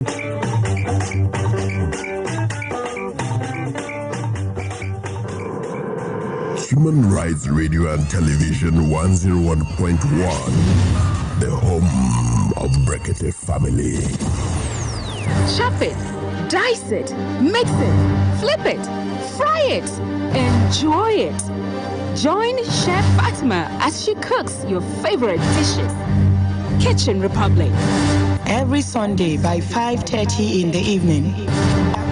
Human Rights Radio and Television 101.1, the home of Brekete family. Chop it, dice it, mix it, flip it, fry it, enjoy it. Join Chef Fatima as she cooks your favorite dishes. Kitchen Republic. Every Sunday by 5:30 in the evening.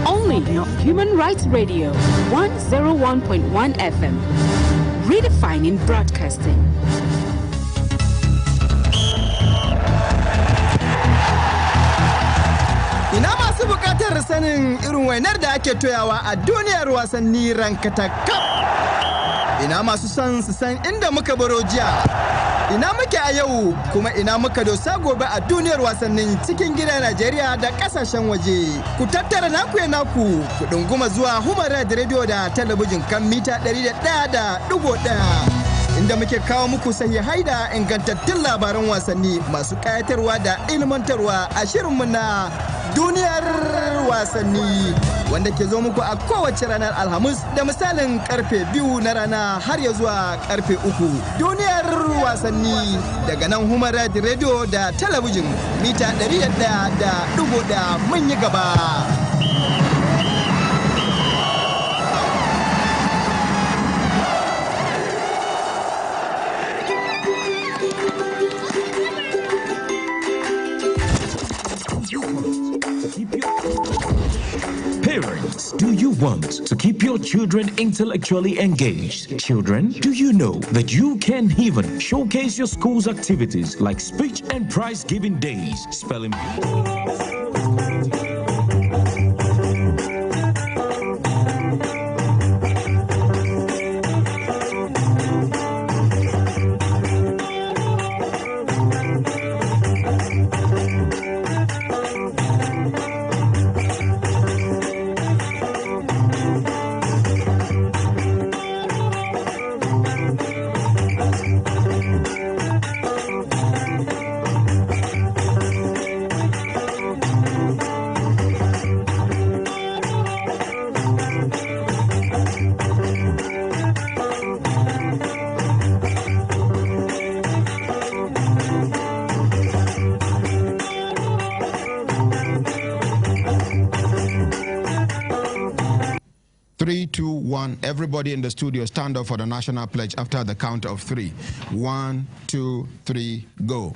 Only on Human Rights Radio 101.1 FM. Redefining broadcasting. Ina masu bukatar sanin irin wainar da ake toyawa a duniyar wasanni rankata kap. Ina masu son su san inda muka baro jiya. Ina muke a yau kuma ina muka dosa gobe a duniyar wasannin cikin gida Najeriya da kasashen waje. Ku tattara naku ya naku, ku dunguma zuwa Human Rights Radio da talabijin kan mita 101.1. Inda muke kawo muku sahihai da ingantattun labaran wasanni masu kayatarwa da ilmantarwa a shirinmu na duniyar wasanni wanda ke zo muku a kowace ranar Alhamis da misalin karfe 2 na rana har ya zuwa karfe 3. Duniyar wasanni daga nan Human Rights Radio da talabijin mita 101.1 mun yi gaba. 'Parents, do you want to keep your children intellectually engaged? Children, do you know that you can even showcase your school's activities like speech and prize-giving days, spelling bee? Everybody in the studio stand up for the national pledge after the count of 3. 1, 2, 3, go.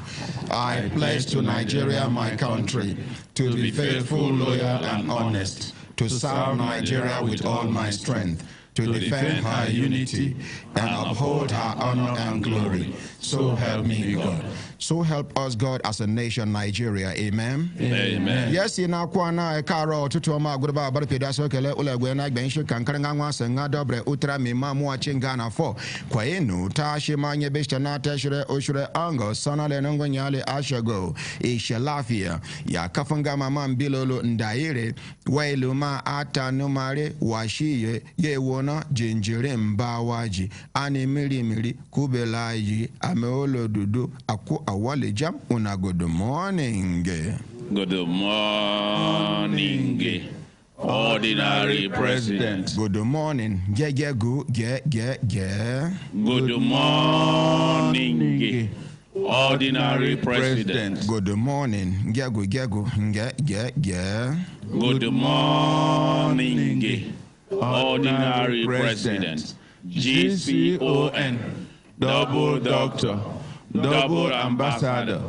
I pledge to Nigeria, my country, to be faithful, loyal, and honest, to serve Nigeria with all my strength, to defend her unity and uphold her honor and glory. So help me God. So help us God as a nation, Nigeria. Amen. Amen. Yes, in our Kwana, Karo, Tutoma, Gurba, Barpeda, Kele, Ulagwena, Benshi, Kankaranga, Sanga, Dobre, Utra, Mima, Chingana, 4. Kwaenu, Tashi, Manya, Bistana, Teshure, Ushure, Ango, Sonale, Nongonyale, Ashago, Ishalafia, Yakafanga, Mamam, Bilolo, Ndaire, Wailuma, Ata, Numare, Washi, Yewona, Jinjirim, Bawaji, Ani Miri, Kubelaji, Ameolo Dudu, Aku Awale Jam, una good morning. Good morning, ordinary president. Good morning. Yeah, go, yeah. Good morning, ordinary president. Good morning. Yeah, go, yeah. Good morning, ordinary president. GCON, double doctor, double ambassador,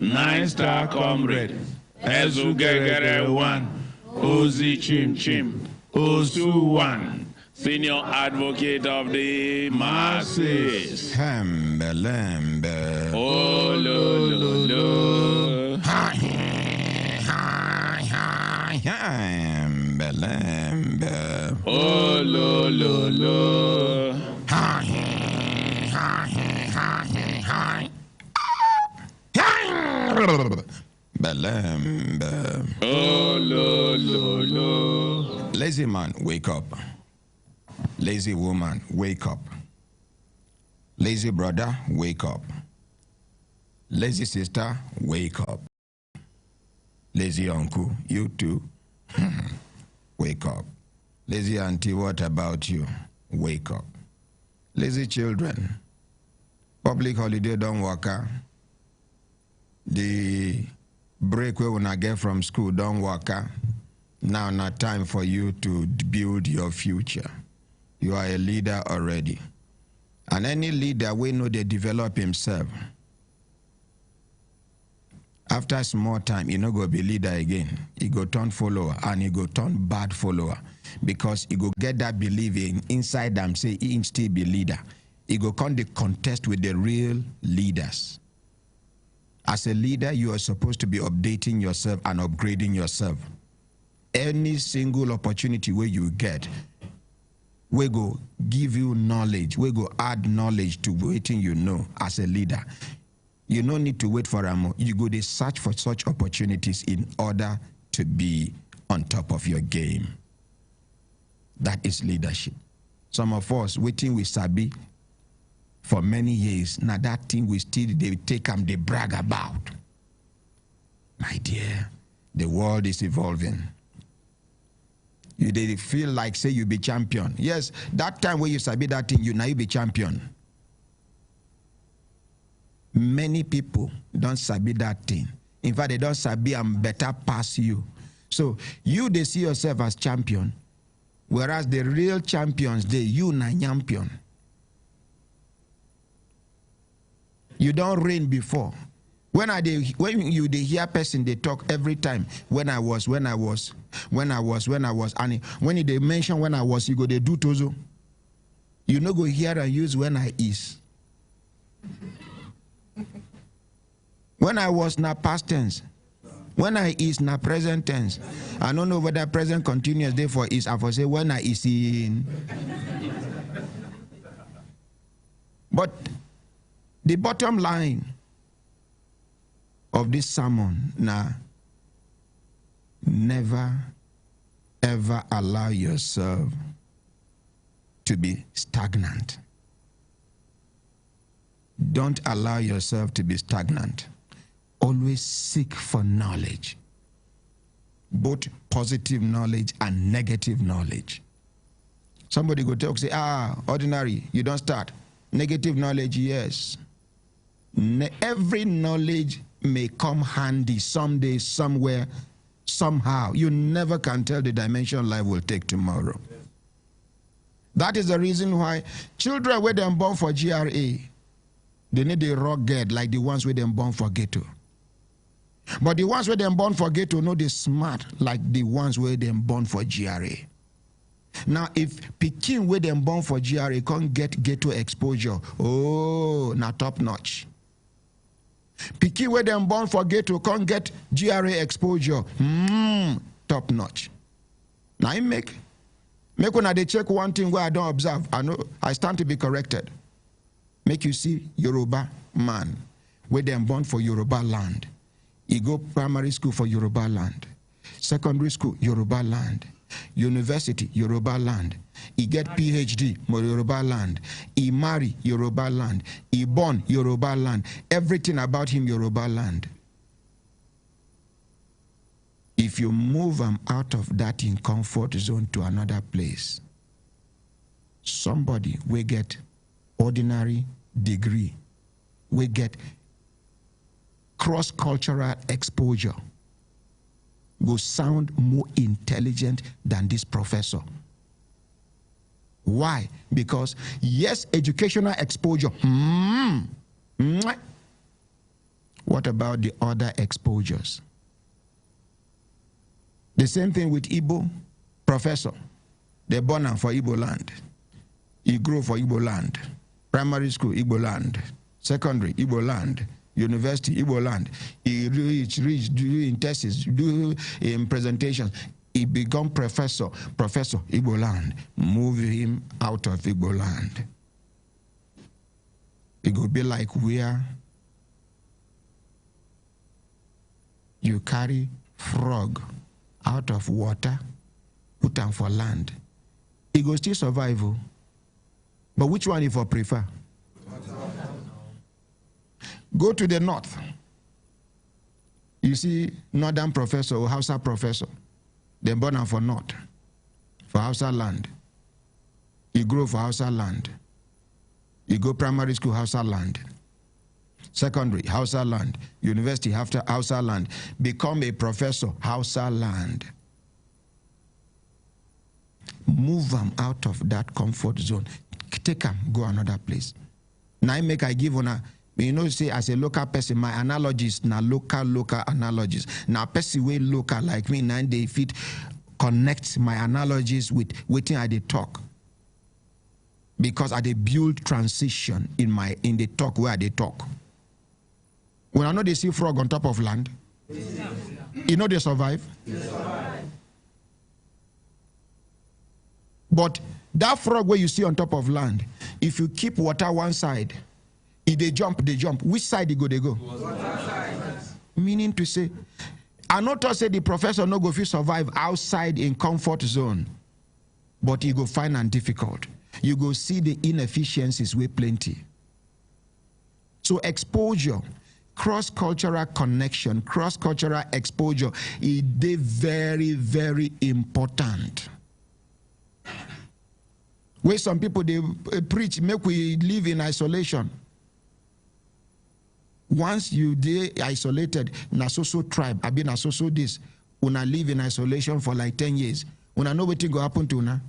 9-star comrade, Ezugegere 1, Ozi Chim, Osu 1, senior advocate of the masses. Hembelembe. Oh, lo. Hembelembe. Oh, lo. Belembe. Oh, lo. Lazy man, wake up. Lazy woman, wake up. Lazy brother, wake up. Lazy sister, wake up. Lazy uncle, you too. Wake up. Lazy auntie, what about you? Wake up. Lazy children, public holiday don't work out. The break we wanna get from school don't work out. Now not time for you to build your future. You are a leader already. And any leader, we know they develop himself. After small time, he no go be leader again. He go turn follower, and he go turn bad follower, because he go get that believing inside them say he still be leader. He go come the contest with the real leaders. As a leader, you are supposed to be updating yourself and upgrading yourself. Any single opportunity where you get, we go give you knowledge, we go add knowledge to waiting you know as a leader. You no need to wait for a more. You go to search for such opportunities in order to be on top of your game. That is leadership. Some of us waiting with Sabi for many years. Now that thing we still they take and they brag about. My dear, the world is evolving. You they feel like say you be champion. Yes, that time when you Sabi that thing, you now you be champion. Many people don't sabi that thing. In fact, they don't sabi and better pass you. So you they see yourself as champion, whereas the real champions they you na champion. You don't reign before. When you they hear person they talk every time when I was, and when they mention when I was, you go they do tozo. You no go hear and use when I is. When I was na past tense. When I is na present tense. I don't know whether present continuous therefore is I for say when I is in. But the bottom line of this sermon now, never ever allow yourself to be stagnant. Don't allow yourself to be stagnant. Always seek for knowledge, both positive knowledge and negative knowledge. Somebody go talk, say, ordinary, you don't start. Negative knowledge, yes. Every knowledge may come handy someday, somewhere, somehow. You never can tell the dimension life will take tomorrow. That is the reason why children, when they're born for GRA, they need a rugged like the ones where they're born for ghetto. But the ones where they're born for ghetto know they're smart like the ones where they're born for GRA. Now, if Peking where they're born for GRA can't get ghetto exposure, oh, not top notch. Peking where they're born for ghetto can't get GRA exposure, top notch. Now, I make when they check one thing where I don't observe, I know I stand to be corrected. Make you see Yoruba man, where they're born for Yoruba land. He go primary school for Yoruba land, secondary school Yoruba land, university Yoruba land. He get PhD Yoruba land. He marry Yoruba land. He born Yoruba land. Everything about him Yoruba land. If you move him out of that in comfort zone to another place, somebody will get ordinary degree, we get cross-cultural exposure, will sound more intelligent than this professor. Why? Because yes, educational exposure. What about the other exposures? The same thing with Igbo professor. They born him for Igbo land. He grew for Igbo land. Primary school, Igbo land. Secondary, Igbo land. University, Igbo land. He reached doing thesis, doing presentations. He become professor, Igbo land. Move him out of Igbo land. It will be like where you carry frog out of water, put them for land. It will still survive. But which one you for prefer? Go to the north. You see, northern professor or Hausa professor, they born am for north, for Hausa land. You grow for Hausa land. You go primary school, Hausa land. Secondary, Hausa land. University, after Hausa land. Become a professor, Hausa land. Move them out of that comfort zone. Take them, go another place. Now I give on a, you know, say as a local person, my analogies na local analogies. Now person way local like me, now they fit connect my analogies with waiting I they talk. Because I they build transition in the talk where they talk. When I know they see frog on top of land, you know they survive. But that frog where you see on top of land, if you keep water one side, if they jump, they jump. Which side they go? Meaning to say, I not to say the professor no go fit survive outside in comfort zone, but he go find it difficult. You go see the inefficiencies with plenty. So exposure, cross-cultural connection, cross-cultural exposure is very, very important. Where some people they preach, make we live in isolation. Once you dey isolated, na so tribe, I been so this, una live in isolation for like 10 years. Una know what go happen to una?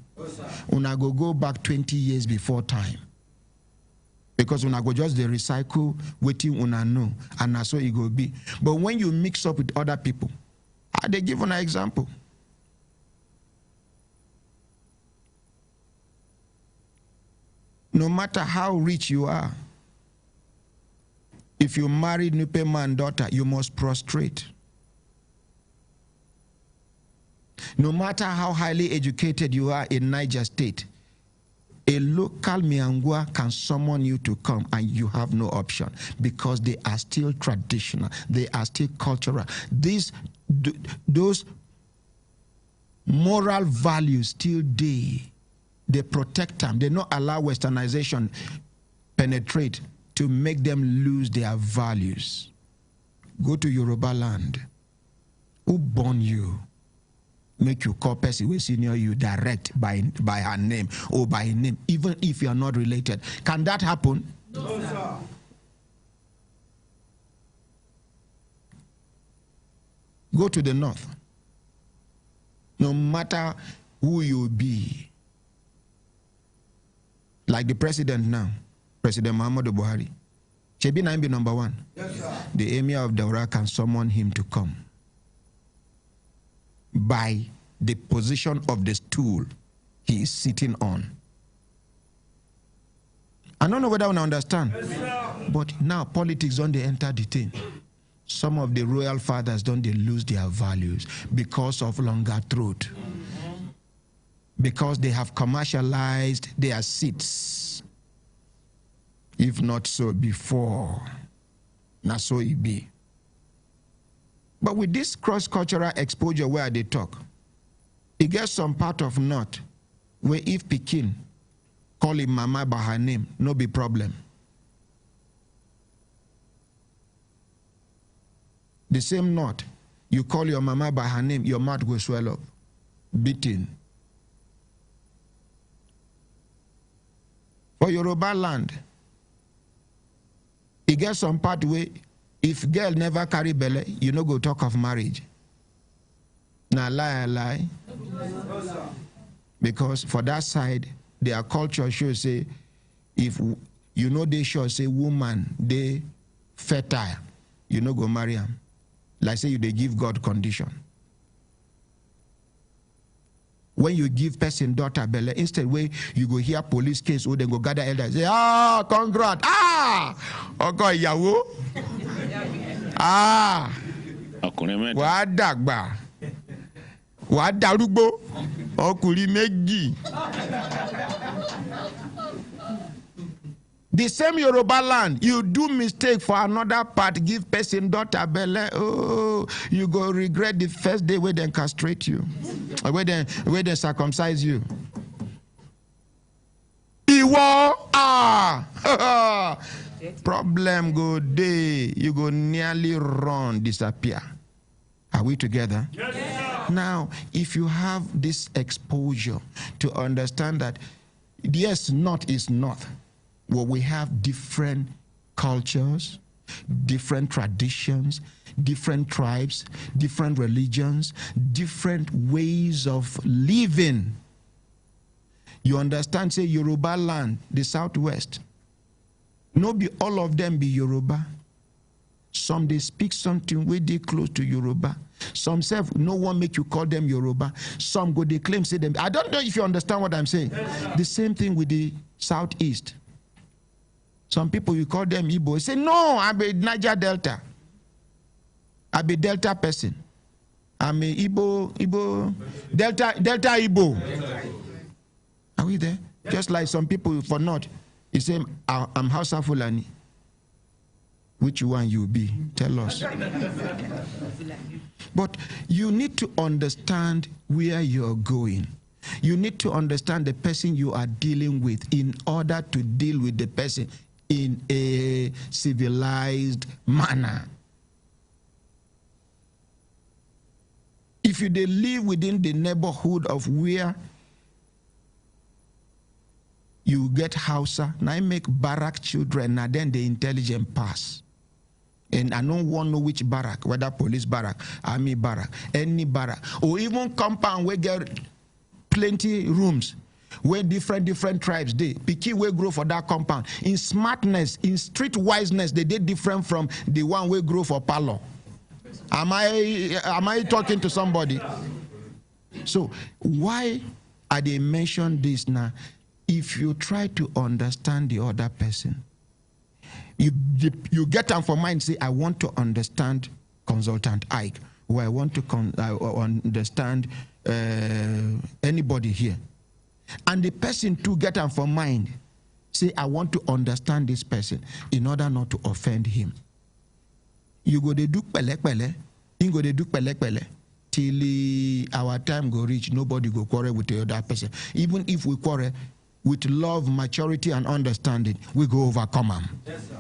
Una go back 20 years before time. Because una go just they recycle waiting una know, and na so it go be. But when you mix up with other people, they give an example. No matter how rich you are, if you marry Nupe man daughter, you must prostrate. No matter how highly educated you are in Niger State, a local Miangwa can summon you to come and you have no option because they are still traditional, they are still cultural. Those moral values still they protect them. They don't allow westernization penetrate to make them lose their values. Go to Yoruba land. Who born you? Make you call person who senior you direct by her name or by name, even if you are not related. Can that happen? No, sir. Go to the north. No matter who you be, like the president now, President Muhammad Buhari, Chebi Naimbi number one. Yes, sir. The emir of Daura can summon him to come by the position of the stool he is sitting on. I don't know whether I understand. Yes, but now politics don't they enter the thing. Some of the royal fathers don't they lose their values because of longer throat. Because they have commercialized their seats. If not so before, not so it be. But with this cross-cultural exposure where they talk, it gets some part of North where if Pekin call him mama by her name, no be problem. The same North, you call your mama by her name, your mouth will swell up, beating. For Yoruba land, it gets some part where if girl never carry belly, you no go talk of marriage. Now lie. Because for that side, their culture should say, if you know they should say woman, they fertile, you no go marry them. Like say they give God condition. When you give person daughter belly, instead where you go hear police case or then go gather elders, say, congrats, okay, Yahoo. Wadagba. Wadarugbo. Okuri Megi. The same Yoruba land, you do mistake for another part, give person daughter belly. Oh, you go regret the first day where they castrate you, or where they circumcise you. Problem go day, you go nearly run, disappear. Are we together? Yes, sir. Now, if you have this exposure to understand that, yes, north is north, well, we have different cultures, different traditions, different tribes, different religions, different ways of living. You understand, say, Yoruba land, the southwest. No be all of them be Yoruba. Some they speak something where they close to Yoruba. Some say no one make you call them Yoruba. Some go they claim say them. I don't know if you understand what I'm saying. The same thing with the southeast. Some people you call them Igbo. Say no, I'm a Niger Delta. I'm a Delta person. I'm a Igbo Delta Igbo. Are we there? Just like some people for North, you say I'm Hausa Fulani. Which one you be? Tell us. But you need to understand where you're going. You need to understand the person you are dealing with in order to deal with the person in a civilized manner. If they live within the neighborhood of where you get Hausa, now I make barrack children, and then the intelligent pass. And I don't want to know which barrack, whether police barrack, army barrack, any barrack, or even compound where get plenty rooms, where different tribes they picky will grow for that compound. In smartness, in street wiseness, they did different from the one we grow for Palo. Am I talking to somebody? So why are they mention this now? If you try to understand the other person, you get them for mind, say, I want to understand Consultant Ike, or I want to understand anybody here. And the person too get them for mind, say, I want to understand this person in order not to offend him. You go to do pele, you go to do pele, till our time go reach, nobody go quarrel with the other person. Even if we quarrel, with love, maturity, and understanding, we go overcome them. Yes, sir.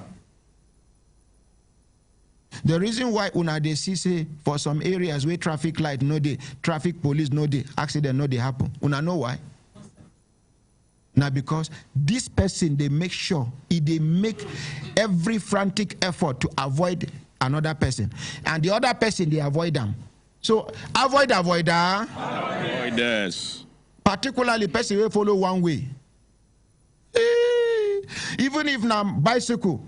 The reason why una dey see say for some areas where traffic light no dey, traffic police no dey, accident no dey happen. Una know why? Now because this person they make sure they make every frantic effort to avoid another person, and the other person they avoid them. So avoiders. Particularly person will follow one way. Even if now bicycle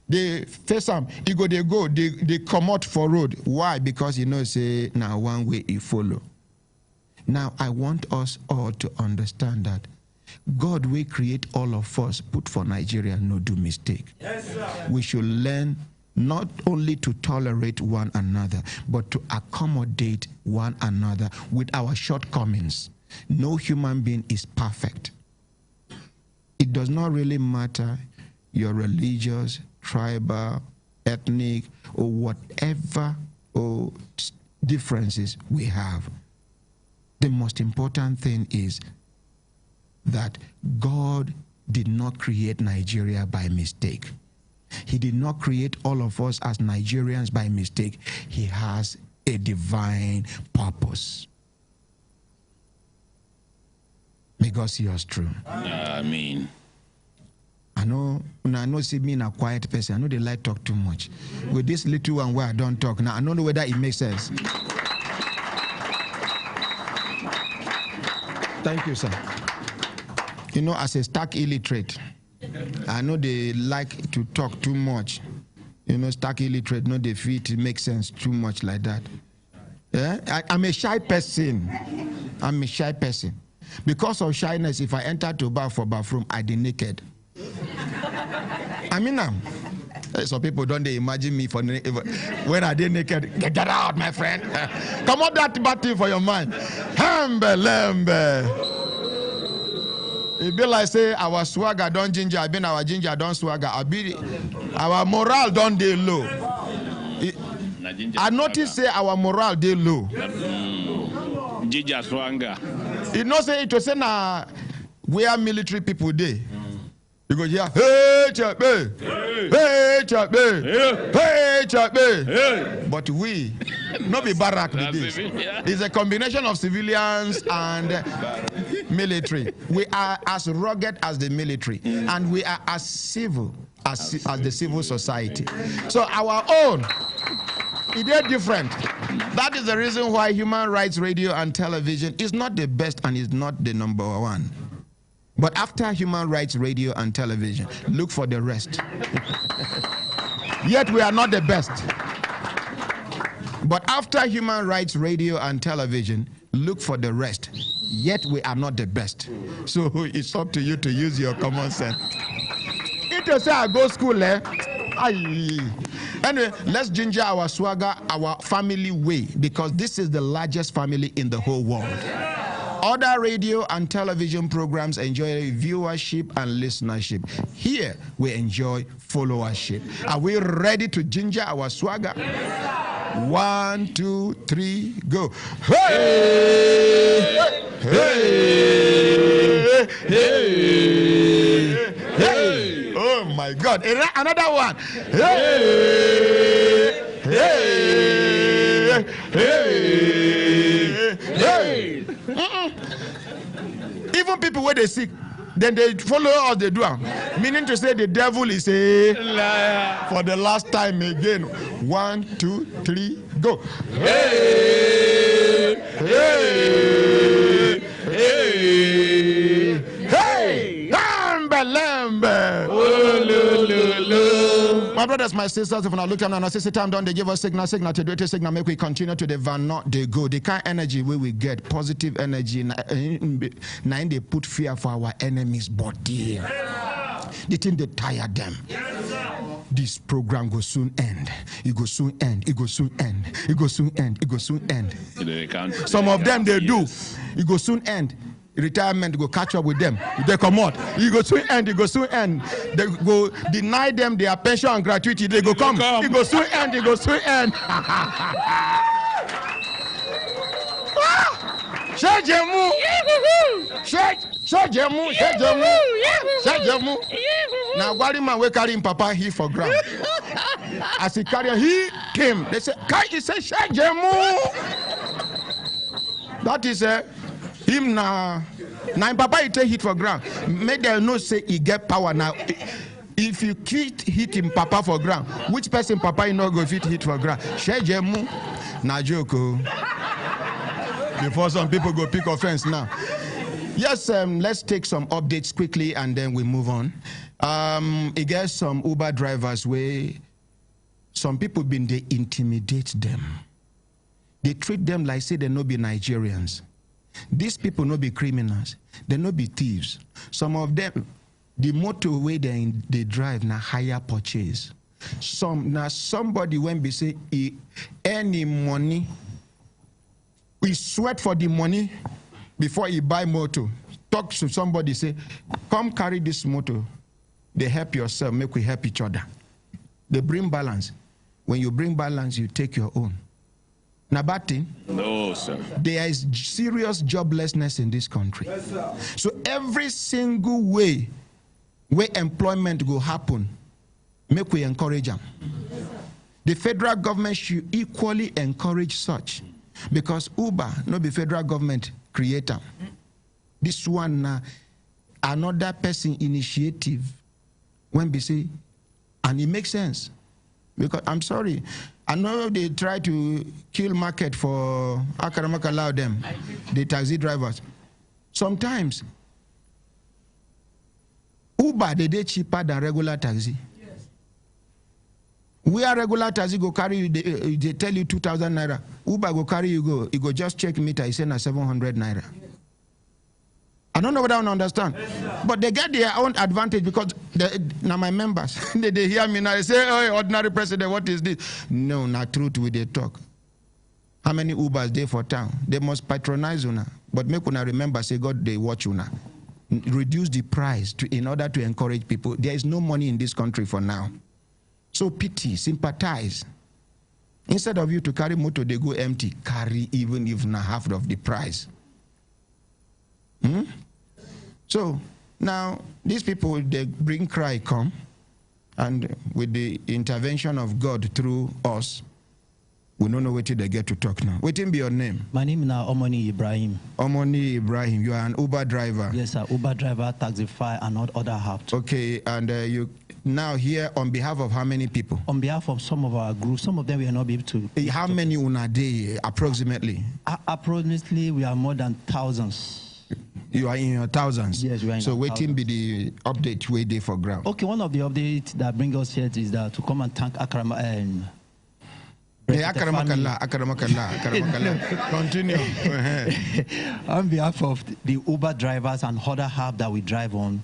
they face them, they come out for road. Why? Because you know say now one way you follow. Now I want us all to understand that God will create all of us, put for Nigeria, no do mistake. Yes, sir. We should learn not only to tolerate one another, but to accommodate one another with our shortcomings. No human being is perfect. It does not really matter your religious, tribal, ethnic, or whatever differences we have. The most important thing is that God did not create Nigeria by mistake. He did not create all of us as Nigerians by mistake. He has a divine purpose. May God see us through. Amen. I know see me a quiet person. I know they like talk too much. With this little one where I don't talk, now I don't know whether it makes sense. Thank you, sir. You know, as a stark illiterate, I know they like to talk too much. You know, stark illiterate, no, they feel it makes sense too much like that. Yeah? I'm a shy person. I'm a shy person. Because of shyness, if I enter to bar for bathroom, I dey naked. I mean, some people don't they imagine me for when I dey naked. Get out, my friend. Come on, that battle for your mind. Lembe. It be like say our swagger don't ginger, I been our ginger don't swagger. Our morale don't dey low. I notice say our morale dey low. Ginger swagger. You know say it was say na where military people dey. You go hear hey chape, hey chape, hey chape. But we Not be barrack. Yeah. It's a combination of civilians and military. We are as rugged as the military, and we are as civil as the civil society. So our own, it is different. That is the reason why Human Rights Radio and Television is not the best and is not the number one. But after Human Rights Radio and Television, look for the rest. Yet we are not the best. But after Human Rights Radio and Television, look for the rest. Yet we are not the best. So it's up to you to use your common sense. If you say I go school, Anyway, let's ginger our swagger, our family way, because this is the largest family in the whole world. Other radio and television programs enjoy viewership and listenership. Here, we enjoy followership. Are we ready to ginger our swagger? 1, 2, 3, go. Hey! Hey! Hey! Hey! Oh my God. Another one. Hey! Hey! Hey! Hey! Even people when they sick, then they follow us, they do. Meaning to say the devil is a liar. For the last time again. 1, 2, 3, go. Hey! Hey! Hey! Hey! Lambe, lambe! My brothers, my sisters, if I look at now, say time down, they give us signal to do it, signal make we continue to the van, not they go. The kind of energy we get, positive energy, now they put fear for our enemies' body. They think they tire them. This program will soon end. It will soon end. It will soon end. It will soon end. It will soon end. Some of them they do. It will soon end. Retirement go catch up with them. They come out. You go soon end. You go soon end. They go deny them their pension and gratuity. They go come. You go soon end. You go soon end. Shejemu. Now what man we carry him papa he for ground. As he carry he came. They say kai he say Shejemu. That is him now papa he take hit for ground. Make them know say he get power now. If you hit him papa for ground, which person papa you know go fit hit for ground? Shejemu na joko. Before some people go pick offense now. Yes, let's take some updates quickly and then we move on. I guess some Uber drivers where some people they intimidate them. They treat them like say they no be Nigerians. These people no be criminals. They no be thieves. Some of them, the motorway they drive na higher purchase. Somebody when be say any money, we sweat for the money before he buy motor. Talk to somebody, say, come carry this motor. They help yourself, make we help each other. They bring balance. When you bring balance, you take your own. Now, bad thing? No, sir. There is serious joblessness in this country. Yes, sir. So every single way where employment will happen, make we encourage them. The federal government should equally encourage such. Because Uber, no be federal government creator. This one, another person initiative, when we say, and it makes sense. Because I'm sorry, I know they try to kill market for Akaramaka allow them, the taxi drivers. Sometimes, Uber, they cheaper than regular taxi. Where regular taxi go carry you, they tell you 2,000 naira. Uber go carry you go just check meter, he say na 700 naira. I don't know whether I understand. But they get their own advantage because now my members, they hear me now, they say, oh, ordinary president, what is this? No, not truth with they talk. How many Ubers there for town? They must patronize una. But make una remember, say God, they watch una. Reduce the price in order to encourage people. There is no money in this country for now. So pity, sympathize. Instead of you to carry motor, they go empty. Carry even if not half of the price. So now these people, they bring cry come, and with the intervention of God through us, We don't know what they get to talk now. What be your name? My name is Omoni Ibrahim. Omoni Ibrahim. You are an Uber driver. Yes, sir. Uber driver, taxify, and not other help. Okay, and you now here on behalf of how many people? On behalf of some of our groups, some of them we are not able to. How many una day approximately? Approximately, we are more than thousands. You are in your thousands. Yes, we are in so waiting thousands. be the update way day for ground. Okay, one of the updates that bring us here is that to come and thank Akrama and. Akaramakallah. Continue. On behalf of the Uber drivers and other hub that we drive on,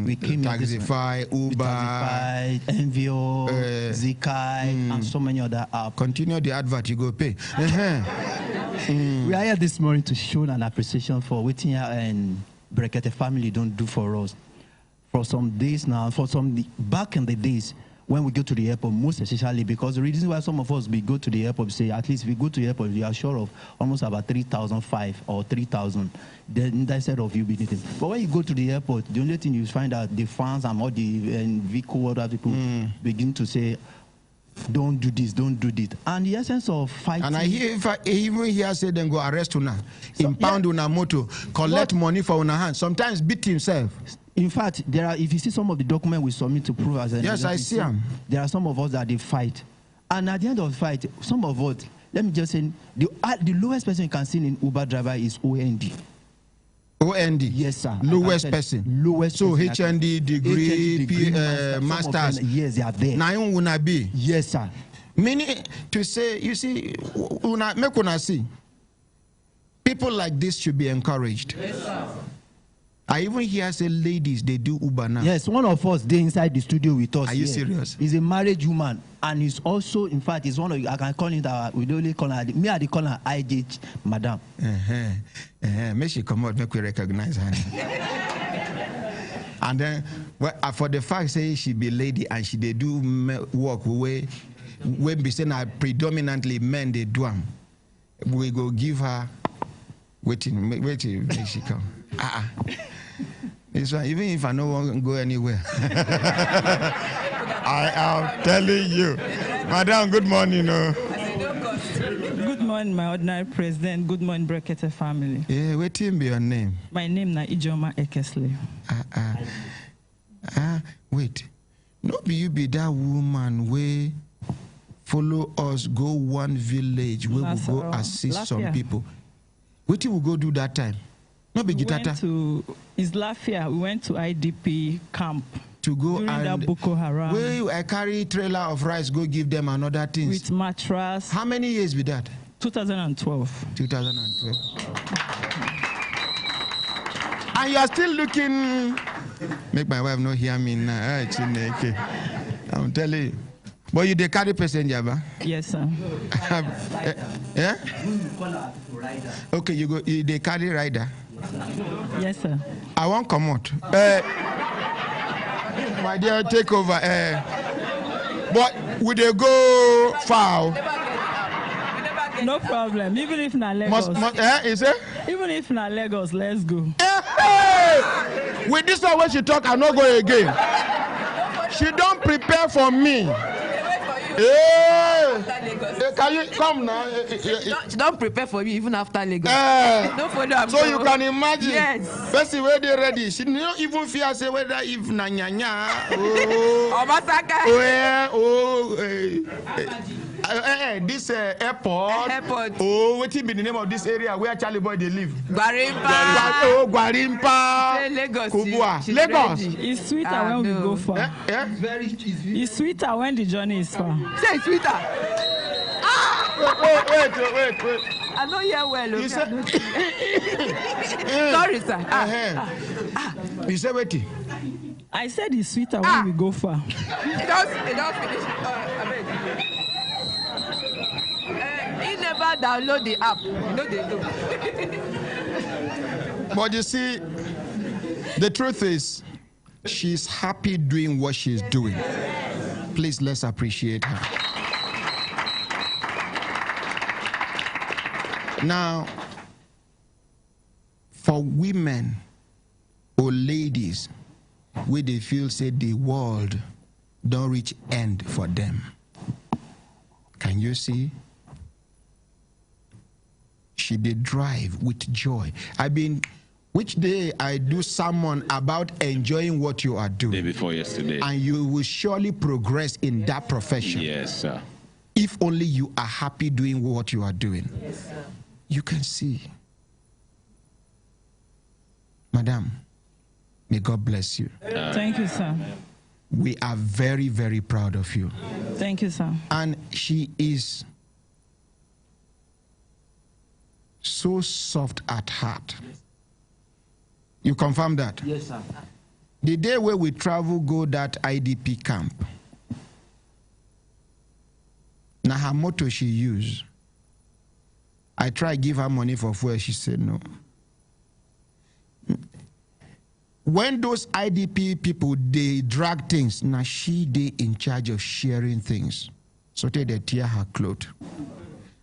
we came Taxify, Uber, Taxify, Envio, Zikai, and so many other apps. Continue the advert, you go pay. We are here this morning to show an appreciation for what and Brekete family don't do for us. For some days now, back in the days, when we go to the airport, most especially because the reason why some of us we go to the airport, say at least if we go to the airport, we are sure of almost about 3,500 or 3,000. Then that side of you be anything. But when you go to the airport, the only thing you find out the fans and all the vehicle other people begin to say, don't do this, don't do this. And the essence of fighting. And I hear if I even hear say then go arrest una, impound una motor, collect money for una hand, sometimes beat himself. In fact, there are. If you see some of the documents we submit to prove as yes, I see them. There are some of us that they fight, and at the end of the fight, some of us. Let me just say, the lowest person you can see in Uber driver is OND. OND. Yes, sir. Lowest person. Lowest. So person HND degree, masters. Yes, they are there. Now you wanna be. Yes, sir. Meaning to say, you see, make una see. People like this should be encouraged. Yes, sir. I even hear say ladies they do Uber now. Yes, one of us they inside the studio with us. Are you serious? He's a married woman, and he's also, in fact, he's one of I can call him that we don't only call her. Me, I call her IJ, madam. Make she come out, make we recognize her. And then, well, for the fact say she be lady and she they do work when be saying predominantly men they do them, we go give her waiting, make she come. This one, even if I no want to go anywhere. I am telling you. Madam, good morning. Good morning, my ordinary president. Good morning, Brekete family. Yeah, what be your name? My name is Ijoma Ekesley. Wait. No be you be that woman way follow us go one village where we go assist some people. What you will go do that time? No be Gitata. We went to IDP camp to go during and that Boko Haram. Where I carry trailer of rice go give them another things. With mattress. How many years be that? 2012. 2012. And you are still looking. Make my wife not hear me now. I'm telling you. But you they carry passenger, ba? Yes, sir. Yeah? Okay, you go. They carry rider. Yes, sir. I won't come out. My dear, take over. But would they go far? No problem. Even if not Lagos. Is it? Even if not Lagos, let's go. Hey! With this one when she talk, I not go again. She don't prepare for me. Can you come now? She don't prepare for you even after Lagos. Don't follow so you can imagine. Yes. First where they ready. She don't even fear say whether if nanyanya. This airport. Oh, what be the name of this area where Charlie Boy they live? Gwarimpa. Gwarimpa. Lagos. Lagos. It's sweeter when we go far. It's sweeter when the journey is far. Say it's sweeter. Wait. I don't hear well. You said... Sorry, sir. You said wait. I said it's sweeter when we go far. It don't finish. He never download the app. You know they do. But you see, the truth is, she's happy doing what she's doing. Please, let's appreciate her. Now, for women or ladies, where they feel say the world don't reach end for them. Can you see? she did drive with joy. Which day I do sermon about enjoying what you are doing. Day before yesterday. And you will surely progress in that profession. Yes, sir. If only you are happy doing what you are doing. Yes, sir. You can see. Madam, may God bless you. Thank you, sir. We are very, very proud of you. Thank you, sir. And she is so soft at heart. You confirm that? Yes, sir. The day where we travel, go that IDP camp. Now her motto she used. I try give her money for fuel. She said no. When those IDP people, they drag things, now they in charge of sharing things. So they tear her clothes.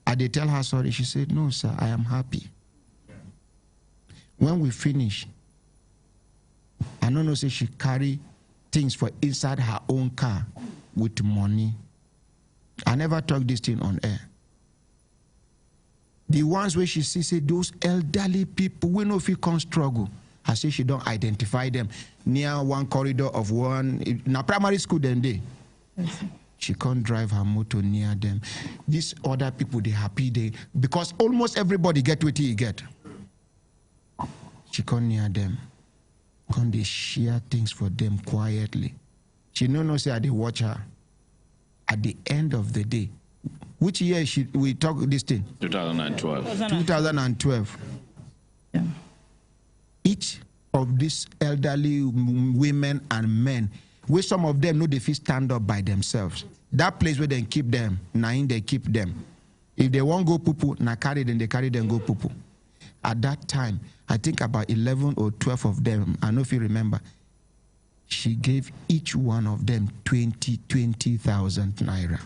And they tell her sorry. She said, no, sir, I am happy. When we finish, I don't know, say she carry things for inside her own car with money. I never talk this thing on air. The ones where she see, say, those elderly people, we know if you can't struggle. I say she don't identify them near one corridor of one, in a primary school then day. Yes. She can't drive her motor near them. These other people, they happy, because almost everybody get what he get. She can't near them. Can't they share things for them quietly? She no say they watch her. At the end of the day, which year we talk this thing? 2012. 2012. Yeah. Each of these elderly women and men, where some of them know they feel stand up by themselves. That place where they keep them, they keep them. If they won't go poo-poo, they carry them go poo-poo. At that time, I think about 11 or 12 of them, I don't know if you remember, she gave each one of them 20,000 naira.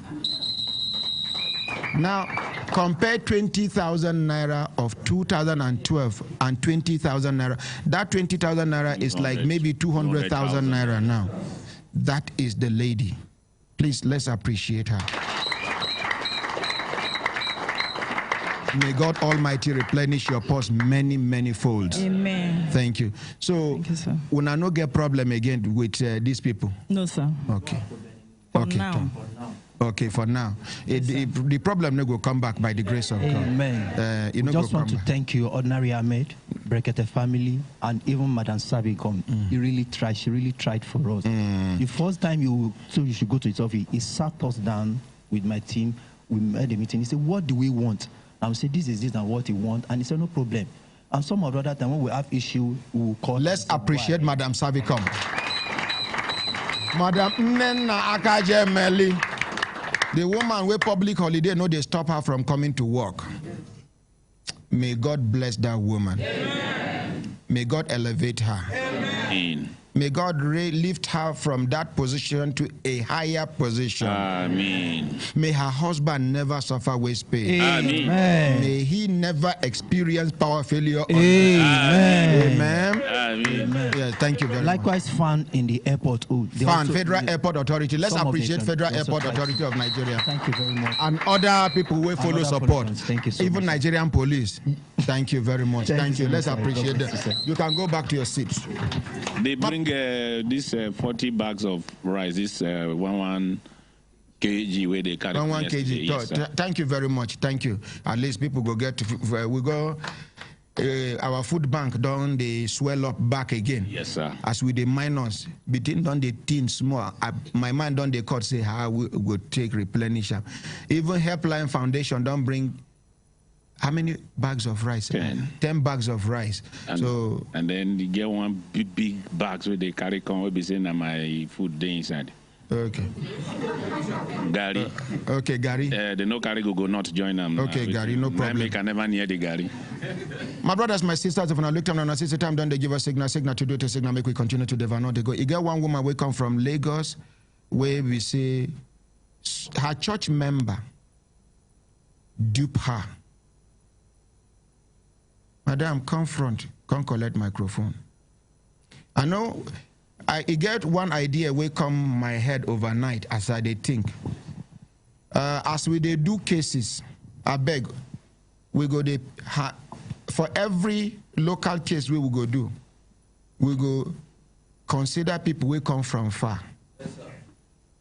Now, compare 20,000 naira of 2012 and 20,000 naira. That 20,000 naira is like maybe 200,000 naira now. That is the lady. Please, let's appreciate her. May God Almighty replenish your purse many, many folds. Amen. Thank you. So, thank you, sir. Will I not get problem again with these people? No, sir. Okay. For now. Okay, for now. The problem will come back by the grace of God. Amen. We just want to thank you, Ordinary Ahmed, Brekete family, and even Madam Sabicom. He really tried. She really tried for us. The first time you should go to his office, he sat us down with my team. We made a meeting. He said, what do we want? And we said, this is this and what he want. And he said, no problem. And some of the other time when we have issue, we will call. Let's appreciate Madam Sabicom. Madam Nena Akaje Meli. The woman with public holiday, no, they stop her from coming to work. May God bless that woman. Amen. May God elevate her. Amen. May God lift her from that position to a higher position. Amen. May her husband never suffer waste pain. Amen. May he never experience power failure. Amen. Amen. Amen. Yeah, thank you very Likewise, much. FAAN in the airport. FAAN, Federal Airport Authority. Let's appreciate Federal Airport Authority of Nigeria. Thank you very much. And other people will follow support. Thank you so Even much. Nigerian police. Thank you very much. Thank you. Let's so much, appreciate them. You can go back to your seats. They bring this 40 bags of rice, this 1 kg where they carry. 1 kg. Yes, thank you very much. Thank you. At least people go get we go. Our food bank done they swell up back again. Yes, sir. As with the minors, between done the teens more. My mind done the court say how we go take replenish. Even Helpline Foundation don't bring. How many bags of rice? 10 bags of rice. And then you get one big bags where they carry come will be saying that my food day inside. Okay. Gary. Okay, Gary. The no carry go not join them. Okay, Gary, no problem. I can never near the Gary. My brothers, my sisters, if I look at them and sister time, don't they give us signal to do it, signal make we continue to develop. They go. You get one woman we come from Lagos, where we say her church member dupe her. Madam, come front, come collect microphone. I know I get one idea will come my head overnight as I they think. As we they do cases, I beg, we go for every local case we will go do, we go consider people we come from far. Yes, sir.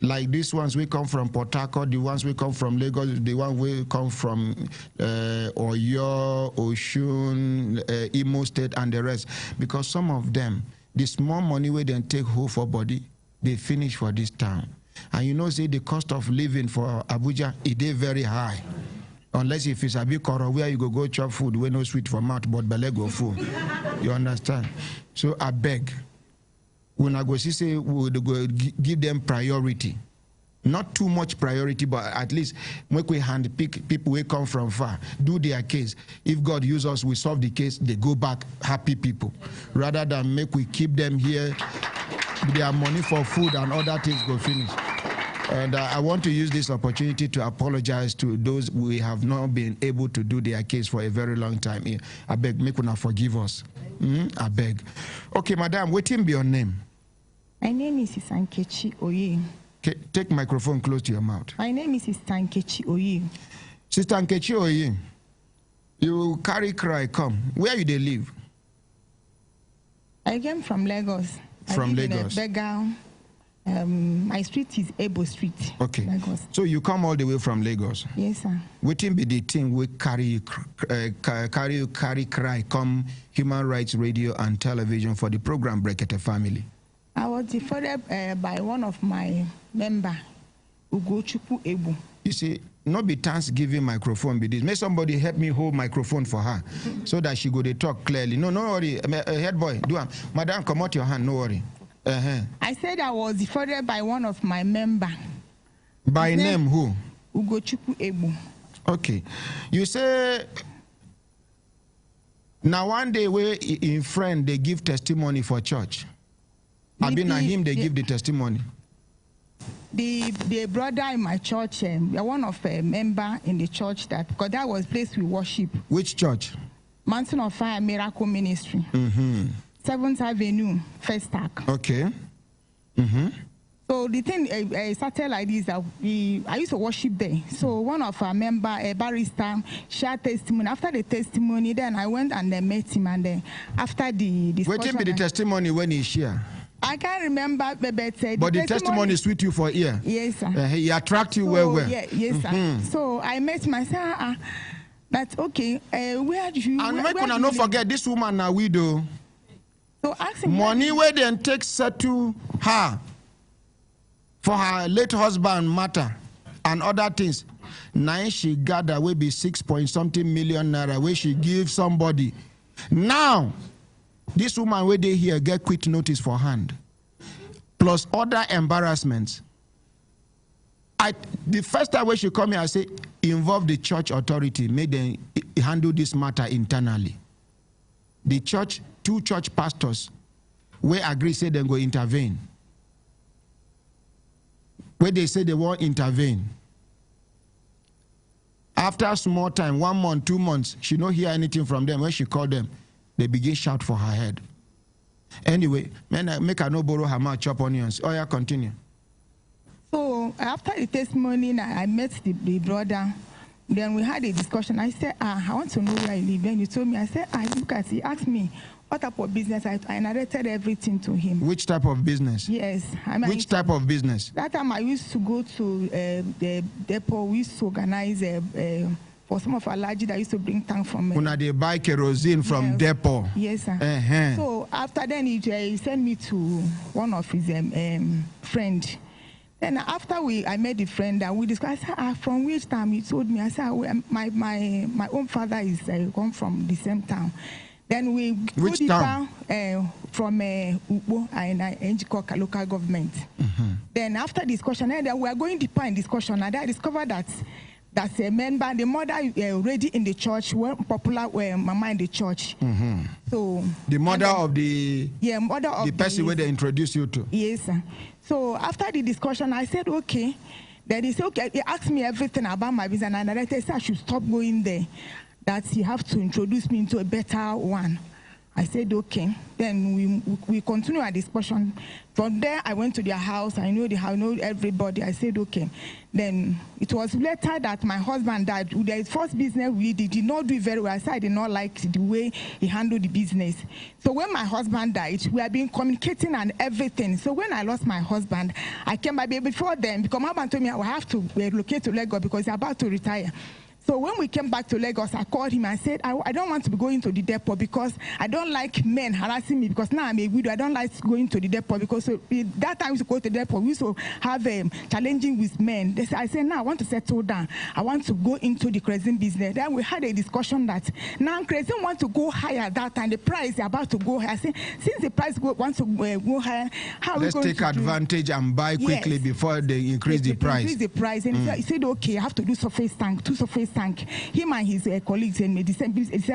Like these ones we come from Port Harcourt, the ones we come from Lagos, the ones we come from Oyo, Oshun, Imo State, and the rest. Because some of them, the small money we then take home for body, they finish for this town. And you know, say the cost of living for Abuja, it is very high. Unless if it's a big corner where you go chop food, we no sweet for mouth, but belly go full. You understand? So I beg, when I go see, say we go give them priority. Not too much priority, but at least make we handpick people who come from far, do their case. If God use us, we solve the case, they go back happy people. Rather than make we keep them here, their money for food and other things go finish. And I want to use this opportunity to apologize to those we have not been able to do their case for a very long time. I beg, make una forgive us. I beg. Okay, madam, what be your name? My name is Nkechi Oye. Okay, take microphone close to your mouth. My name is Sister Nkechi Oye. Sister Nkechi Oye, you carry cry, come. Where you they live? I came from Lagos. From I live Lagos. In a beggar. My street is Ebo Street. Okay. Lagos. So you come all the way from Lagos? Yes, sir. What be the thing we carry cry come Human Rights Radio and Television for the program Brekete Family? I was defrauded by one of my member, Ugochukwu Ebu. You see, not be Thanksgiving microphone be this. May somebody help me hold microphone for her so that she go to talk clearly. No worry. Head boy, do am. Madam, come out your hand, no worry. I said I was defrauded by one of my member. By name who? Ugochukwu Ebu. Okay. You say, now one day we in friend, they give testimony for church. I've been at him, they give the testimony. The brother in my church, one of a member in the church, that because that was place we worship. Which church? Mountain of Fire Miracle Ministry. 7th Avenue, First Stack. Okay. So the thing started like this, that I used to worship there. So one of our member, a barrister, shared testimony. After the testimony, then I went and then met him, and then after the discussion. Wait till the testimony when he share. I can't remember, but the testimony is with you for ear. Yes, sir. He attract you well. Yeah, yes, sir. So I met him. I said, that's okay. Where do you? And make una not forget this woman na widow. So ask him. Money where then take settle her for her late husband matter and other things. Now she gather will be 6-point-something million naira where she give somebody. Now this woman where they here get quit notice for hand, plus other embarrassments. The first time when she come here, I say involve the church authority, make them handle this matter internally. The church, 2 church pastors, we agree say they go intervene. Where they say they won't intervene. After a small time, 1 month, 2 months, she don't hear anything from them. When she call them, they begin shout for her head. Anyway, make her no borrow her mouth, chop onions. Oh yeah, continue. So after the testimony, I met the brother. Then we had a discussion. I said, I want to know where I live. And he told me, I said, look at it. He asked me what type of business. I narrated everything to him. Which type of business? Yes. Which type of business? That time I used to go to the depot. We used to organize for some of our lodges that used to bring tank from. When they buy kerosene from depot. Yes, sir. So after then, he sent me to one of his friend. Then after I met the friend and we discussed, from which town? He told me. I said, my own father is come from the same town. Then we which town? From Ubo and Njikoka local government. Then after discussion, we are going deeper in discussion, and I discovered that that's a member, the mother already in the church, popular mama in the church. So the mother of the mother of the person where they introduced you to. Yes, sir. So after the discussion, I said okay. Then he said okay. He asked me everything about my business, and I said I should stop going there. That he have to introduce me into a better one. I said, okay. Then we continue our discussion. From there, I went to their house. I know everybody. I said, okay. Then it was later that my husband died. The first business we did not do very well. I said I did not like the way he handled the business. So when my husband died, we have been communicating and everything. So when I lost my husband, I came back before then, because my husband told me I will have to relocate to Lagos because he's about to retire. So when we came back to Lagos, I called him and said, I don't want to be going to the depot because I don't like men harassing me, because now I'm a widow. I don't like going to the depot because that time we used to go to the depot, we used to have challenging with men. I said, now I want to settle down. I want to go into the crescent business. Then we had a discussion that now crescent want to go higher at that time. The price is about to go higher. I said, since the price wants to go higher, how are we going to take advantage and buy quickly before they increase the price? Increase the price. And he said, okay, I have to do surface tank, 2 surface tank. Him and his colleagues and the same business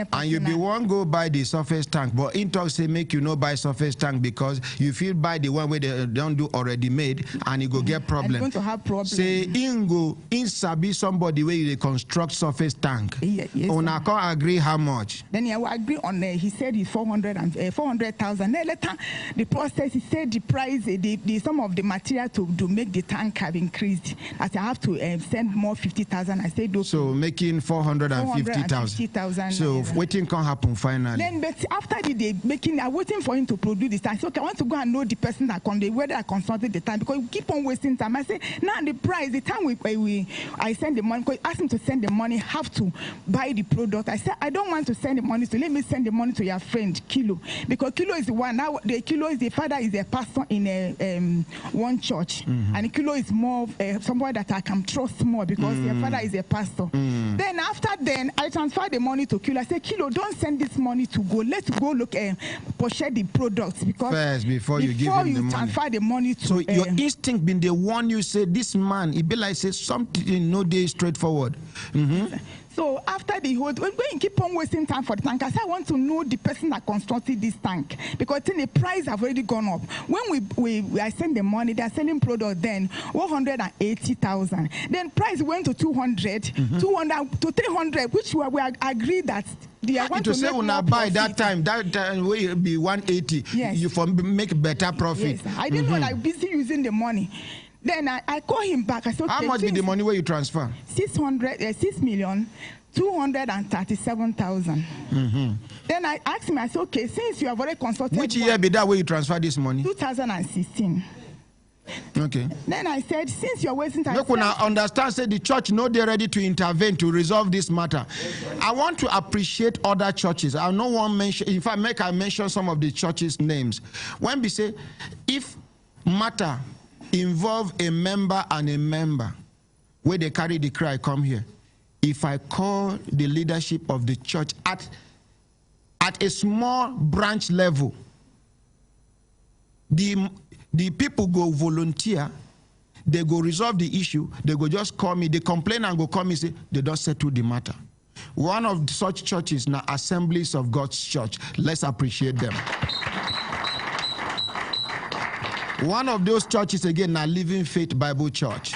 partner. And you be one go buy the surface tank, but in talk say make you no buy surface tank because you feel buy the one where they don't do already made and you go get problem. Going to have problem. Say in sabi somebody where you construct surface tank. Yes. Una can agree how much? Then I will agree on. He said it's 400,000. Then later the process, he said the price, the some of the material to make the tank have increased. As I have to send more 50,000. I said okay. So making 450,000. So waiting can happen finally. Then, but after the day making, I'm waiting for him to produce this time. So okay, I want to go and know the person that whether I consulted the time, because we keep on wasting time. I say now the price, the time I send the money, because ask him to send the money, have to buy the product. I said I don't want to send the money, so let me send the money to your friend Kilo, because Kilo is the one. Now the Kilo is the father is a pastor in one church, and Kilo is more somebody that I can trust more because their father is a pastor. Then after I transfer the money to Kilo. I say, Kilo, don't send this money to go. Let's go look and purchase the products, because first before you give him the money. Transfer the money to. So your instinct been the one you say this man. It be like say something no day straightforward. So after the whole, when you keep on wasting time for the tank, I said I want to know the person that constructed this tank, because then the price have already gone up. When I send the money, they are selling product then 180,000. Then price went to 200, 200 to 300, which we agreed that. I want to say when I buy that time will be 180. Yes. You for make better profit. Yes. I didn't know that I'm busy using the money. Then I call him back. I said, okay, how much be the money where you transfer? 6,037,000. Then I asked him, I said, okay, since you have already consulted. Which year be that way you transfer this money? 2016. Okay. Then I said, since you're wasting time. Look, when I understand, say the church know they're ready to intervene to resolve this matter. I want to appreciate other churches. I know one mention. In fact, I mention some of the churches' names. When we say, if matter involve a member and a member, where they carry the cry, come here. If I call the leadership of the church at a small branch level, the people go volunteer, they go resolve the issue, they go just call me, they complain and go call me, say they don't settle the matter. One of such churches now, Assemblies of God's Church. Let's appreciate them. One of those churches again, now Living Faith Bible Church.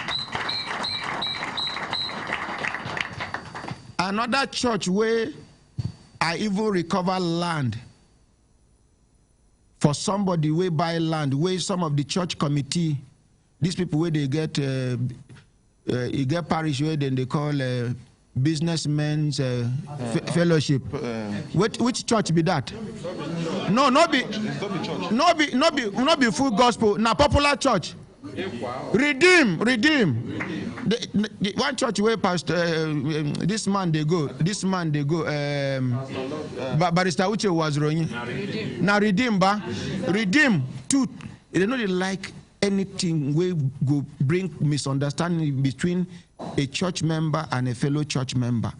Another church where I even recover land for somebody where buy land, where some of the church committee, these people where they get you get parish where then they call businessmen's fellowship. Which church be that? No, not be full gospel. Now popular church. Redeem. The one church where pastor this man they go. Barrister Uche was running. Now redeem too. They don't really like anything we go bring misunderstanding between a church member and a fellow church member.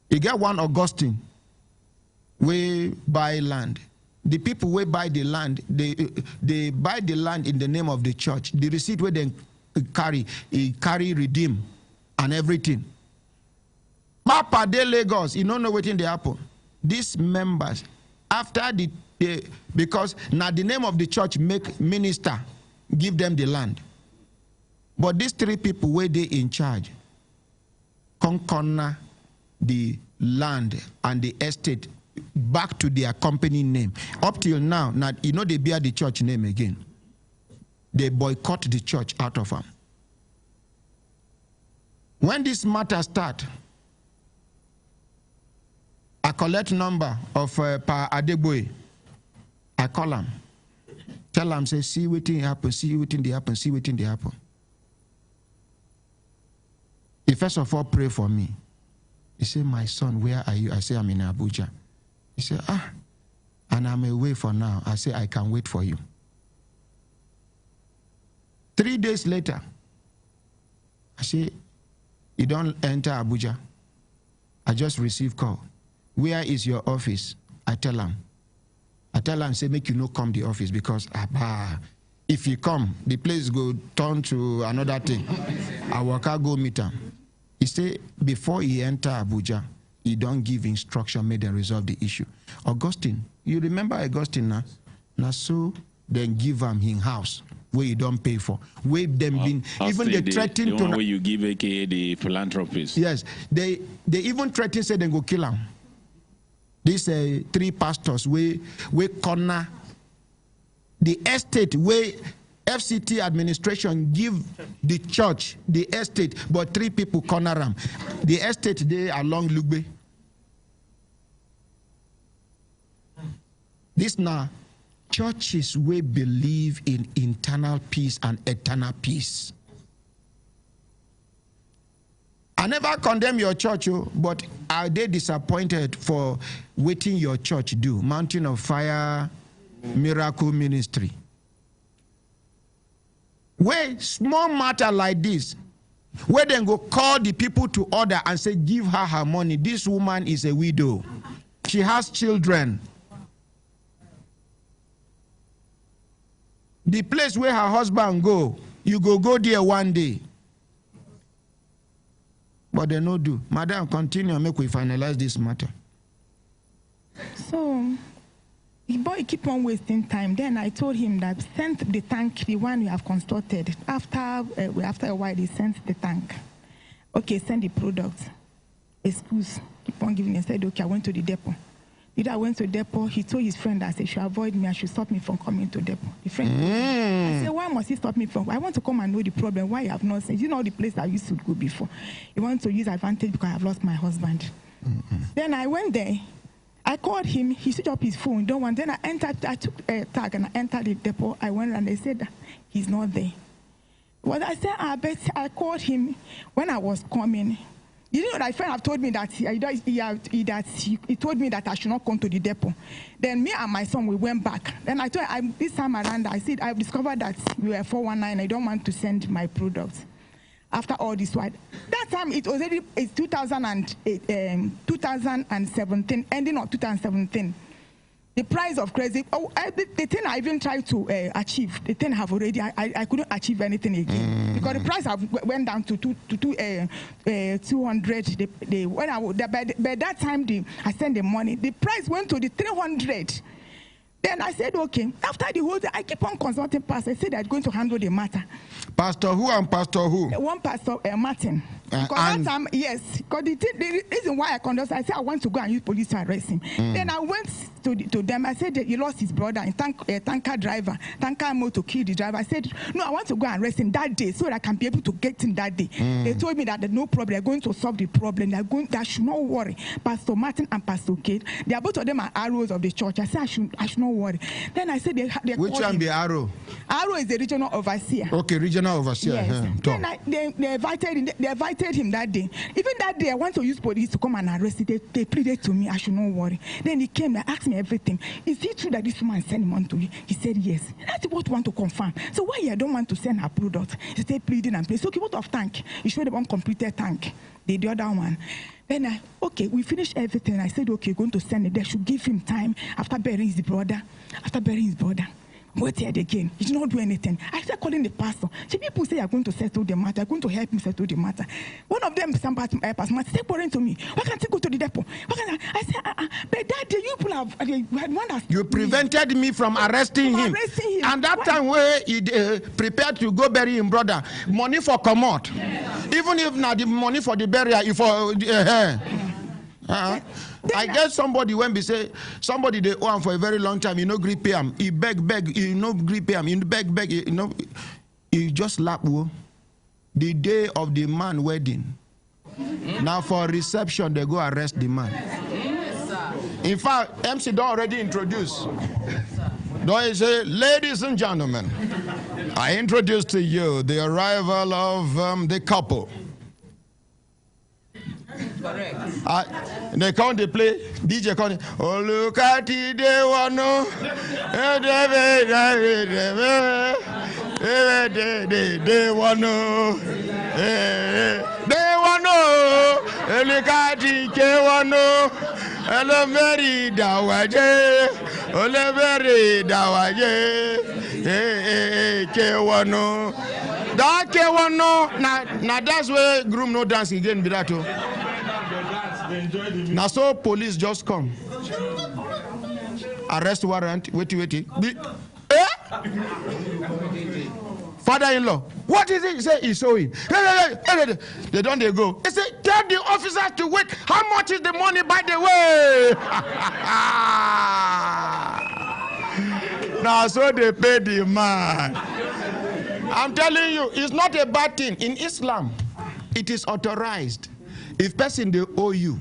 You get one Augustine, we buy land. The people we buy the land, they buy the land in the name of the church. The receipt where they carry redeem and everything. Papa de Lagos, you don't know what in the happen. These members, after because now the name of the church make minister give them the land. But these three people where they in charge, corner the land and the estate back to their company name. Up till now, you know they bear the church name again. They boycott the church out of them. When this matter start, I collect number of Pa Adeboye. I call him. Tell him, say, see what happen, see what they happen, see what they happen. He first of all pray for me. He said, my son, where are you? I say, I'm in Abuja. He said, and I'm away for now. I say, I can wait for you. 3 days later, I say, you don't enter Abuja. I just received call. Where is your office? I tell him, say, make you no come the office because if you come, the place go turn to another thing. I walk out, go meet him. He say, before he enter Abuja, he don't give instruction, made them resolve the issue. Augustine, you remember Augustine now? Now so then give him his house where you don't pay for. Where them been even they threaten the one where you give aka the philanthropist. Yes, they even threaten say they go kill him. These 3 pastors we corner the estate where FCT administration give the church the estate, but 3 people corner them. The estate they along Lugbe. This now churches we believe in internal peace and eternal peace. I never condemn your church, but are they disappointed for waiting your church do? Mountain of Fire, Miracle Ministry. Where small matter like this, where then go call the people to order and say, give her her money. This woman is a widow. She has children. The place where her husband go, you go there one day. But they no do. Madam, continue, make we finalize this matter. So, the boy keep on wasting time. Then I told him that send the tank, the one we have constructed. After a while, he sent the tank. Okay, send the product. Excuse. Keep on giving. He said, okay, I went to the depot. I went to the depot. He told his friend that he should avoid me. I should stop me from coming to the depot. The friend told me. I said, why must he stop me from? I want to come and know the problem. Why you have not seen? You know the place I used to go before. He wants to use advantage because I have lost my husband. Then I went there. I called him. He switched up his phone. Don't want. Then I entered. I took a tag and I entered the depot. I went and they said that he's not there. Well, I said, I called him when I was coming. You know, my friend have told me that he told me that I should not come to the depot. Then me and my son, we went back. Then I told him, this time around, I said, I've discovered that you were 419. I don't want to send my products. After all this while, that time it was already 2017, ending of 2017. The price of credit, the thing I even tried to achieve, the thing have already, I couldn't achieve anything again. Because the price have went down to 200. By that time, I sent the money. The price went to the 300. Then I said, okay. After the whole day, I keep on consulting pastor. I said they're going to handle the matter. Pastor who and pastor who? One pastor, Martin. Because that time, yes. Because the reason why I conducted, I said I want to go and use police to arrest him. Then I went to them. I said that he lost his brother, a tanker driver, tanker motor killed the driver. I said, no, I want to go and arrest him that day so that I can be able to get him that day. They told me that there's no problem. They're going to solve the problem. They should not worry. Pastor Martin and Pastor Kate, they are both of them are arrows of the church. I said I should not worry. Then I said they which one be Arrow? Arrow is the regional overseer. Okay, regional overseer. Yes. Then they invited him that day. Even that day, I want to use police to come and arrest him. They pleaded to me, I should not worry. Then he came and asked me everything. Is it true that this woman sent him on to you? He said yes. That's what I want to confirm. So why I don't want to send her product? He said pleading and pleading. So okay, what of tank? He showed the one completed tank. The other one. Then okay, we finished everything. I said, okay, going to send it. They should give him time after burying his brother. Wait here again. He did not do anything. I started calling the pastor. See, people say you're going to settle the matter. You're going to help me settle the matter. One of them, some pastor, step pouring to me. Why can't you go to the depot? I said, but that day you people have you prevented me from arresting him. And that time where he prepared to go bury him brother, money for come out. Even if not the money for the burial, if I get somebody when we say somebody they owe him for a very long time, you know, grip him. He beg, you know, grip him. You beg, you know, he just lap the day of the man wedding. Now for reception, they go arrest the man. In fact, MC don't already introduce. Don't say, ladies and gentlemen, I introduce to you the arrival of the couple. Correct. They come, they play, DJ come, oh look at it, they want no, they want no, look at it, they want no, hello very dawaje, hello very dawaje, kewano, that kewano, now that's where groom no dance again, Birato. Now so police just come. Arrest warrant. Wait. Father-in-law, what is it? He say he's showing. They don't they go. He say, tell the officers to wait. How much is the money, by the way? Now so they pay the man. I'm telling you, it's not a bad thing. In Islam, it is authorized. If person they owe you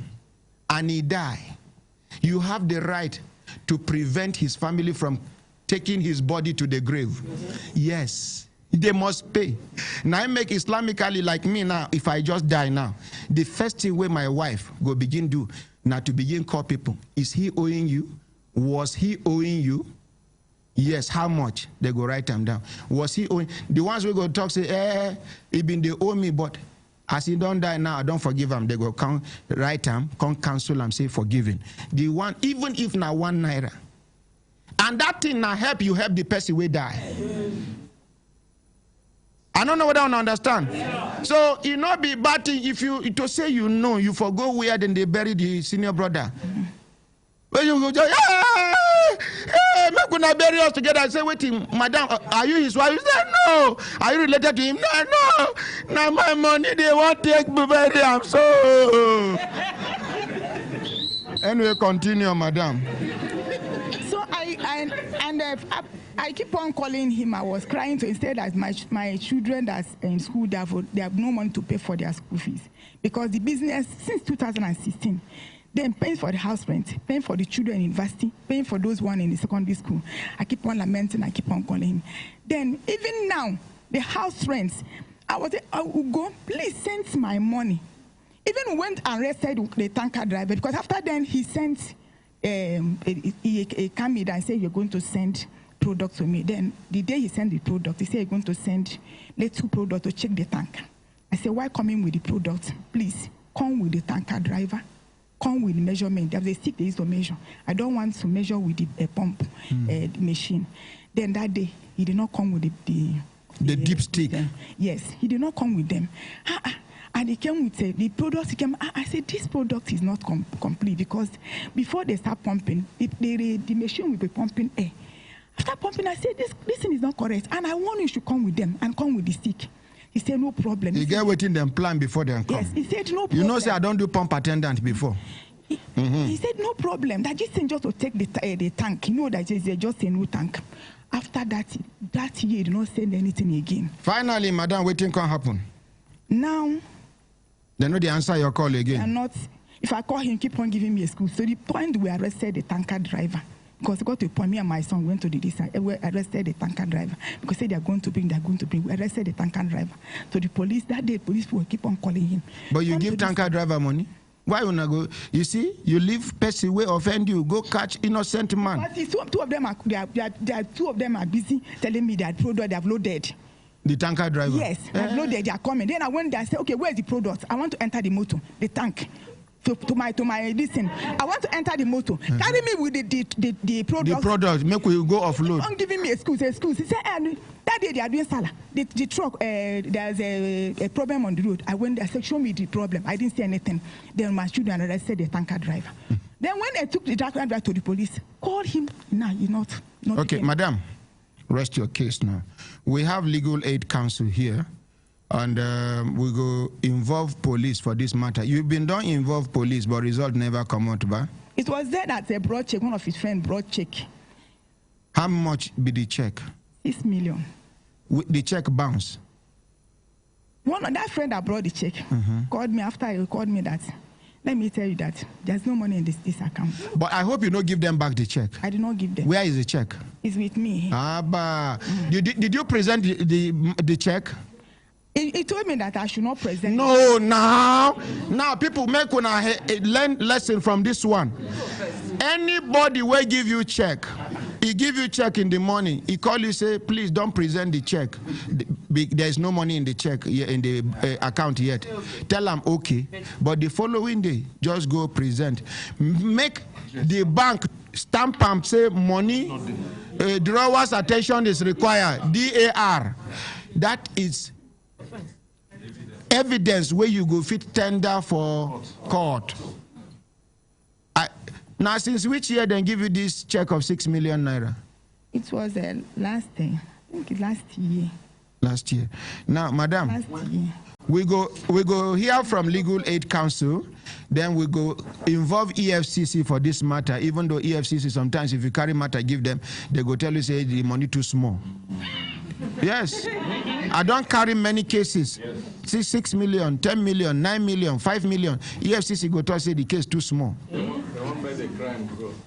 and he die, you have the right to prevent his family from taking his body to the grave. Yes, they must pay. Now I make Islamically like me now, if I just die now, the first thing where my wife go begin do, now to begin call people, is he owing you? Was he owing you? Yes, how much? They go write them down. Was he owing? The ones we go talk say, he been they owe me, but as he don't die now, I don't forgive him. They go come write him, come cancel him, say forgiven. The one, even if now 1 naira. And that thing now help you help the person who die. I don't know whether I understand. Yeah. So it not be bad thing if you to say you know, you forgo where then they bury the senior brother. When you go just make gonna bury us together and say, waiting, madam, are you his wife? You say no. Are you related to him? No. Now my money they won't take me bury him. So anyway, continue, madam. So I keep on calling him. I was crying to instead that my children that's in school they have no money to pay for their school fees because the business since 2016. Then paying for the house rent, paying for the children in university, paying for those one in the secondary school. I keep on lamenting, I keep on calling him. Then even now, the house rents, I will go, please send my money. Even went and arrested the tanker driver because after then he sent he came in and said you're going to send product to me. Then the day he sent the product, he said you're going to send little product to check the tanker. I said, why come in with the product? Please come with the tanker driver. Come with measurement. There's a stick they used to measure. I don't want to measure with the pump the machine. Then that day he did not come with the deep stick. Yes, he did not come with them. And he came with the product. He came. I said this product is not complete because before they start pumping, the machine will be pumping air. After pumping, I said this thing is not correct, and I want you to come with them and come with the stick. He said, no problem. You get waiting them plan before they come. Yes, he said, no problem. You know, say I don't do pump attendant before. He said, no problem. That just thing just to take the tank. You know that it's just a new tank. After that year, he did not send anything again. Finally, madam, waiting can happen. Now. They know the answer your call again. And not, if I call him, keep on giving me a school. So the point we arrested the tanker driver. Because it got to a point, me and my son went to the side. We arrested the tanker driver. Because they are going to bring. We arrested the tanker driver. So the police, that day, police will keep on calling him. But you give tanker driver money? Why you not go? You see, you leave person way offend you, go catch innocent man. But two of them are busy telling me that product they have loaded. The tanker driver? Yes, they have loaded, they are coming. Then I went there and said, okay, where's the product? I want to enter the motor, the tank. To my listen. I want to enter the motor. Carry me with the product. The product, make we go offload. Don't give me excuse. He said, that day they are doing salah. The truck, there's a problem on the road. I went there, I said, show me the problem. I didn't see anything. Then my children arrested the tanker driver. Then when I took the tanker driver to the police, called him. Nah, you're not okay, madam, rest your case now. We have Legal Aid Council here. And we go involve police for this matter. You've been done involve police, but result never come out, ba? It was there that they brought check. One of his friends brought check. How much be the check? 6 million. The check bounce? One of that friend that brought the check called me after he called me that, let me tell you that there's no money in this account. But I hope you don't give them back the check. I did not give them. Where is the check? It's with me. Did you present the check? He told me that I should not present. No, now people make una learn lesson from this one. Anybody will give you check. He give you check in the morning. He call you, say, please don't present the check. There is no money in the check in the account yet. Tell them okay, but the following day just go present. Make the bank stamp and say money. Drawer's attention is required. DAR. That is evidence where you go fit tender for court. Now, since which year then give you this check of 6 million naira? It was last year. I think last year. Last year. Now, madam, last year. we go hear from Legal Aid Council, then we go involve EFCC for this matter, even though EFCC sometimes if you carry matter, give them, they go tell you, say the money too small. Yes, I don't carry many cases. 6 million, 10 million, 9 million, 5 million. EFCC go to say the case too small.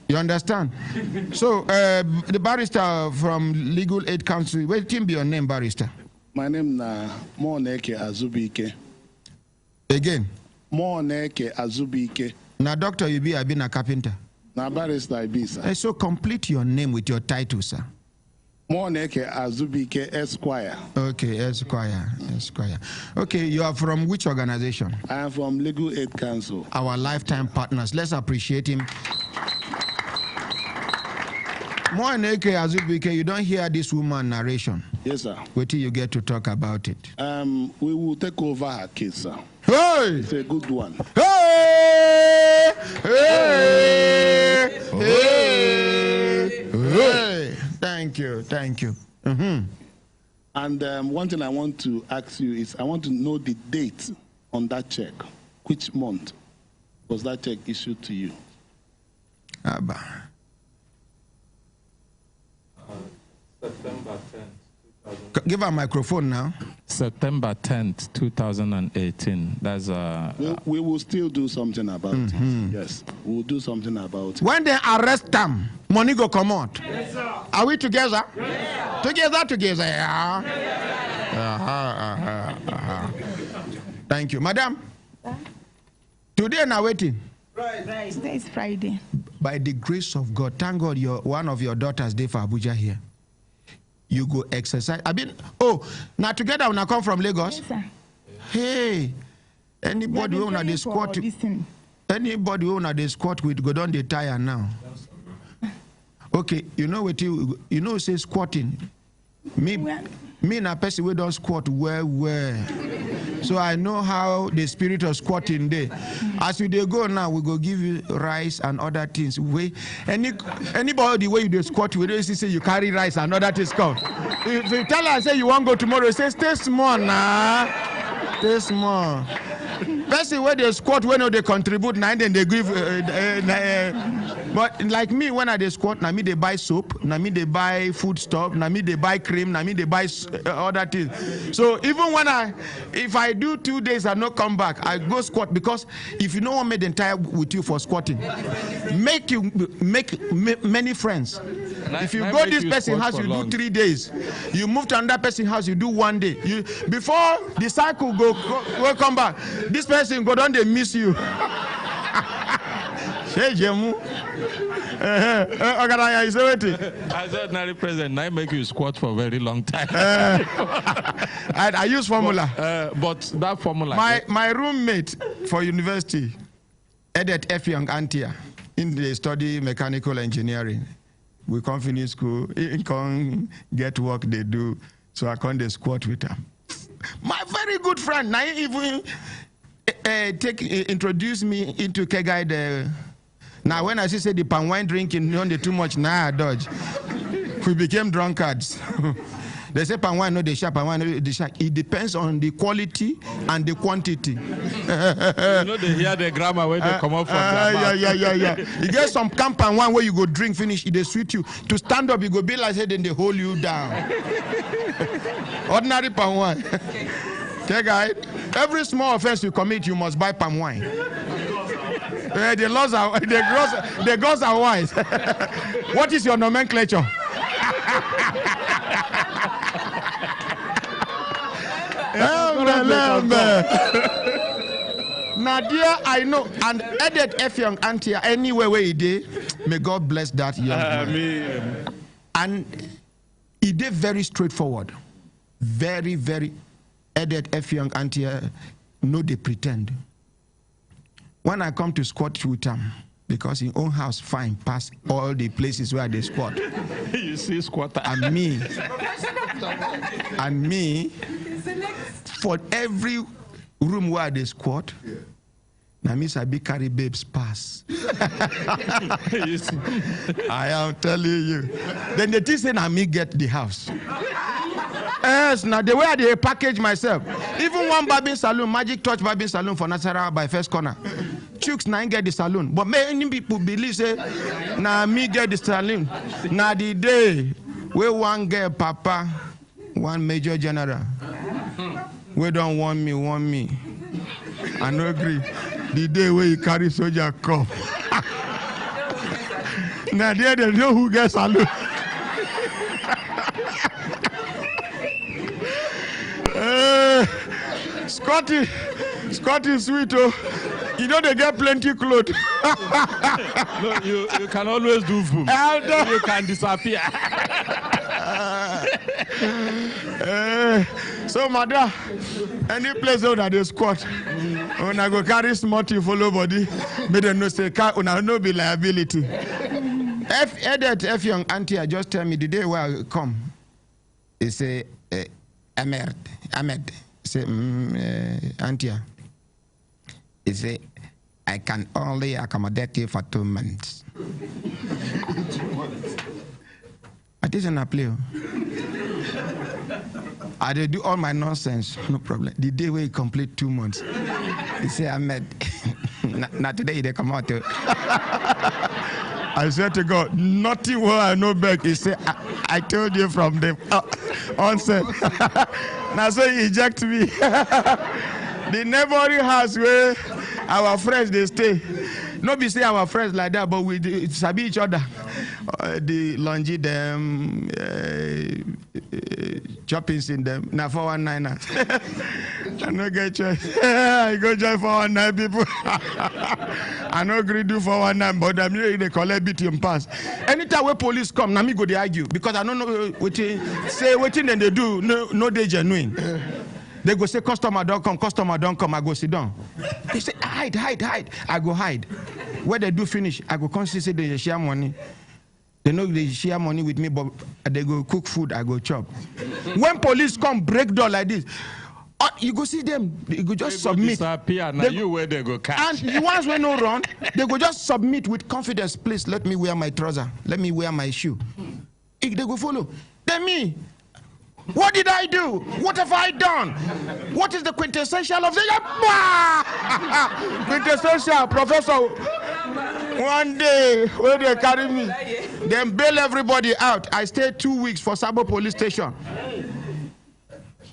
You understand? So the barrister from Legal Aid Council, what be your name, barrister? My name is Moneke Azubike. Again? Moneke Azubike. Now, doctor, you be a carpenter. Now, barrister, I be, sir. So complete your name with your title, sir. Moneke Azubike Esquire. Okay, Esquire. Okay, you are from which organization? I am from Legal Aid Council. Our lifetime partners. Let's appreciate him. Moneke Azubike, you don't hear this woman narration. Yes, sir. Wait till you get to talk about it. We will take over her case, sir. Hey! It's a good one. Hey! Hey! Hey! Hey! Thank you. And one thing I want to ask you is I want to know the date on that check. Which month was that check issued to you? September 10th. Give her a microphone now. September 10th, 2018. That's we will still do something about it. Yes, we'll do something about it. When they arrest them, money go come out. Yes, sir. Are we together? Yes, Together. Yeah. Thank you, madam. Today now waiting. Right. Today is Friday. By the grace of God, thank God, one of your daughters there for Abuja here. You go exercise. Now together when I come from Lagos. Yes, sir. Hey, anybody who wanna the squat, with go down the tire now. Okay, you know what you know say squatting. Me na person we don't squat well. So I know how the spirit of squatting there. As you go now, we go give you rice and other things. Anybody where you do squat, we don't say you carry rice and other things come. If you tell her say you won't go tomorrow, say stay small nah. Stay small. Person where they squat when they contribute, then they give. But like me, when I squat, now me they buy soap, now me they buy food stuff, now me they buy cream, now me they buy other things. So even if I do 2 days and not come back, I go squat because if you don't want me to entire with you for squatting, make many friends. If you go this person's house, you do 3 days. You move to another person's house, you do 1 day. Before the cycle go come back, this person go down, they miss you. Hey, Jemu. I said, Nari President, I make you squat for a very long time. I use formula. But that formula. My roommate for university, Edet F. Young Antia, in the study mechanical engineering. We come finish school, he come get work they do, so I come they squat with him. My very good friend, now even introduce me into Kegai. Now when I say the palm wine drinking, don't too much, now I dodge. We became drunkards. They say palm wine no they sharp, palm wine no they sharp. It depends on the quality and the quantity. You know they hear the grammar when they come up from their mouth. You get some camp palm wine where you go drink finish, it they sweet you. To stand up, you go be like say then they hold you down. Ordinary palm wine. Okay, guys. Every small offense you commit, you must buy palm wine. The laws are the gods are wise. What is your nomenclature? Nadia, I know, and edit F young auntie anywhere where he did. May God bless that young man. And he did very straightforward, very, very. Edit F young auntie, no they pretend. When I come to squat with him, because in own house fine past all the places where they squat. You see squatter. And me, for every room where they squat, now miss I be carry babes pass. I am telling you. Then the thing say now me get the house. Yes, now the way I package myself. Even one barbing salon, magic touch barbing salon for Nasarawa by first corner. Chooks now get the salon. But many people believe say, now me get the salon. Now the day we one get papa, one major general. We don't want me. I no agree. The day where you carry soldier come. Now there they know who gets salon. Scotty sweet, oh. You know they get plenty clothes. No, you can always do boom. You can disappear. So, madam, any place that they squat, when I go carry smarty follow body, may they no say, una no be liability. If young auntie just tell me the day where I come, he say, Ahmed, say, auntie, he say, I can only accommodate you for 2 months. It isn't a play. I dey do all my nonsense, no problem. The day where you complete 2 months, he say, Ahmed, not today they come out. I said to God, nothing where I know back. He said, I told you from the onset. Now so he eject me. The neighboring house where our friends they stay. Not be say our friends like that, but we sabi each other. The laundry them, choppings in them. Now 419ers. I no get choice. I go join 419 people. I no agree do 419, but I'm here they collect BTM pass. Anytime where police come, now me go they argue because I don't know what then they do. No they genuine. They go say customer don't come, I go sit down. They say hide, I go hide. Where they do finish, I go come see say they share money. They know they share money with me, but they go cook food, I go chop. When police come break door like this, you go see them, you go just submit. Disappear, now you where they go catch. And the ones when no run, they go just submit with confidence. Please let me wear my trouser, let me wear my shoe. If they go follow, then me. What did I do? What have I done? What is the quintessential of the quintessential professor? One day when they carry me, then bail everybody out. I stayed 2 weeks for Sabo police station.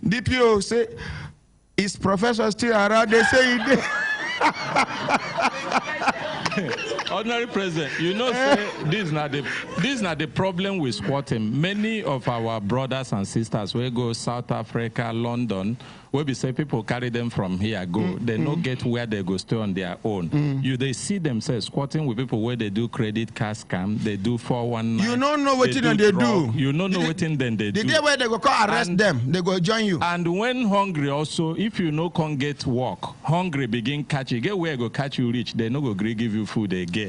DPO say, is professor still around? They say he did. Ordinary President, you know, say, this is not the problem with squatting. Many of our brothers and sisters will go South Africa, London, where we say people carry them from here, go. They don't get where they go stay on their own. They see themselves squatting with people where they do credit card scam, they do 419. You don't know what they do. You don't know what then they do. The day where they go call arrest them, they go join you. And when hungry also, if you no can get work, hungry begin catch you, get where go catch you rich, they no go give you food again.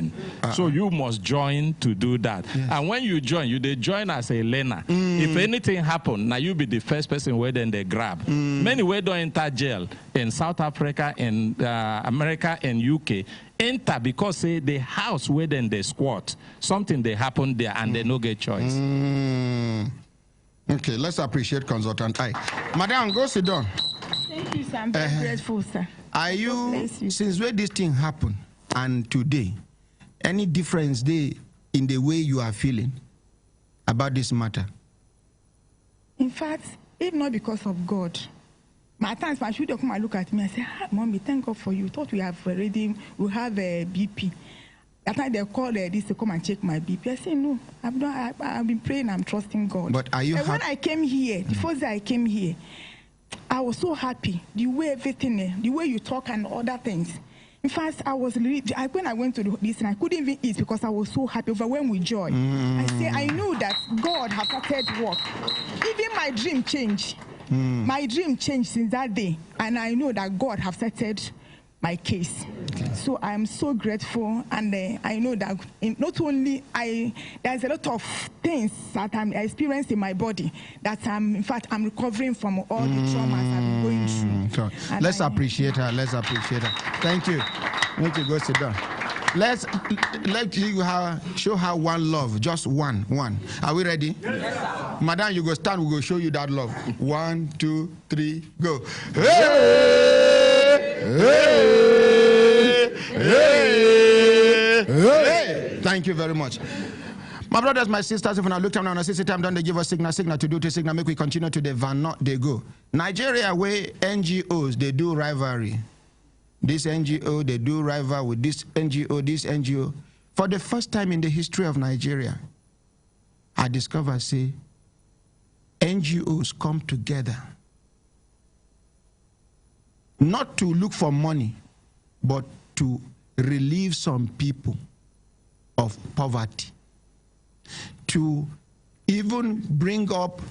So you must join to do that. Yes. And when you join, they join as a learner. If anything happen, now you be the first person where then they grab. Many where don't enter jail in South Africa, in America, and UK. Enter because say the house where then they squat, something they happen there and they no get choice. Okay, let's appreciate Consultant I. Madam, go sit down. Thank you, sir. I'm very grateful, sir. Are you, since when this thing happened and today, any difference there in the way you are feeling about this matter? In fact, if not because of God, my times my children come and look at me and say, Mommy, thank God for you. Thought we have a BP. That time they call this to come and check my BP. I say, no, I've been praying, I'm trusting God. But are you happy? When I came here, the first day I came here, I was so happy. The way everything, the way you talk and other things. In fact, when I went to this and I couldn't even eat because I was so happy, overwhelmed with joy. I knew that God has started work. Even my dream changed. My dream changed since that day. And I know that God has started my case. So I am so grateful, and I know that not only there's a lot of things that I'm experiencing in my body that I'm recovering from all the traumas I've been going through. Let's appreciate her. Let's appreciate her. Thank you. Let you go sit down. Let's you show her one love, just one. Are we ready? Yes, sir. Madam, you go stand. We go show you that love. 1, 2, 3, go. Hey! Hey! Hey! Hey! Thank you very much. My brothers, my sisters, if I look down on a system time, don't they give us signal to do to signal, make we continue to the van, not they go. Nigeria, where NGOs, they do rivalry. This NGO, they do rival with this NGO. For the first time in the history of Nigeria, I discovered, say, NGOs come together not to look for money, but to relieve some people of poverty, to even bring up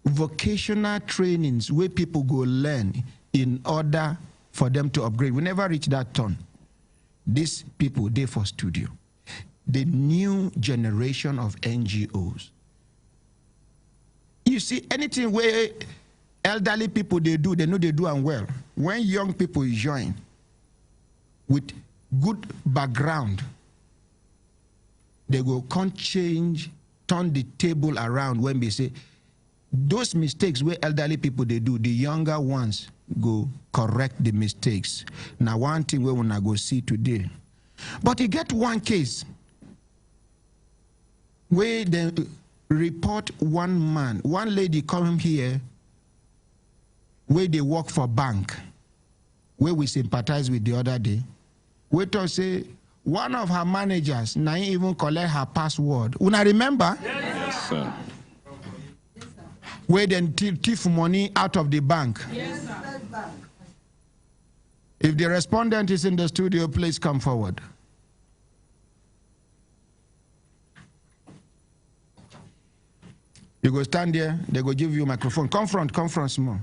vocational trainings where people go learn in order for them to upgrade. We never reach that turn. These people, they for studio. The new generation of NGOs. You see, anything where elderly people they know they do and well. When young people join with good background, they go can't change, turn the table around when they say those mistakes where elderly people they do, the younger ones go correct the mistakes. Now one thing we wanna go see today. But you get one case where they report one lady come here where they work for bank, where we sympathize with the other day. We to say one of her managers now even collect her password. Una remember? Yes, sir. Where then thief money out of the bank. Yes, sir. If the respondent is in the studio, please come forward. You go stand there, they go give you a microphone. Come front small.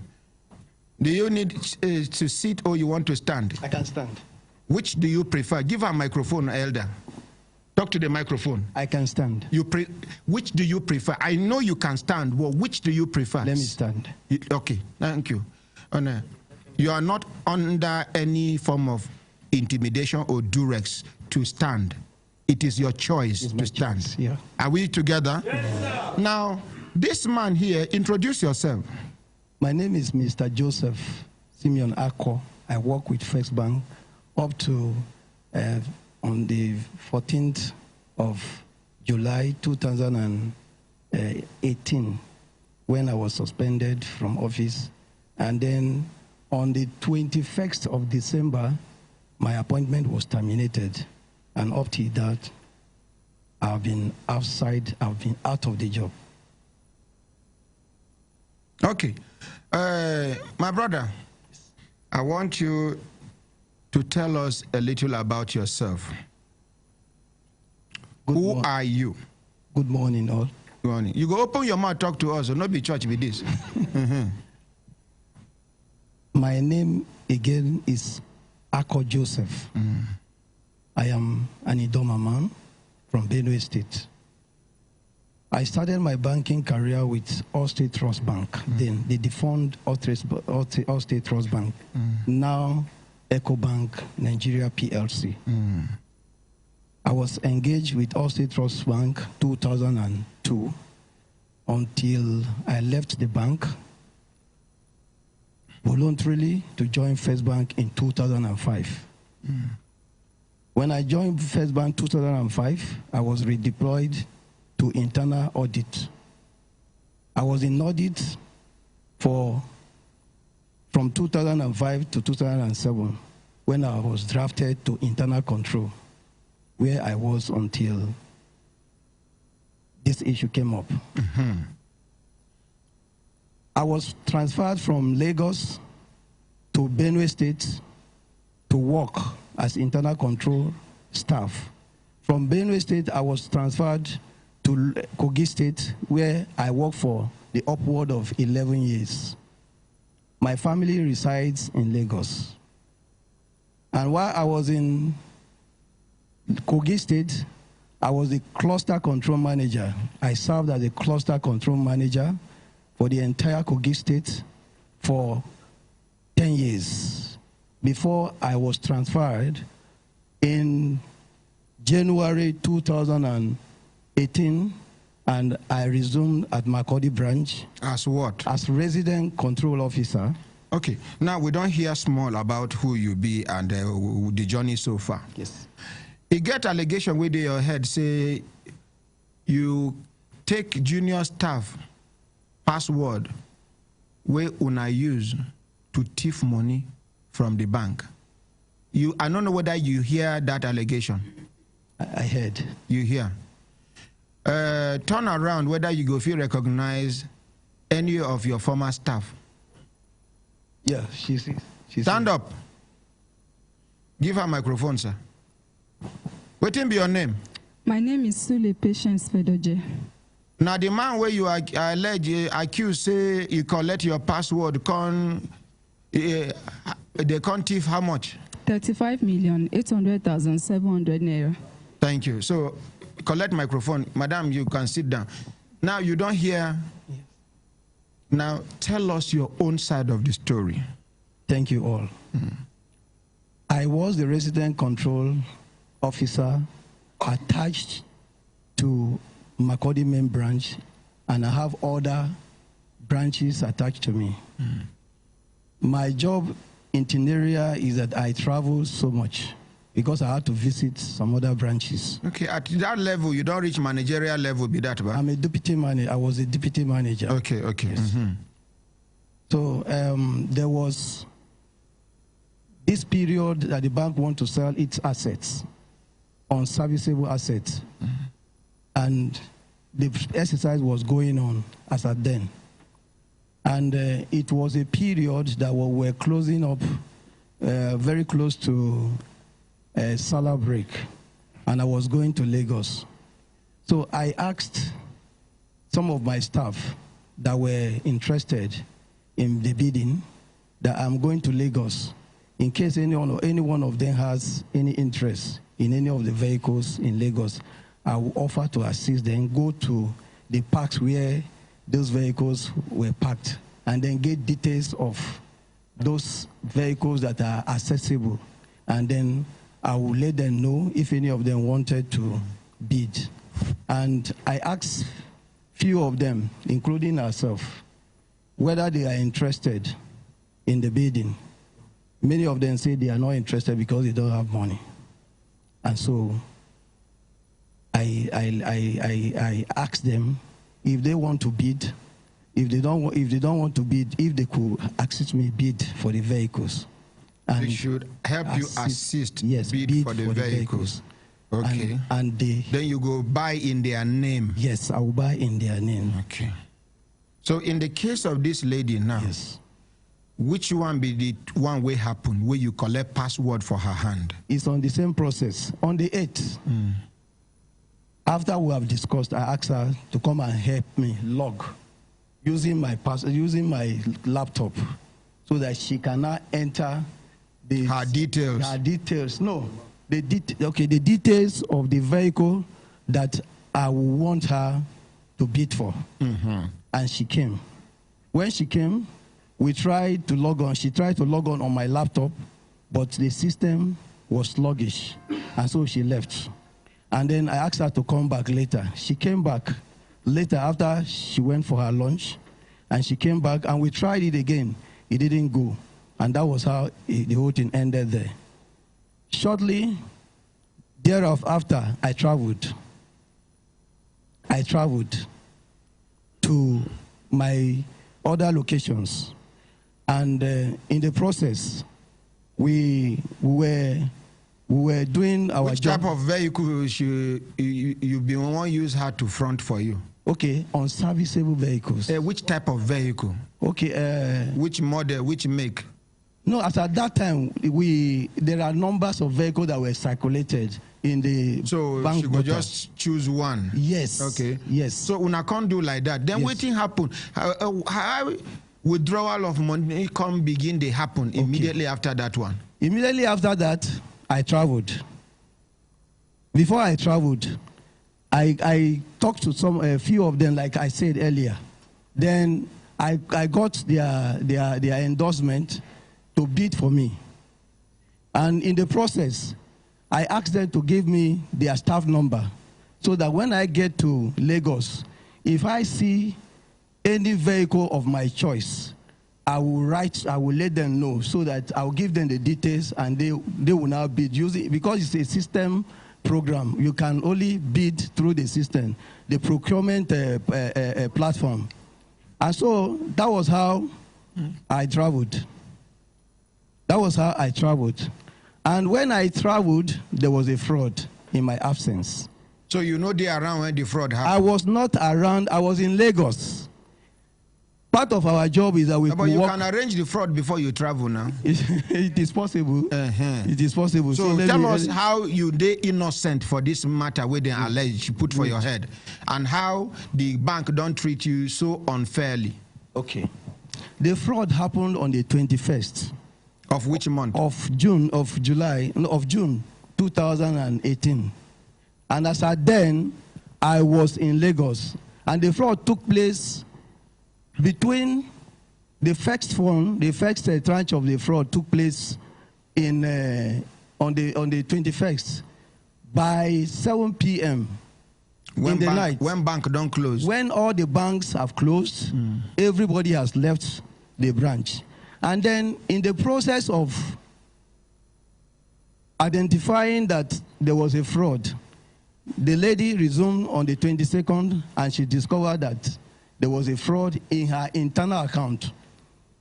Do you need to sit or you want to stand? I can stand. Which do you prefer? Give her a microphone, elder. Talk to the microphone. I can stand. Which do you prefer? I know you can stand. Well, which do you prefer? Let me stand. Okay, thank you. You are not under any form of intimidation or duress to stand. It is your choice to stand. Choice, yeah. Are we together? Yes, now, this man here, introduce yourself. My name is Mr. Joseph Simeon Akko. I work with First Bank up to on the 14th of July 2018 when I was suspended from office. And then on the 21st of December, my appointment was terminated. And up to that, I've been out of the job. Okay. My brother, I want you to tell us a little about yourself. Who are you? Good morning, all. Good morning. You go open your mouth, talk to us, or not be church with this. My name again is Akko Joseph. I am an Idoma man from Benue State. I started my banking career with All-State Trust Bank, then the defunct All-State Trust Bank, now EcoBank Nigeria PLC. I was engaged with All-State Trust Bank 2002 until I left the bank voluntarily to join First Bank in 2005. When I joined First Bank 2005, I was redeployed to internal audit. I was in audit from 2005 to 2007 when I was drafted to internal control, where I was until this issue came up. I was transferred from Lagos to Benue State to work as internal control staff. From Benue State, I was transferred to Kogi State, where I worked for the upward of 11 years. My family resides in Lagos. And while I was in Kogi State, I was the cluster control manager. I served as a cluster control manager for the entire Kogi State for 10 years before I was transferred in January 2018, and I resumed at Makurdi branch. As what? As resident control officer. Okay, now we don't hear small about who you be and the journey so far. Yes. You get allegation with your head, say you take junior staff password where una use to thief money from the bank. I don't know whether you hear that allegation. I heard. You hear. Turn around whether you go feel recognize any of your former staff. Yeah, she's Stand up. Give her microphone, sir. What be your name? My name is Sule Patience Fedoje. Now the man where you accuse say you collect your password they can't thief how much? 35,800,700 naira. Thank you. So collect microphone. Madam, you can sit down. Now you don't hear. Now tell us your own side of the story. Thank you all. I was the resident control officer attached to Makurdi main branch, and I have other branches attached to me. My job itinerary is that I travel so much because I had to visit some other branches. Okay, at that level, you don't reach managerial level, be that bad? I'm a deputy manager. I was a deputy manager. Okay, okay. Yes. So there was this period that the bank wanted to sell its assets, unserviceable assets. And the exercise was going on as at then. And it was a period that we were closing up very close to Salah break, and I was going to Lagos. So I asked some of my staff that were interested in the bidding that I'm going to Lagos. In case any one of them has any interest in any of the vehicles in Lagos, I will offer to assist them, go to the parks where those vehicles were parked, and then get details of those vehicles that are accessible. And then I will let them know if any of them wanted to bid. And I asked few of them, including ourselves, whether they are interested in the bidding. Many of them say they are not interested because they don't have money. And so I asked them if they want to bid, if they don't want to bid, if they could assist me bid for the vehicles. And they should help you assist yes, bid for the vehicles. Okay. And then you go buy in their name. Yes, I will buy in their name. Okay. So in the case of this lady now, yes, which one be the one way happen where you collect password for her hand? It's on the same process. On the 8th, after we have discussed, I asked her to come and help me log using my laptop so that she cannot enter her details. Her details. No, the details of the vehicle that I would want her to bid for. And she came. When she came, we tried to log on. She tried to log on my laptop, but the system was sluggish, and so she left. And then I asked her to come back later. She came back, Later, after she went for her lunch, and she came back, and we tried it again. It didn't go. And that was how the whole thing ended there. Shortly thereafter, I traveled. I traveled to my other locations. And in the process, we were doing our job. Which type of vehicle you've been use her to front for you? Okay, unserviceable vehicles. Which type of vehicle? Okay. Which model, which make? No, as at that time, there are numbers of vehicles that were circulated in the bank. She could just choose one? Yes. Okay. Yes. So una can't do like that. Then waiting happen. How withdrawal of money can begin to happen immediately after that one? Immediately after that, I traveled. Before I traveled, I talked to a few of them, like I said earlier. Then I got their endorsement to bid for me. And in the process, I asked them to give me their staff number so that when I get to Lagos, if I see any vehicle of my choice, I will let them know so that I will give them the details and they will now bid. Because it's a system program, you can only bid through the system, the procurement platform. And so that was how I traveled. That was how I traveled. And when I traveled, there was a fraud in my absence. So you know they are around when the fraud happened? I was not around. I was in Lagos. Part of our job is that we but you can arrange the fraud before you travel now. It is possible. It is possible. So tell us how you dey innocent for this matter where they allege put for your head, and how the bank don't treat you so unfairly. Okay. The fraud happened on the 21st. Of which month? Of June 2018. And as at then, I was in Lagos. And the fraud took place between the first tranche of the fraud took place on the 21st by 7 p.m. in the night. When bank don't close. When all the banks have closed, everybody has left the branch. And then in the process of identifying that there was a fraud, the lady resumed on the 22nd and she discovered that there was a fraud in her internal account.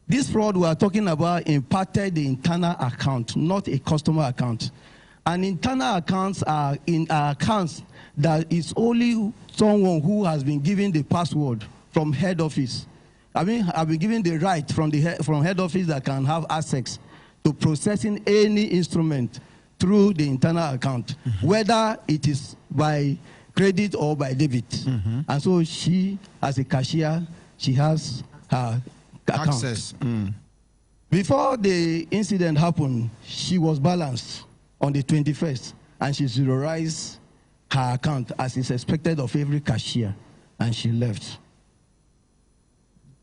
This fraud we are talking about impacted the internal account, not a customer account. And internal accounts are accounts that is only someone who has been given the password from head office. I mean, I've been given the right from head office that can have access to processing any instrument through the internal account, whether it is by credit or by debit. And so she, as a cashier, she has her account. Access. Before the incident happened, she was balanced on the 21st, and she zeroized her account as is expected of every cashier, and she left.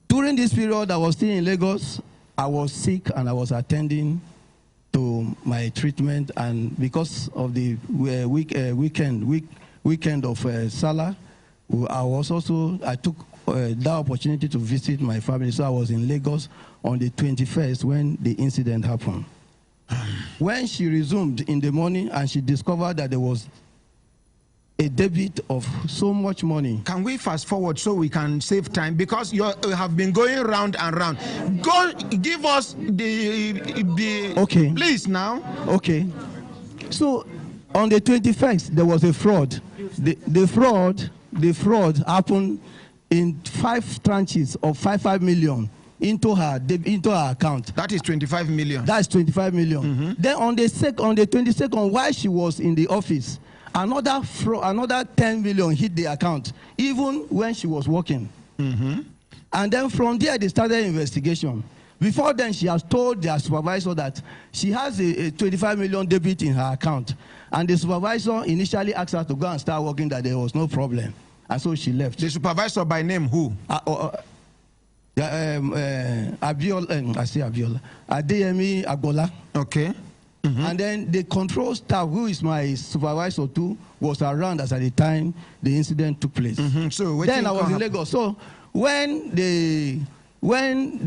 During this period, I was still in Lagos. I was sick and I was attending to my treatment, and because of the weekend of Salah, I took that opportunity to visit my family. So I was in Lagos on the 21st when the incident happened. When she resumed in the morning and she discovered that there was a debit of so much money. Can we fast forward so we can save time? Because you have been going round and round. Go give us the okay. Please now. Okay. So on the 21st there was a fraud. The fraud happened in 5 tranches of 5 million into her account. That is 25 million. That's 25 million. Then on the 22nd, while she was in the office, another 10 million hit the account, even when she was working. And then from there, they started investigation. Before then, she has told their supervisor that she has a 25 million debit in her account. And the supervisor initially asked her to go and start working, that there was no problem. And so she left. The supervisor by name who? Abiola, I say Abiola. Adeyemi Agbola. Okay. And then the control staff, who is my supervisor too, was around as at the time the incident took place. So then I was in Lagos. So when they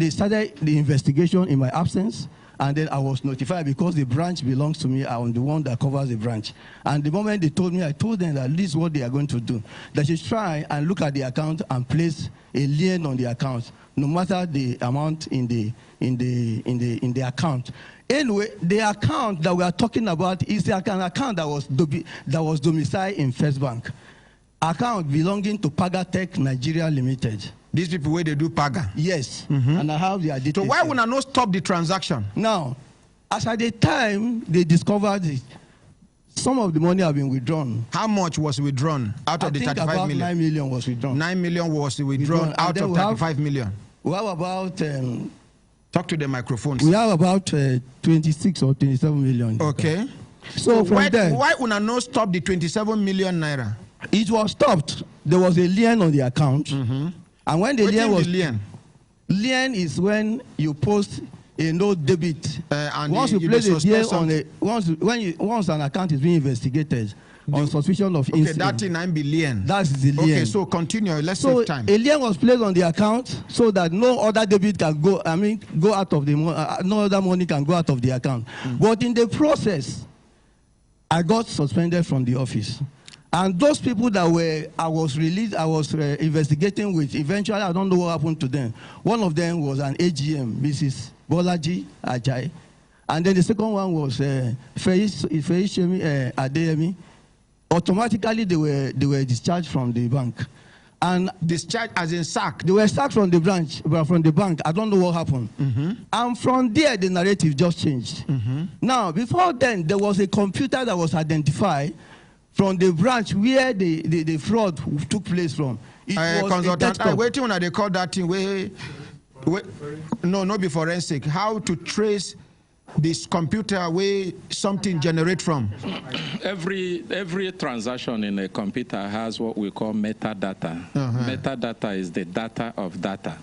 started the investigation in my absence, and then I was notified because the branch belongs to me. I'm the one that covers the branch. And the moment they told me, I told them that this is what they are going to do. They should try and look at the account and place a lien on the account, no matter the amount in the account. Anyway, the account that we are talking about is an account that was domiciled in First Bank. Account belonging to Pagatech Nigeria Limited. These people where they do Paga? Yes. And I have their details. So why would I not stop the transaction? Now, as at the time they discovered it, some of the money have been withdrawn. How much was withdrawn out of the 35 about million? 9 million was withdrawn. 9 million was withdrawn out of 35 million. We have about... talk to the microphones. We have about 26 or 27 million. Okay. So from there... Why would I not stop the 27 million naira? It was stopped. There was a lien on the account. And when the lien was... Lien is when you post a no debit. And once you place a lien on a... Once an account is being investigated on suspicion of incident. Okay, that thing 9 billion. That's the lien. Okay, so continue. Let's save time. A lien was placed on the account so that no other debit can go. Go out of the no other money can go out of the account. But in the process, I got suspended from the office. And those people that I was investigating with, eventually I don't know what happened to them. One of them was an AGM, Mrs. Bolaji Ajay. And then the second one was Feishemi Adeyemi. Automatically they were discharged from the bank. And discharged as in sacked? They were sacked from the branch, from the bank. I don't know what happened. And from there, the narrative just changed. Now, before then, there was a computer that was identified from the branch where the fraud took place from. It was a desktop. Waiting when they call that thing no, not be forensic. How to trace this computer where something generate from? Every transaction in a computer has what we call metadata. Metadata is the data of data,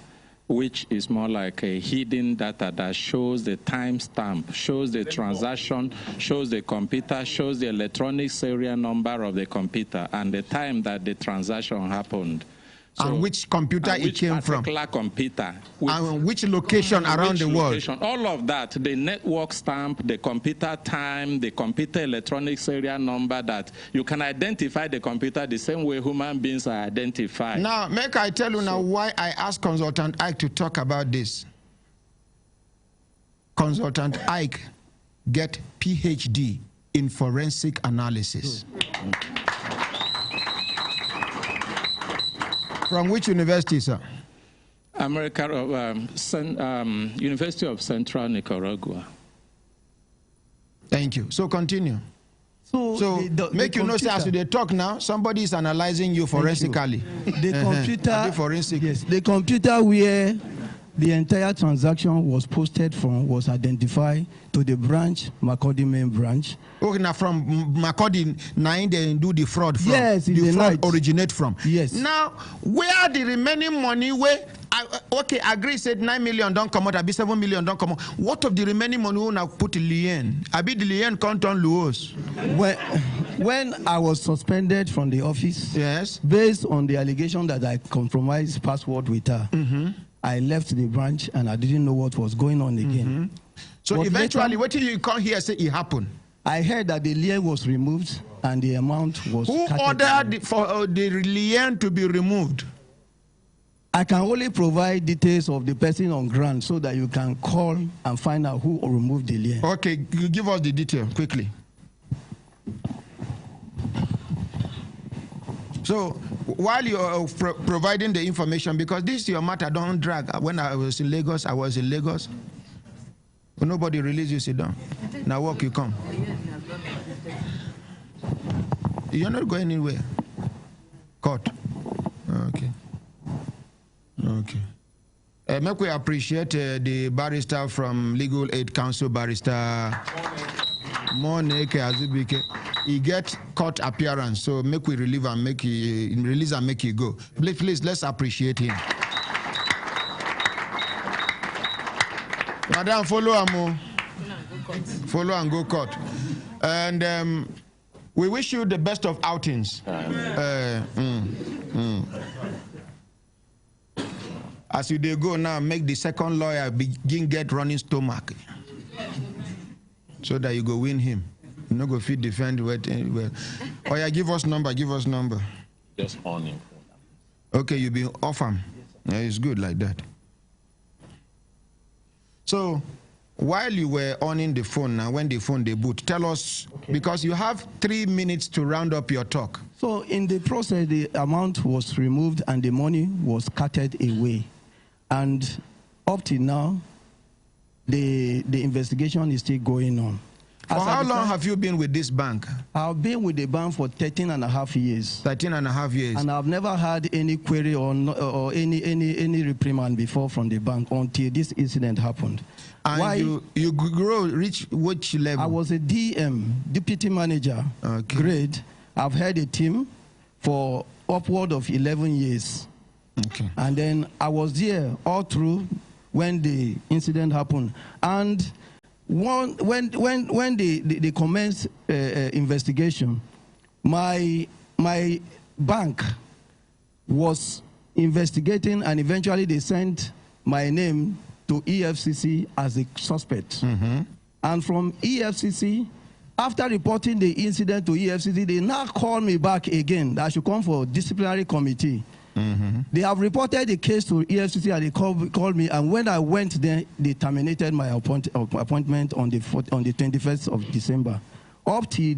which is more like a hidden data that shows the timestamp, shows the transaction, shows the computer, shows the electronic serial number of the computer and the time that the transaction happened. So, and which computer it came from? Particular computer. And which location around the world? All of that, the network stamp, the computer time, the computer electronic serial number, that you can identify the computer the same way human beings are identified. Now, make I tell you now why I asked Consultant Ike to talk about this. Consultant Ike get PhD in forensic analysis. From which university, sir? University of Central Nicaragua. Thank you. So continue. So make you know, as they talk now, somebody is analyzing you forensically. The computer, yes, the computer where the entire transaction was posted from was identified to the branch, Makurdi main branch. Okay, now from Makurdi, now they do the fraud from. Yes, the fraud originate from. Yes. Now, where the remaining money where? Okay, agree said 9 million don't come out, I be 7 million don't come out. What of the remaining money who now put lien? I be the lien count on Luos. When I was suspended from the office, yes, based on the allegation that I compromised password with her, I left the branch and I didn't know what was going on again. So but eventually, what did you come here and say it happened? I heard that the lien was removed and the amount was... Who ordered for the lien to be removed? I can only provide details of the person on ground so that you can call and find out who removed the lien. Okay, you give us the detail quickly. So while you're providing the information, because this is your matter, don't drag. When I was in Lagos, When nobody release you, sit down. Now walk, you come. You're not going anywhere. Court. Okay. Okay. Make we appreciate the barrister from Legal Aid Council, Barrister Moneke Azubike. He get court appearance, so make we release and make he go. Please, let's appreciate him. Madam, follow Amo. Follow and go court. And we wish you the best of outings. As you dey go now, make the second lawyer begin get running stomach, so that you go win him. You no go fit defend well. Oh yeah, give us number. Just on him. Okay, you be off him. Yeah, it's good like that. So, while you were owning the phone now, when the phone debut, tell us, because you have 3 minutes to round up your talk. So in the process, the amount was removed and the money was carted away. And up till now, the investigation is still going on. For how long have you been with this bank? I've been with the bank for 13.5 years. 13.5 years. And I've never had any query or any reprimand before from the bank until this incident happened. And why you reach which level? I was a DM, deputy manager grade. I've had a team for upward of 11 years. Okay. And then I was there all through when the incident happened. And when they commenced investigation, my bank was investigating, and eventually they sent my name to EFCC as a suspect. And from EFCC, after reporting the incident to EFCC, they now called me back again that I should come for disciplinary committee. They have reported the case to EFCC and they called me, and when I went there, they terminated my appointment on the 21st of December. Up to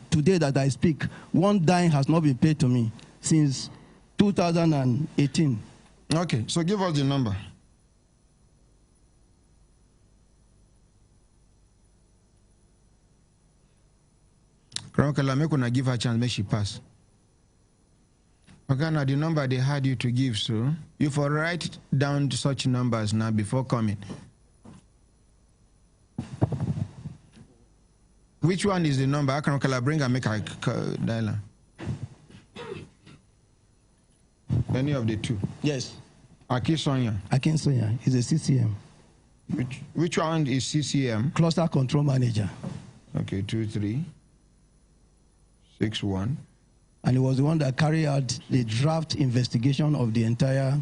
today that I speak, one dime has not been paid to me since 2018. Okay, so give us the number. Make una give her a chance, make she pass. Okay, now the number they had you to give, so you for write down such numbers now before coming. Which one is the number? I can bring and make a dialer. Any of the two? Yes. Akinsonya. Akinsonya is a CCM. Which one is CCM? Cluster Control Manager. Okay, 2361. And he was the one that carried out the draft investigation of the entire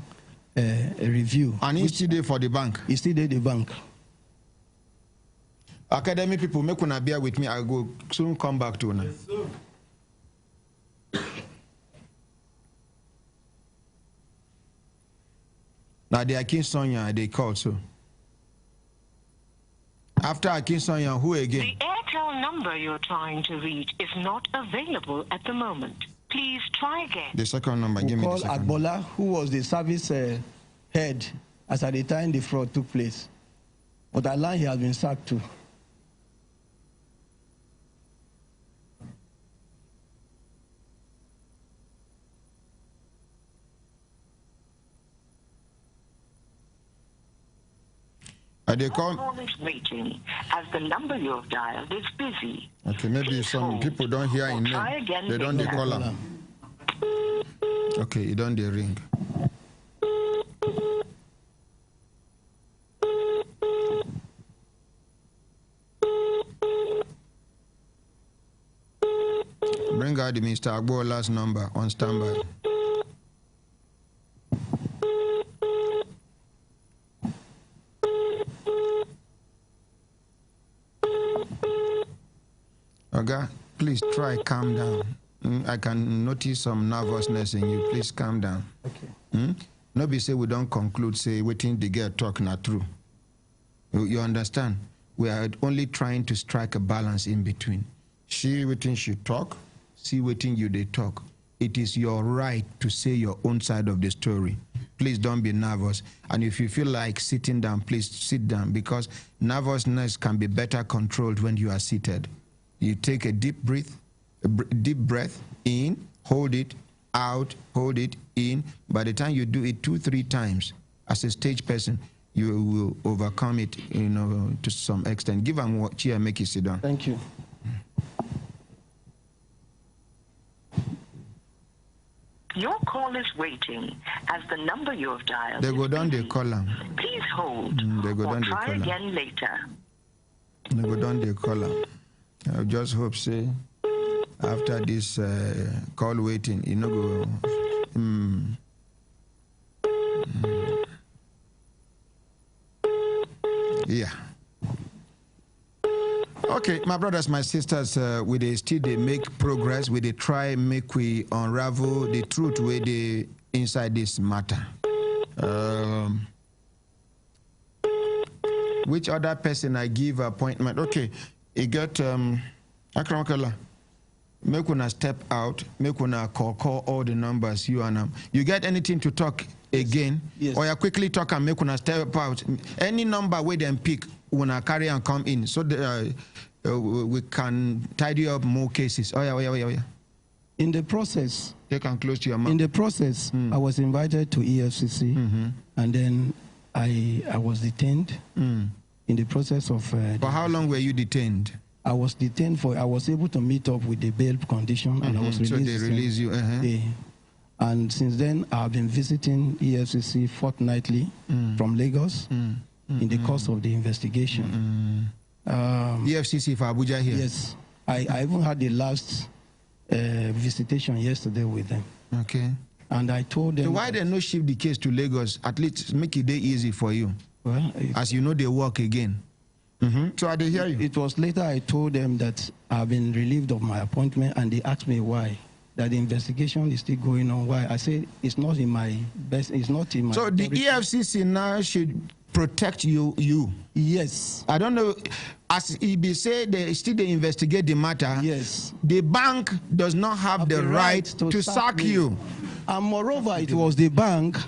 review. And he's still there for the bank? He's still there the bank. Academy people, make una bear with me. I go soon come back to una. Yes, now the Akinsonya, they called so. After Akinsonya, who again? The Airtel number you're trying to reach is not available at the moment. Please try again. The second number, give me the second. Agbola, who was the service head as at the time the fraud took place. But that line he has been sacked too. They call is waiting as the number you have dialed is busy. Okay, maybe some people don't hear in name. They don't they call them. Okay, you don't they ring. Bring out the Mr. Agbola's number on standby. Okay, please try calm down. I can notice some nervousness in you. Please calm down. Okay. Nobody say we don't conclude, say waiting the girl talk not true. You understand? We are only trying to strike a balance in between. She waiting she talk, see waiting you they talk. It is your right to say your own side of the story. Please don't be nervous. And if you feel like sitting down, please sit down, because nervousness can be better controlled when you are seated. You take a deep breath in, hold it, out, hold it, in. By the time you do it 2-3 times, as a stage person, you will overcome it, to some extent. Give them what chair, make you sit down. Thank you. Your call is waiting as the number you have dialed. They go down the column. Please hold. They go down the try column. again later. go down the color. I just hope, say, after this call waiting, you know, go. Yeah. Okay, my brothers, my sisters, we they still they make progress. We they try make we unravel the truth where they inside this matter. Which other person I give appointment? Okay, you got Akram, make una step out, make una call all the numbers you and you get anything to talk again? Yes. Or you quickly talk and make una step out. Any number where them pick when I carry and come in, so that we can tidy up more cases. Oh yeah. In the process, they can close to your mouth. In the process, I was invited to EFCC, and then I was detained. In the process of. For how long were you detained? I was detained for. I was able to meet up with the bail condition, and I was released. So they release you. And since then, I've been visiting EFCC fortnightly from Lagos in the course of the investigation. EFCC for Abuja here? Yes. I even had the last visitation yesterday with them. Okay. And I told them... So why they no shift the case to Lagos? At least make it easy for you. Well, as you know, they work again. So I did hear you. It was later I told them that I've been relieved of my appointment, and they asked me why. That the investigation is still going on. Why? I said it's not in my best. It's not in my. So the EFCC now should protect you. Yes. I don't know. As EB say, they still they investigate the matter. Yes. The bank does not have the right to sack you. And moreover, it was the bank.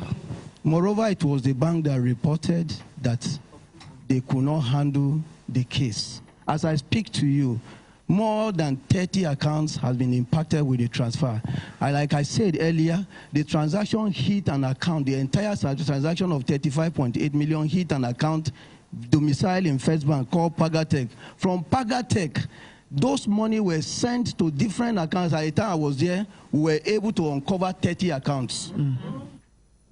Moreover, it was the bank that reported that they could not handle the case. As I speak to you, more than 30 accounts have been impacted with the transfer. And like I said earlier, the transaction hit an account, the entire transaction of 35.8 million hit an account domiciled in First Bank called Pagatech. From Pagatech, those money were sent to different accounts. At the time I was there, we were able to uncover 30 accounts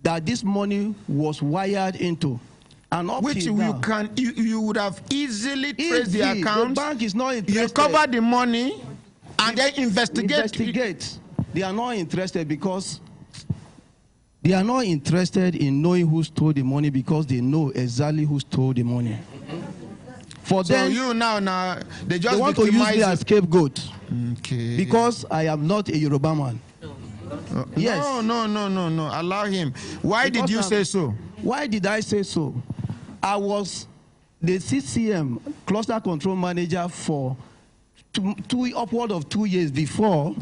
that this money was wired into. And which you would have easily traced the account. The bank is not interested. You cover the money and then investigate. They are not interested because they are not interested in knowing who stole the money, because they know exactly who stole the money. For them, you now they just want to use me as scapegoat. Okay. Because I am not a Yoruba man. Yes. No. Allow him. Why did you say so? Why did I say so? I was the CCM cluster control manager for upward of 2 years before.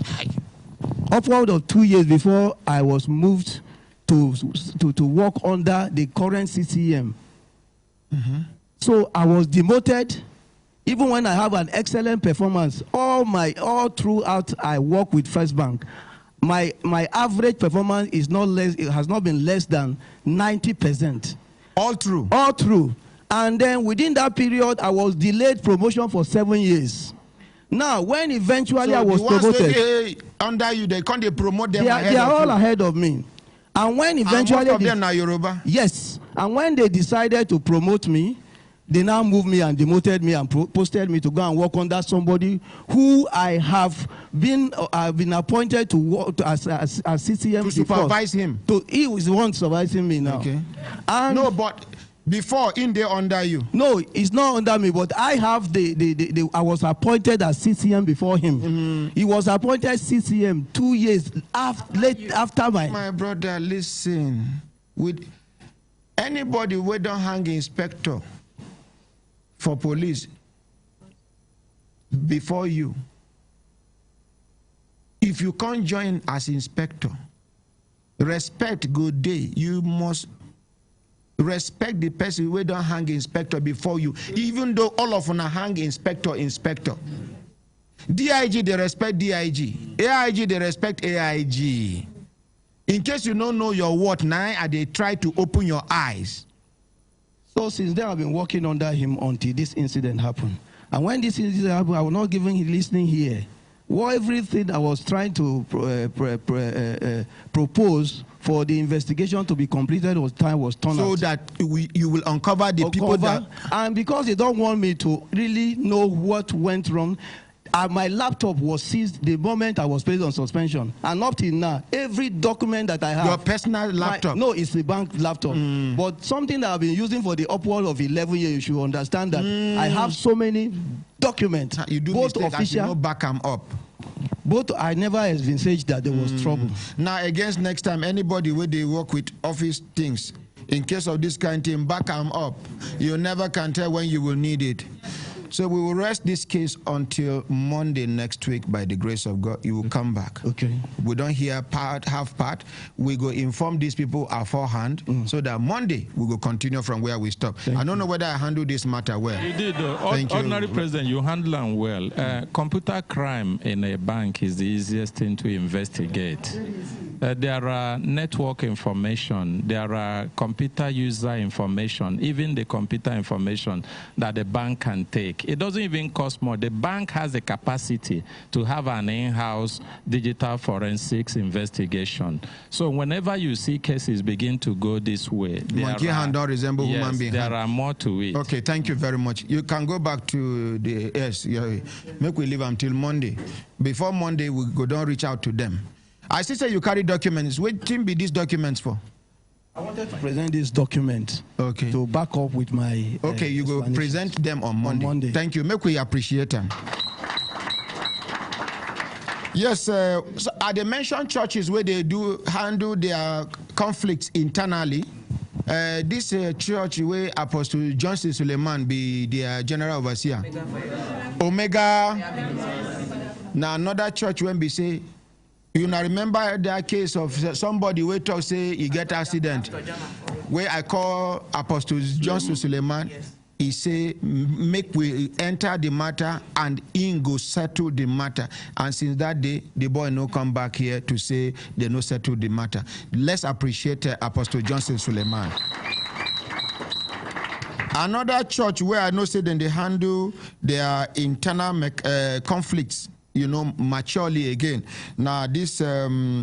Upward of 2 years before I was moved to work under the current CCM. So I was demoted. Even when I have an excellent performance, all throughout I work with First Bank. My average performance is not less. It has not been less than 90%. All through. All through. And then within that period, I was delayed promotion for 7 years. Now, when eventually I was promoted, under you, they can't promote them. They are all ahead of me. And when eventually, and most of them are Yoruba. Yes. And when they decided to promote me, they now moved me and demoted me and posted me to go and work under somebody who I have been appointed to work as CCM to supervise him. He was the one supervising me now. Okay. And no, but before in there under you. No, it's not under me. But I have I was appointed as CCM before him. He was appointed CCM 2 years after my. My brother, listen. With anybody who don't hang inspector for police before you, if you can't join as inspector, respect good day. You must respect the person who don't hang inspector before you, even though all of them hang inspector. DIG, they respect DIG. AIG, they respect AIG. In case you don't know your what now, they try to open your eyes. So since then, I've been working under him until this incident happened. And when this incident happened, I was not giving him listening here. Everything I was trying to propose for the investigation to be completed, time was turned out. So that you will uncover the people that... And because they don't want me to really know what went wrong, my laptop was seized the moment I was placed on suspension. And up till now, every document that I have... Your personal laptop? No, it's the bank laptop. But something that I've been using for the upward of 11 years, you should understand that I have so many documents. You do both official... You know, back them up. Both, I never envisaged that there was trouble. Now, against next time, anybody where they work with office things, in case of this kind of thing, back them up. You never can tell when you will need it. So we will rest this case until Monday next week by the grace of God. You will come back. Okay. We don't hear half part. We go inform these people beforehand so that Monday we will continue from where we stop. I don't know whether I handled this matter well. You did. Ordinary President, you handle them well. Computer crime in a bank is the easiest thing to investigate. There are network information, there are computer user information, even the computer information that the bank can take. It doesn't even cost more. The bank has the capacity to have an in-house digital forensics investigation. So whenever you see cases begin to go this way, monkey hand don't resemble human being. There are more to it. Okay, thank you very much. You can go back to the make we leave until Monday. Before Monday, we go down reach out to them. I see say you carry documents. What team be these documents for? I wanted to present this document to back up with my... Okay, you go present them on Monday. Thank you. Make we appreciate them. Yes, so at the mentioned churches where they do handle their conflicts internally, this church where Apostle Johnson Suleiman be their general overseer. Omega. Now another church when we say, you now remember that case of somebody where talk say he get accident, where I call Apostle Johnson Suleiman, he say make we enter the matter and in go settle the matter. And since that day, the boy no come back here to say they no settle the matter. Let's appreciate Apostle Johnson Suleiman. Another church where I know say then they handle their internal conflicts, you know, maturely again. Now this World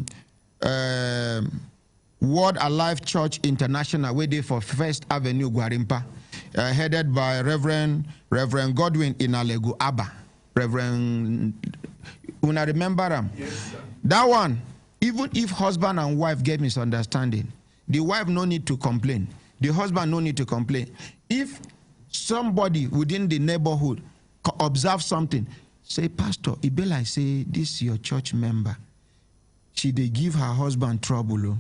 Alive Church International, where they for First Avenue, Gwarimpa, headed by Reverend Godwin Inalegu Abba. Reverend, when I remember him, that one, even if husband and wife get misunderstanding, the wife no need to complain. The husband no need to complain. If somebody within the neighborhood observe something, say, Pastor, it be like say, this your church member. She they give her husband trouble.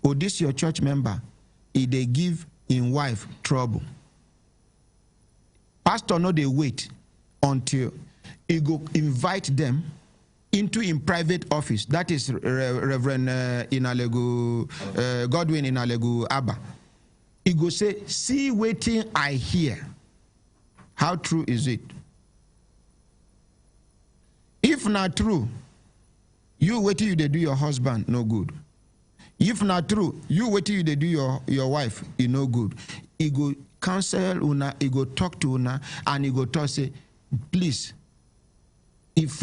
Or this your church member, they give in wife trouble. Pastor no they wait until he go invite them into in private office. That is Reverend Inalegu Godwin Inalegu Abba. He go say, see waiting I hear. How true is it? If not true, you wait till you they do your husband, no good. If not true, you wait till you they do your wife, it no good. He go counsel una, he go talk to una, and he go talk say, please, if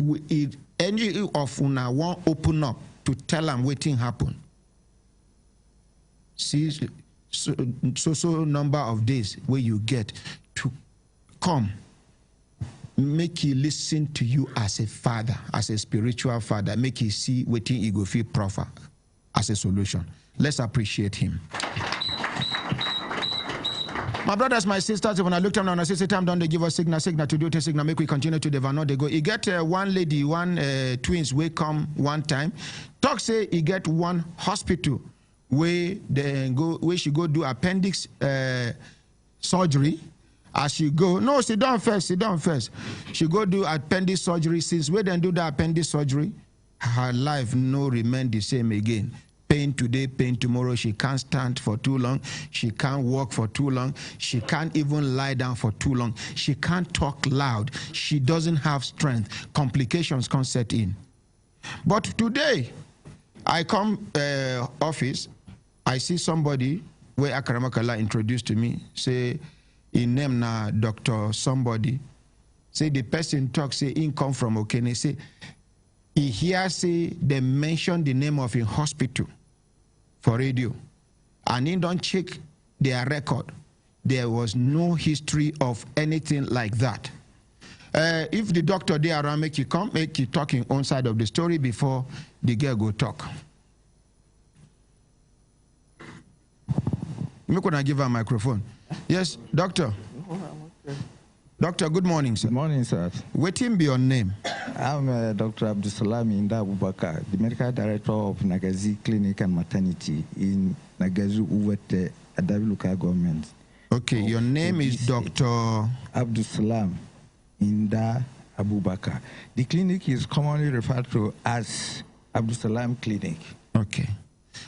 any of una want open up to tell them waiting happen, see so number of days where you get to come. Make he listen to you as a father, as a spiritual father. Make he see waiting he go feel proper as a solution. Let's appreciate him. My brothers, my sisters, when I looked at them and I say, time down, they give us signal to do the signal, make we continue to develop. They go. He get one lady, one twins, we come one time. Talk say he get one hospital where they go, where she go do appendix surgery. As she go, no, sit down first. She go do appendix surgery. Since we then do the appendix surgery, her life no remain the same again. Pain today, pain tomorrow. She can't stand for too long. She can't walk for too long. She can't even lie down for too long. She can't talk loud. She doesn't have strength. Complications can set in. But today, I come office, I see somebody where Akaramakala introduced to me, say, in name na Dr. somebody, say the person talk, say he come from Okene, say he hear say they mention the name of a hospital for radio, and he don't check their record. There was no history of anything like that. If the doctor there around, make you come, make you talking on side of the story before the girl go talk. I'm going to give her a microphone. Yes, doctor. Doctor, good morning, sir. Good morning, sir. What be your name? I'm Dr. Abdusalam Inda Abubakar, the medical director of Nagazi Clinic and Maternity in Nagazu Uwete, Adabi local government. Okay, your name is Dr. Abdusalam Inda Abubakar. The clinic is commonly referred to as Abdusalam Clinic. Okay.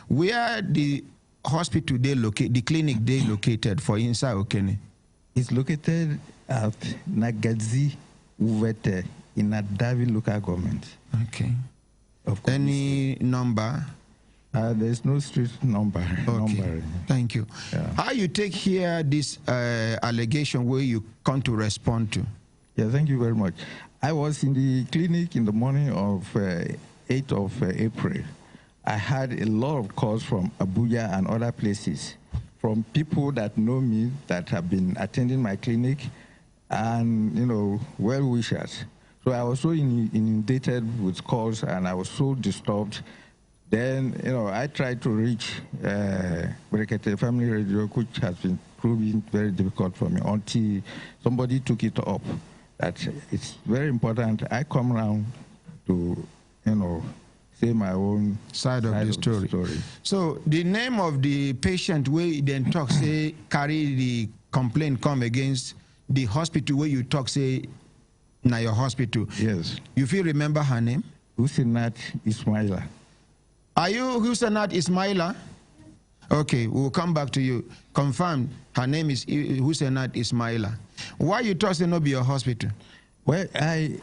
Where the hospital they locate, the clinic they located for inside Okene? It's located at Nagazi Uwete in Adabi local government. Okay. Any number? There's no street number. Okay. Thank you. Yeah. How you take here this allegation where you come to respond to? Yeah, thank you very much. I was in the clinic in the morning of 8th of April. I had a lot of calls from Abuja and other places from people that know me, that have been attending my clinic, and, you know, well-wishers. So I was so inundated with calls, and I was so disturbed. Then, you know, I tried to reach Brekete Family Radio, which has been proving very difficult for me, until somebody took it up. That it's very important I come around to, you know, say my own side of the story. So the name of the patient where you then talk, say, carry the complaint come against the hospital where you talk, say, na your hospital. Yes. You feel remember her name? Husinat Ismaila. Are you Husinat Ismaila? Okay, we'll come back to you. Confirm her name is Husinat Ismaila. Why you talk say no be your hospital? Well, I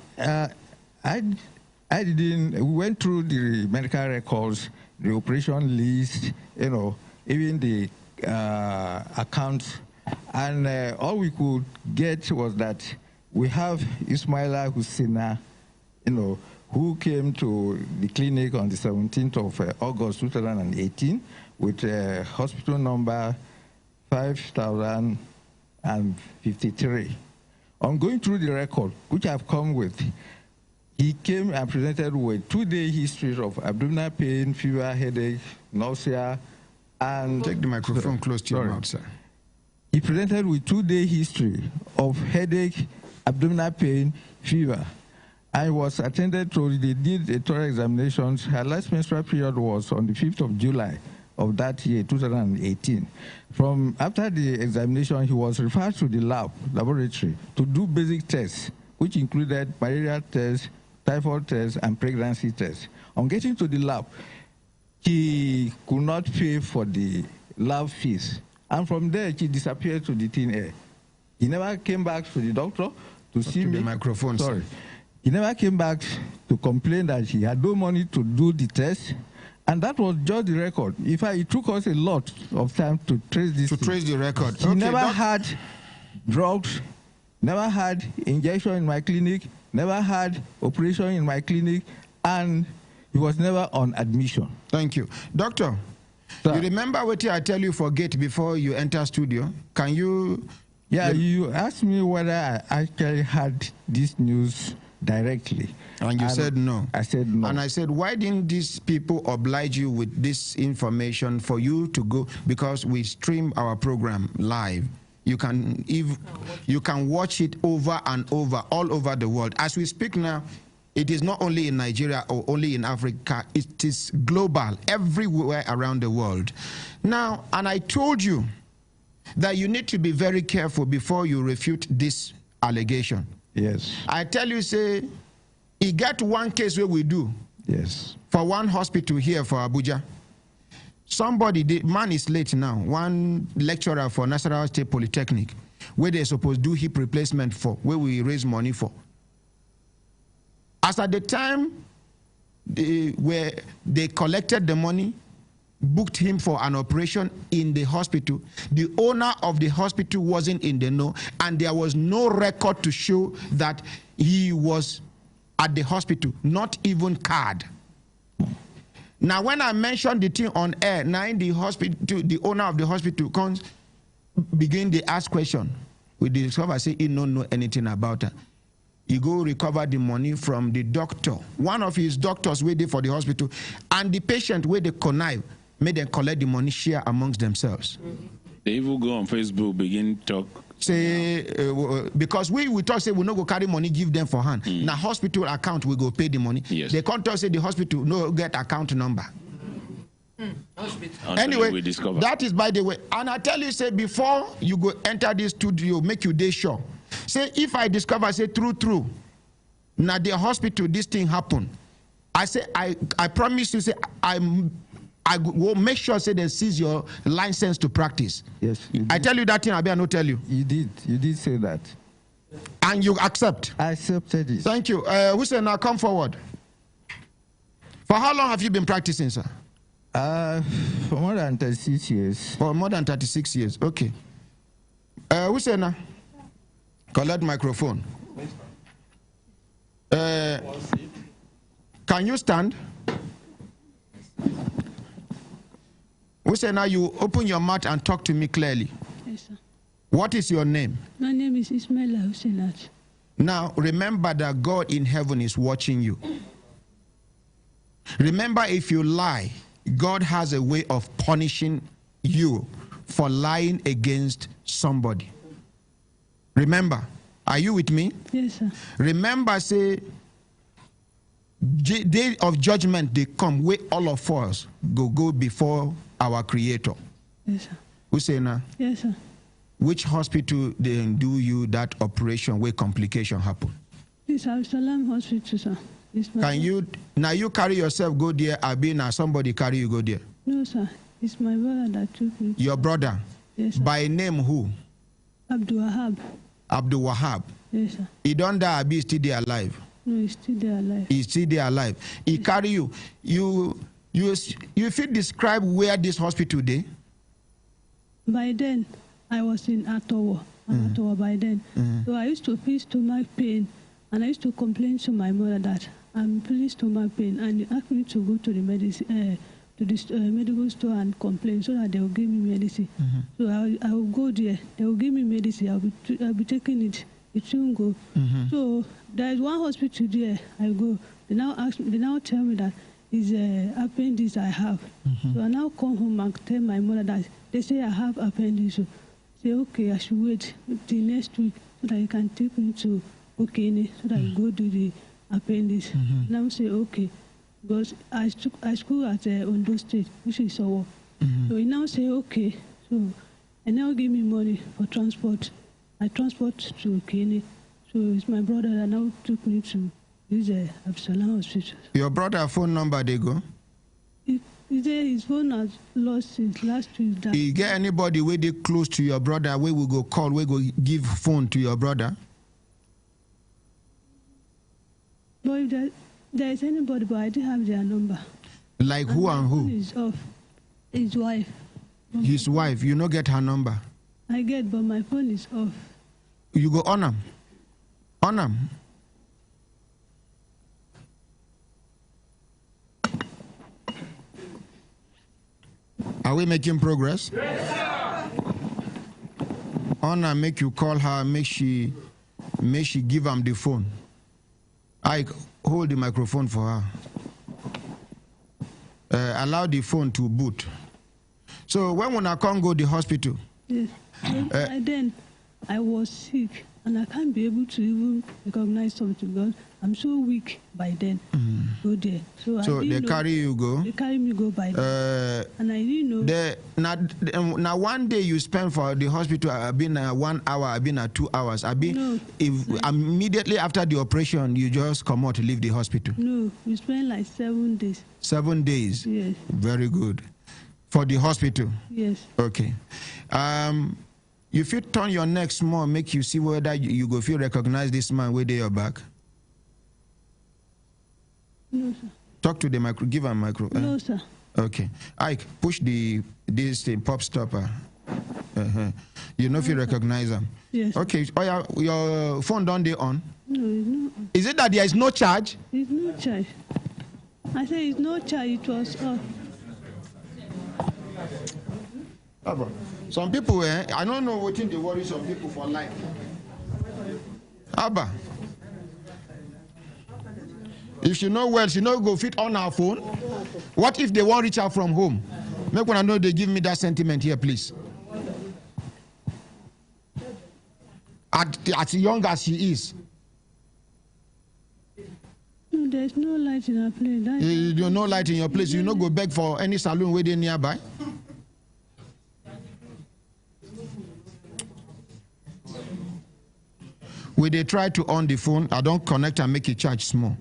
didn't. We went through the medical records, the operation list, you know, even the accounts, and all we could get was that we have Ismaila Husina, you know, who came to the clinic on the 17th of August 2018 with hospital number 5053. On going through the record, which I've come with, he came and presented with 2-day history of abdominal pain, fever, headache, nausea, and... Take the microphone close to your mouth, sir. He presented with 2-day history of headache, abdominal pain, fever. I was attended to, they did a thorough examination. Her last menstrual period was on the 5th of July of that year, 2018. From after the examination, he was referred to the laboratory to do basic tests, which included malaria tests, typhoid tests, and pregnancy tests. On getting to the lab, he could not pay for the lab fees. And from there, he disappeared to the thin air. He never came back to the doctor to see me. The microphone, sorry. sir. He never came back to complain that he had no money to do the test. And that was just the record. In fact, it took us a lot of time to trace this. To trace the record. He never had drugs, never had injection in my clinic, never had operation in my clinic, and he was never on admission. Thank you. Doctor, you remember what I tell you for gate before you enter studio? Can you... Yeah, you asked me whether I actually had this news directly. And you said no. I said no. And I said, why didn't these people oblige you with this information for you to go? Because we stream our program live. You can watch it over and over, all over the world. As we speak now, it is not only in Nigeria or only in Africa. It is global, everywhere around the world. Now, and I told you that you need to be very careful before you refute this allegation. Yes. I tell you, say, he got one case where we do. Yes. For one hospital here for Abuja. Somebody, the man is late now, one lecturer for National State Polytechnic, where they're supposed to do hip replacement for, where we raise money for. As at the time they collected the money, booked him for an operation in the hospital, the owner of the hospital wasn't in the know, and there was no record to show that he was at the hospital, not even card. Now, when I mentioned the thing on air, now in the hospital, the owner of the hospital comes, begin to ask question. We discover, say, he don't know anything about it. He go recover the money from the doctor. One of his doctors waited for the hospital, and the patient where they connive, made them collect the money, share amongst themselves. They even go on Facebook, begin talk. Say, because we talk, say, we no go carry money, give them for hand. Now, hospital account, we go pay the money. Yes. They can't talk, say, the hospital no get account number. Anyway, that is by the way. And I tell you, say, before you go enter this studio, make you day sure. Say, if I discover, say, true, now the hospital, this thing happen. I say, I promise you, say, I will make sure, say, they seize your license to practice. Yes. I tell you that thing, I better not tell you. You did say that. And you accept? I accepted it. Thank you. Hussein, now come forward. For how long have you been practicing, sir? For more than 36 years. For more than 36 years, okay. Hussein, collect microphone. Can you stand? Hussein, you open your mouth and talk to me clearly. Yes, sir. What is your name? My name is Ismaila Hussein. Now, remember that God in heaven is watching you. Remember, if you lie, God has a way of punishing you for lying against somebody. Remember, are you with me? Yes, sir. Remember, say, day of judgment, they come where all of us go before our Creator. Yes, sir. Hussein, yes, sir. Which hospital then do you that operation where complication happen? This Al Salam Hospital, sir. Can you now you carry yourself go there? I been somebody carry you go there? No, sir. It's my brother that took me. Your brother? Yes, sir. By name who? Abdul Wahab. Abdul Wahab. Yes, sir. He don't die, Abi still there alive. No, he's still there alive. He's still there alive. He carry you. You feel describe where this hospital dey? By then, I was in Ottawa. Ottawa by then. So I used to feel stomach pain, and I used to complain to my mother that I'm feeling stomach pain, and they asked me to go to the medicine, to this medical store and complain so that they will give me medicine. So I will go there. They will give me medicine. I'll be taking it. It won't go. So there is one hospital there. I go. They now tell me that it's appendix I have. So I now come home and tell my mother that they say I have appendix. So I say, okay, I should wait till next week so that you can take me to Okene so that you go do the appendix. Now say, okay. Because I school at Ondo State, which is Sowo. So he now say, okay. So and now give me money for transport. I transport to Okene. So it's my brother that now took me to this Absalom Hospital. Your brother phone number they go? His phone has lost since last week. You get anybody where they close to your brother where we go call, where go give phone to your brother? But if there is anybody, but I didn't have their number. Like who and who? Is off. His wife. His wife. You no get her number? I get, but my phone is off. You go on him. On him. Are we making progress? Yes, sir. Honor, make you call her, make she give him the phone. I hold the microphone for her. Allow the phone to boot. So when I can't go to the hospital? Yes. Then I was sick and I can't be able to even recognize something because I'm so weak by then. Go there. So they carry you go? They carry me go by then. And I didn't know. Now one day you spend for the hospital, I've been 1 hour, I've been 2 hours. Immediately after the operation, you just come out to leave the hospital? No, we spent like 7 days. 7 days? Yes. Very good. For the hospital? Yes. Okay. If you turn your neck small, make you see whether you go feel recognize this man where they your back. No, sir. Talk to the micro. Give a micro. No, sir. Okay. Ike, push this thing, pop stopper. You know if you recognize them. Yes. Okay. Oh yeah, your phone don't they on? No, it's not on. Is it that there is no charge? There's no charge. I said it's no charge, it was off. Some people, I don't know what they worry some people for life. Abba. If she know well, she know go fit on her phone. What if they won't reach out from home? Make one know they give me that sentiment here, please. As young as she is. No, there's no light in her place. You no light in your place. You no go beg for any saloon where they nearby. When they try to on the phone, I don't connect and make it charge small.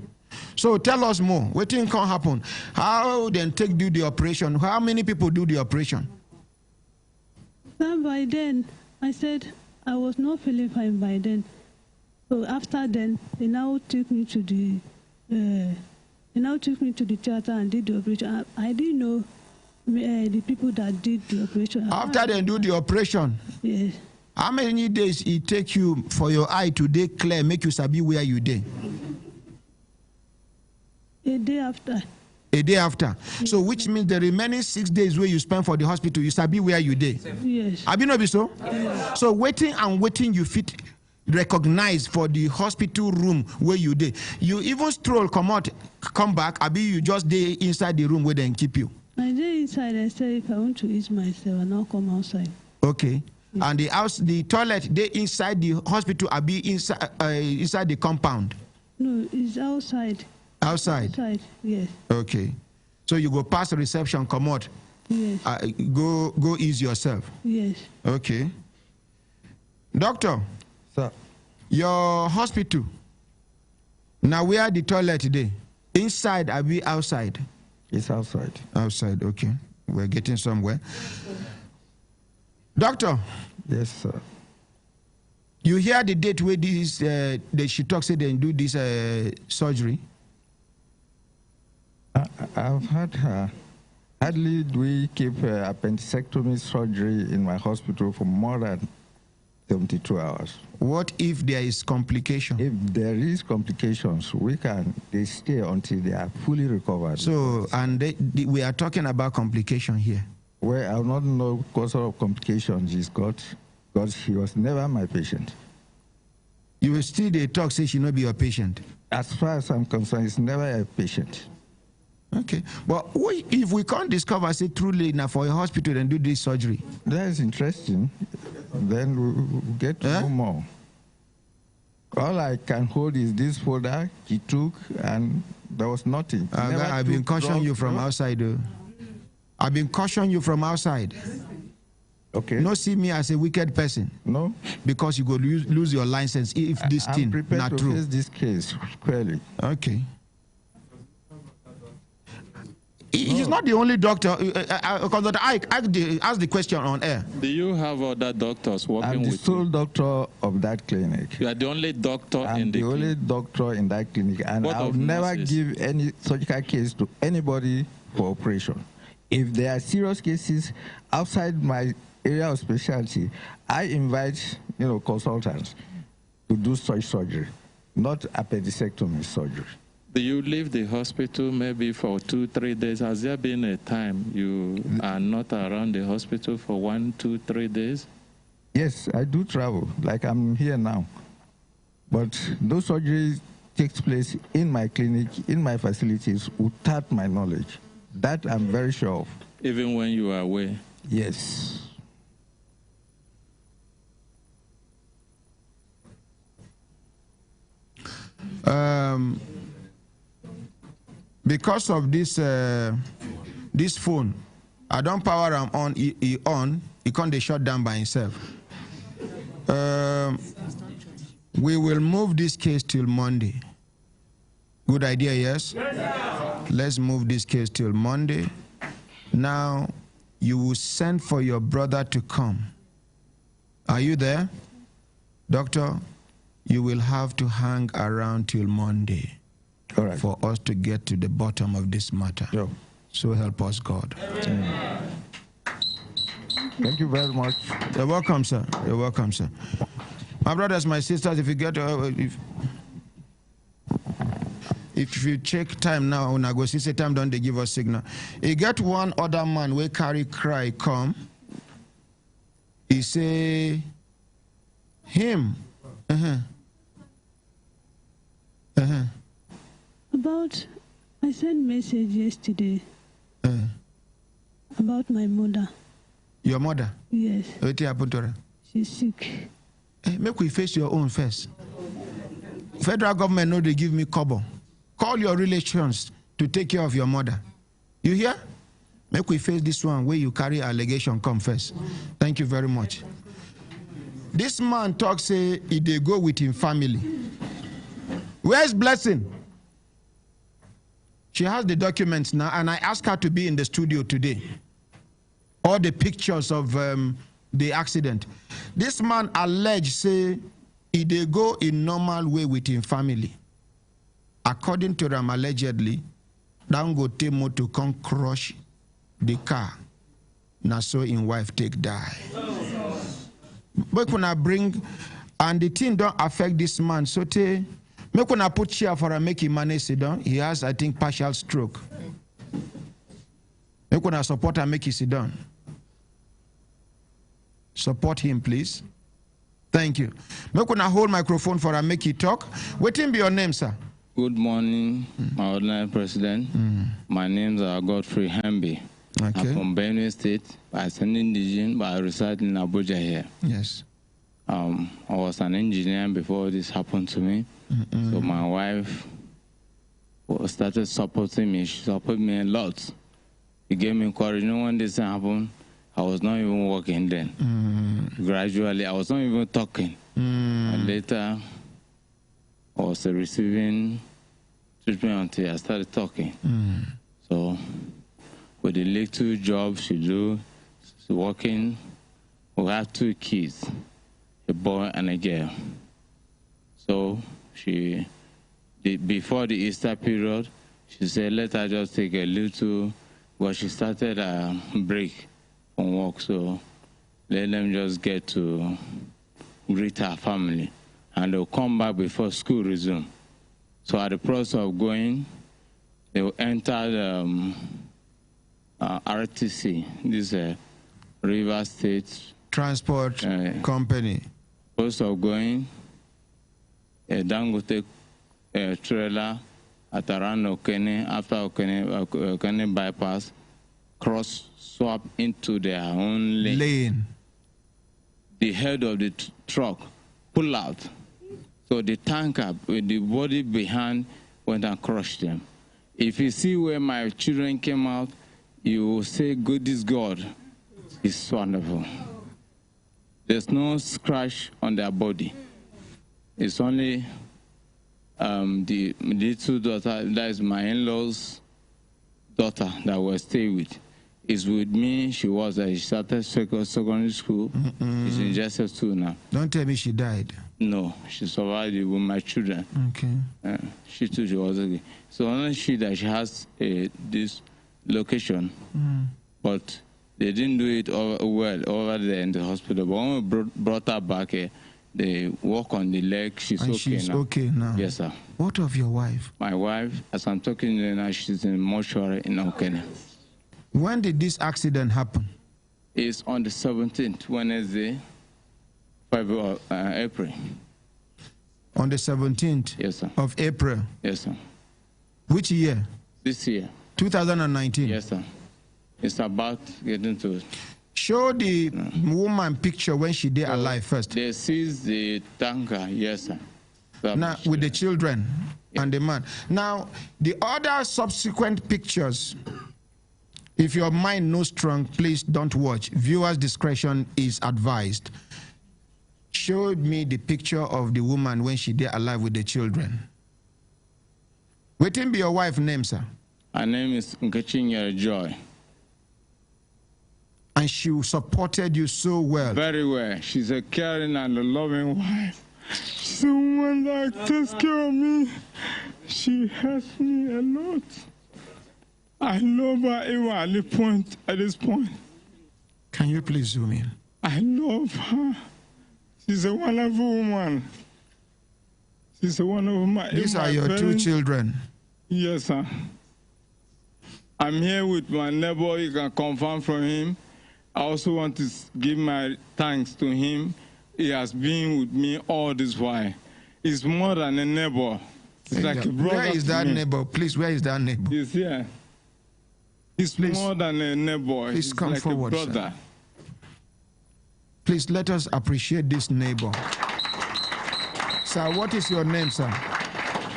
So tell us more. What thing can happen? How then do the operation? How many people do the operation? Then by then, I said I was not feeling fine by then. So after then, they now took me to the theater and did the operation. I didn't know the people that did the operation. After they do the operation? Yes. How many days it take you for your eye to dey clear, make you sabi where you dey? A day after. A day after. Yes. So which means the remaining 6 days where you spend for the hospital, you sabi where you dey? Yes. Abi no be so? Yes. So waiting you fit recognize for the hospital room where you dey. You even stroll, come back, abi you just dey inside the room where they keep you? I dey inside. I say if I want to eat myself, I now come outside. Okay. And the toilet, they inside the hospital, or be inside the compound? No, it's outside. Outside? Outside, yes. Okay. So you go past the reception, come out. Yes. Go ease yourself. Yes. Okay. Doctor. Sir. Your hospital. Now where the toilet today? Inside, or be outside? It's outside. Outside, okay. We're getting somewhere. Doctor. Yes, sir. You hear the date where this she talks say they do this surgery? I've had her. Hardly do we keep appendectomy surgery in my hospital for more than 72 hours. What if there is complication? If there is complications, they stay until they are fully recovered. So, and we are talking about complication here. Well, I do not know what sort of complications she's got, because she was never my patient. You will still they talk, say she not be your patient? As far as I'm concerned, it's never a patient. Okay. But if we can't discover, say, truly now for a hospital and do this surgery? That is interesting. Then we'll get to know more. All I can hold is this folder he took, and there was nothing. I've been cautioning you from outside, though. I've been cautioning you from outside. Okay. Not see me as a wicked person. No. Because you go lose your license if this thing not true. I'm prepared to face this case squarely. Okay. He's not the only doctor. Because I asked the question on air. Do you have other doctors working with you? I'm the sole doctor of that clinic. You are the only doctor in the clinic? I'm the only doctor in that clinic. And I'll never give any surgical case to anybody for operation. If there are serious cases outside my area of specialty, I invite consultants to do such surgery, not appendectomy surgery. Do you leave the hospital maybe for 2-3 days? Has there been a time you are not around the hospital for 1, 2, 3 days? Yes, I do travel, like I'm here now. But those surgeries takes place in my clinic, in my facilities, without my knowledge. That I'm very sure of. Even when you are away? Yes. Because of this phone, I don't power him on. He can't shut down by himself. We will move this case till Monday. Good idea, yes? Let's move this case till Monday. Now, you will send for your brother to come. Are you there? Doctor, you will have to hang around till Monday. All right. For us to get to the bottom of this matter. Yo. So help us, God. Thank you very much. You're welcome, sir. You're welcome, sir. If you check time now, when I go see say time, don't they give us signal? He get one other man we carry cry come. He say him. About, I sent message yesterday about my mother. Your mother? Yes. What happened to her? She's sick. Make we face your own first. Federal government know they give me kobo. Call your relations to take care of your mother. You hear? Make we face this one where you carry allegation come first. Thank you very much. This man talk say he dey go with him family. Where's Blessing? She has the documents now, and I asked her to be in the studio today. All the pictures of the accident. This man alleged say he dey go in normal way with him family. According to them, allegedly, Dangote motor come crush the car. Now so in wife take die. But when I bring, and the thing don't affect this man, so te, make when I put chair for him, make him manage sit down. He has, I think, partial stroke. Make when I support him, make him sit down. Support him, please. Thank you. Make when I hold microphone for him, make he talk. What be your name, sir? Good morning, my ordinary president. My name is Godfrey Hamby. Okay. I'm from Benue State. I'm an indigenous, but I reside in Abuja here. Yes. I was an engineer before this happened to me. So my wife started supporting me. She supported me a lot. She gave me courage. You know, when this happened, I was not even working then. Gradually, I was not even talking. And later, I was receiving treatment until I started talking. So, with the little job she do, she's working. We have 2 kids, a boy and a girl. So she, before the Easter period, she said, let her just take a little, but she started a break from work, so let them just get to greet her family. And they'll come back before school resume. So at the process of going, they will enter the RTC, this River State Transport Company. Process of going, a Dangote trailer at around Okene, after Okene bypass, swap into their own lane. The head of the truck pull out. So the tanker with the body behind went and crushed them. If you see where my children came out, you will say, good is God. It's wonderful. There's no scratch on their body. It's only the little daughter, that is my in-law's daughter that we're staying with. Is with me. She started secondary school. She's in JS2 now. Don't tell me she died. No, she survived with my children. Okay. She too, she was okay. So only she that she has this location, but they didn't do it well over there in the hospital. But when we brought her back here, they work on the leg. She's okay now. Yes, sir. What of your wife? My wife, as I'm talking to you now, she's in mortuary in Okene. When did this accident happen? It's on the 17th, Wednesday, April. On the 17th? Yes, sir. Of April? Yes, sir. Which year? This year. 2019? Yes, sir. It's about getting to it. Show the woman picture when she did alive first. They seized the tanker, yes, sir. Now, with the children and the man. Now, the other subsequent pictures, if your mind no strong, please don't watch. Viewers' discretion is advised. Showed me the picture of the woman when she did alive with the children. What be your wife's name, sir? Her name is Nkechinyere Joy. And she supported you so well. Very well. She's a caring and a loving wife. She's the one that takes care of me. She helps me a lot. I love her even at this point. Can you please zoom in? I love her. She's a wonderful woman. She's a wonderful woman. These are your 2 children. Yes, sir. I'm here with my neighbor. You can confirm from him. I also want to give my thanks to him. He has been with me all this while. He's more than a neighbor. It's like a brother. Where is that neighbor? Please, where is that neighbor? He's here. He's more than a neighbor. Please He's come like forward, a brother. sir. Please let us appreciate this neighbor. Sir, what is your name, sir?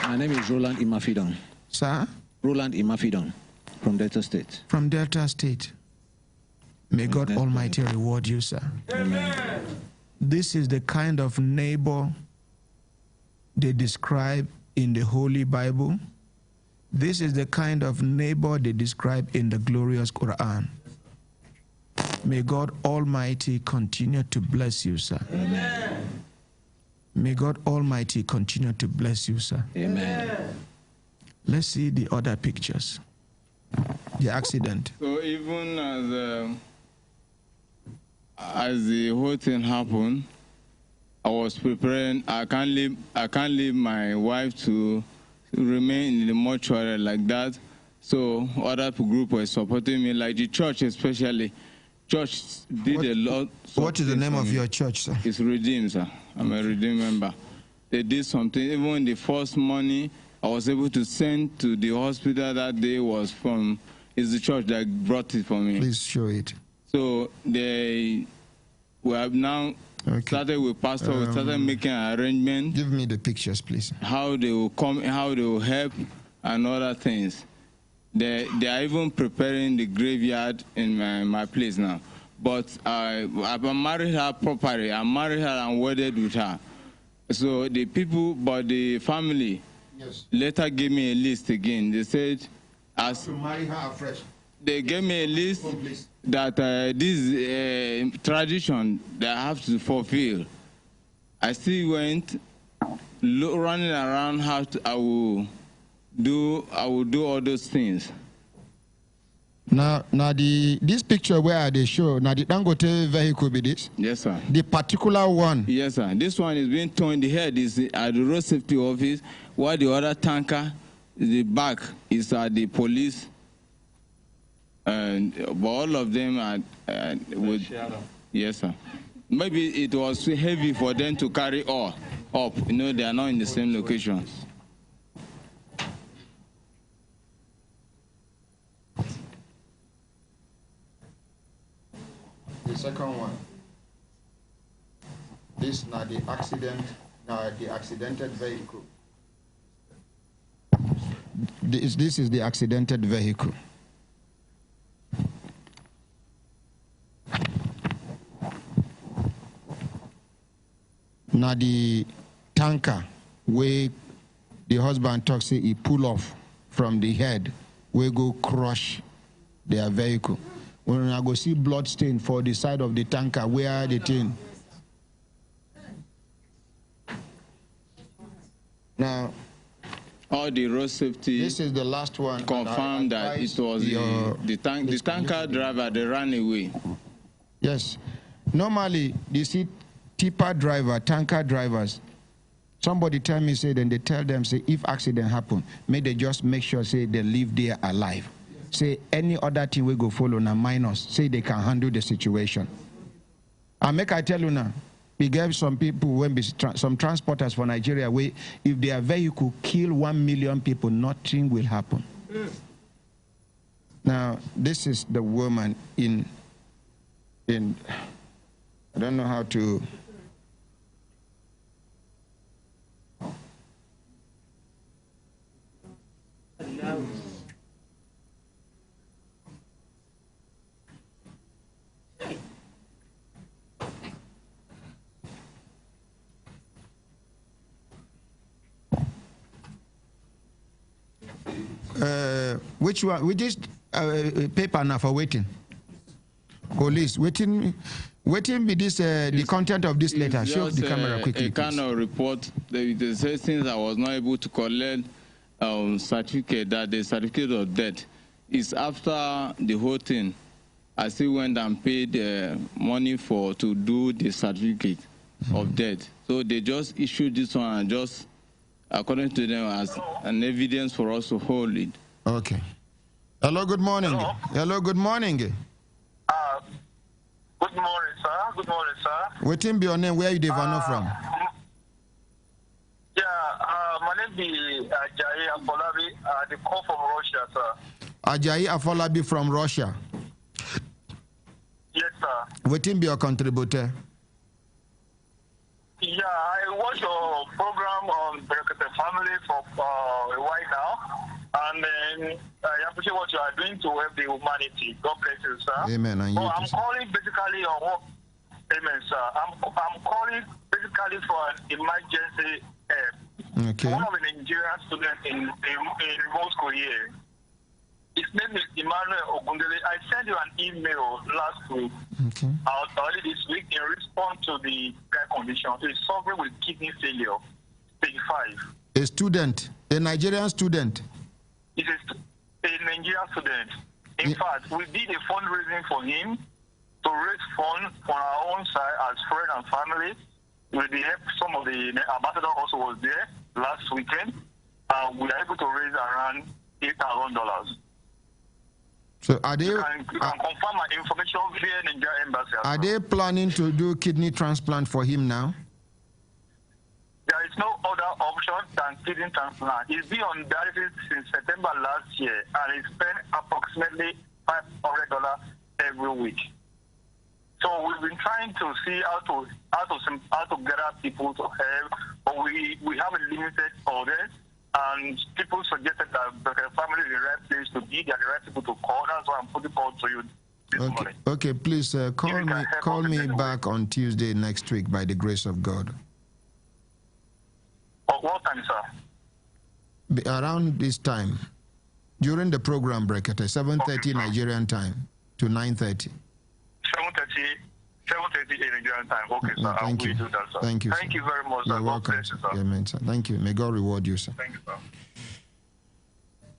My name is Roland Imafidon. Sir? Roland Imafidon from Delta State. From Delta State. May God Almighty reward you, sir. Amen. This is the kind of neighbor they describe in the Holy Bible. This is the kind of neighbor they describe in the glorious Quran. May God Almighty continue to bless you, sir. Amen. May God Almighty continue to bless you, sir. Amen. Let's see the other pictures. The accident. So even as the whole thing happened, I was preparing. I can't leave my wife to remain in the mortuary like that. So other group were supporting me, like the church especially. Church did a lot. What is the name of your church, sir? It's Redeemed, sir. I'm a Redeemed member. They did something. Even the first money I was able to send to the hospital that day was from, it's the church that brought it for me. Please show it. So we have now started with pastor. We started making an arrangement. Give me the pictures, please. How they will come, how they will help, and other things. They are even preparing the graveyard in my place now. But I married her properly. I married her and wedded with her. So the people, but the family, later gave me a list again. They said, as to marry her afresh. They gave me a list that this tradition that I have to fulfill. I still went running around how I will do all those things. Now this picture where they show, now the Dangote vehicle be this? Yes, sir. The particular one? Yes, sir. This one is being towed. The head is at the road safety office, while the other tanker, the back, is at the police. But all of them are with. Yes, sir. Maybe it was too heavy for them to carry all up. You know, they are not in the same locations. The second one. This now the accident, now the accidented vehicle. This is the accidented vehicle. Now the tanker where the husband talks, say he pull off from the head, we go crush their vehicle. When I go see blood stain for the side of the tanker, where the thing. Now, all the road safety. This is the last one. Confirmed that it was the tanker driver. They ran away. Yes, normally you see tipper driver, tanker drivers. Somebody tell me, say, then they tell them, say, if accident happen, may they just make sure, say, they live there alive. Say any other thing we go follow na minus. Say they can handle the situation. And make I tell you now, we gave some people when some transporters for Nigeria where if their vehicle kill 1 million people, nothing will happen. Now this is the woman in I don't know how to. Which one? Which is paper now for waiting? Police waiting be this the content of this letter. Show the camera quickly. A kind of report. They say since I was not able to collect certificate, that the certificate of death is after the whole thing. I still went and paid money to do the certificate of death. So they just issued this one and just according to them, as an evidence for us to hold it. Okay. Hello, good morning. Hello, good morning. Good morning, sir. Good morning, sir. What be your name? Where you from? My name is Ajayi Afolabi. The call from Russia, sir. Ajayi Afolabi from Russia. Yes, sir. What be your contributor? Yeah, I watch your program on Brekete family for a while now, and then I appreciate what you are doing to help the humanity. God bless you, sir. Amen. And so I'm calling basically on what? Amen, sir. I'm calling basically for an emergency help. Okay. One of the Nigerian students in remote school here. His name is Emmanuel Ogundele. I sent you an email last week, early this week, in response to the care condition. He's suffering with kidney failure, stage 5. A student, a Nigerian student. He's a Nigerian student. In fact, we did a fundraising for him to raise funds for our own side as friends and family. With the help, some of the ambassador also was there last weekend. We were able to raise around $8,000. So are they? You can confirm my information via Nigeria Embassy. Are they planning to do kidney transplant for him now? There is no other option than kidney transplant. He's been on dialysis since September last year, and he spent approximately $500 every week. So we've been trying to see how to gather people to help, but we have a limited audience. And people suggested that the family is the right place to be, they are the right people to call. That's why I'm putting call to you this morning. Okay, please call me back on Tuesday next week by the grace of God. What time, sir? Around this time, during the program Brekete, 7:30 Nigerian time to 9:30. 7:30 Nigerian time. Okay, sir. Thank you. Do that, sir. Thank you. Thank you very much, sir. You're welcome. Bless you, sir. Amen, sir. Thank you. May God reward you, sir. Thank you, sir.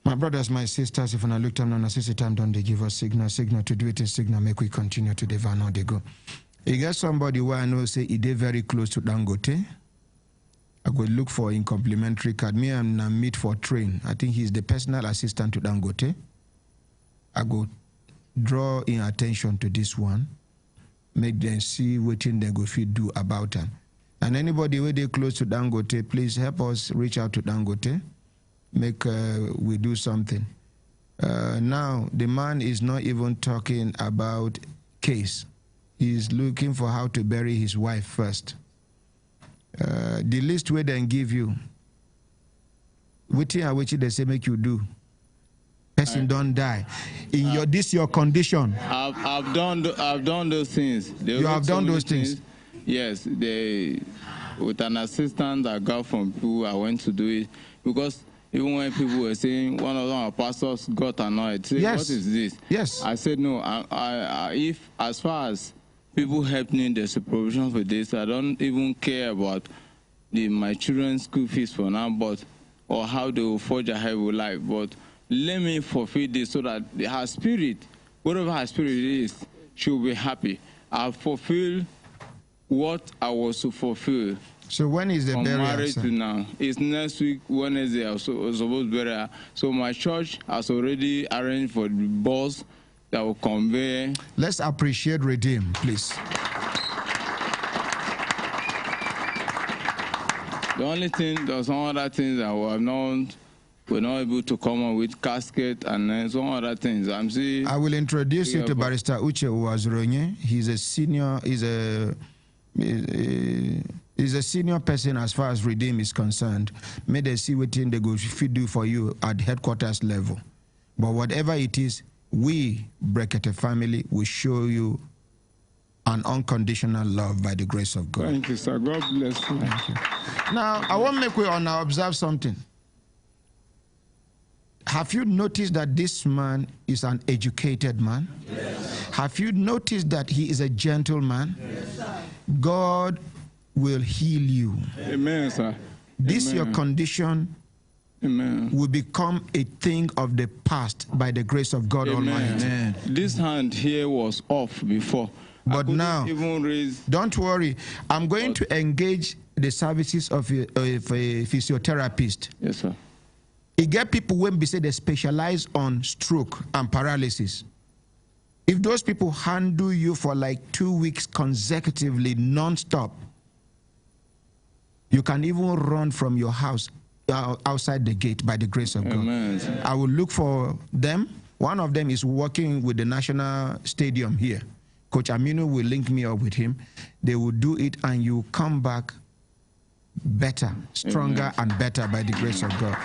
My brothers, my sisters, if I look time on a time, don't they give us signal to do it in signal, make we continue to the van or they go. You get somebody where I know say he did very close to Dangote. I go look for in complimentary card. Me and meet for train. I think he's the personal assistant to Dangote. I go draw in attention to this one. Make them see what they go fit do about them. And anybody where they close to Dangote, please help us reach out to Dangote. Make we do something. Now the man is not even talking about case. He's looking for how to bury his wife first. The list where they give you, which they say make you do. Person don't die. In your condition. I've done those things. You have done those things. Yes, with an assistant I got from people, I went to do it because even when people were saying one of our pastors got annoyed, say, yes. What is this? Yes. I said no. If as far as people help me in the supervision for this, I don't even care about my children's school fees for now, or how they will forge ahead with life, but let me fulfill this so that her spirit, whatever her spirit is, she will be happy. I'll fulfill what I was to fulfill. So when is the burial? Married to now. It's next week, Wednesday. I was supposed to bury. So my church has already arranged for the bus that will convey. Let's appreciate Redeem, please. The only thing, there's some other things that we're not able to come up with casket and then some other things. I will introduce you to Barrister Uche Uwazuronye. He's a senior. He's a senior person as far as Redeem is concerned. May they see what they go do for you at headquarters level. But whatever it is, we, Brekete family, will show you an unconditional love by the grace of God. Thank you, sir. God bless you. Thank you. Now, I want to make you now observe something. Have you noticed that this man is an educated man? Yes. Have you noticed that he is a gentleman? Yes. God will heal you. Amen, sir. This Amen. Your condition Amen. will become a thing of the past by the grace of God Amen. Almighty. Amen. This hand here was off before, But now, don't worry. I'm going to engage the services of a physiotherapist. Yes, sir. You get people when they say they specialize on stroke and paralysis. If those people handle you for like 2 weeks consecutively, non-stop, you can even run from your house outside the gate by the grace of Amen. God. I will look for them. One of them is working with the National Stadium here. Coach Aminu will link me up with him. They will do it and you come back better, stronger and better by the grace of God.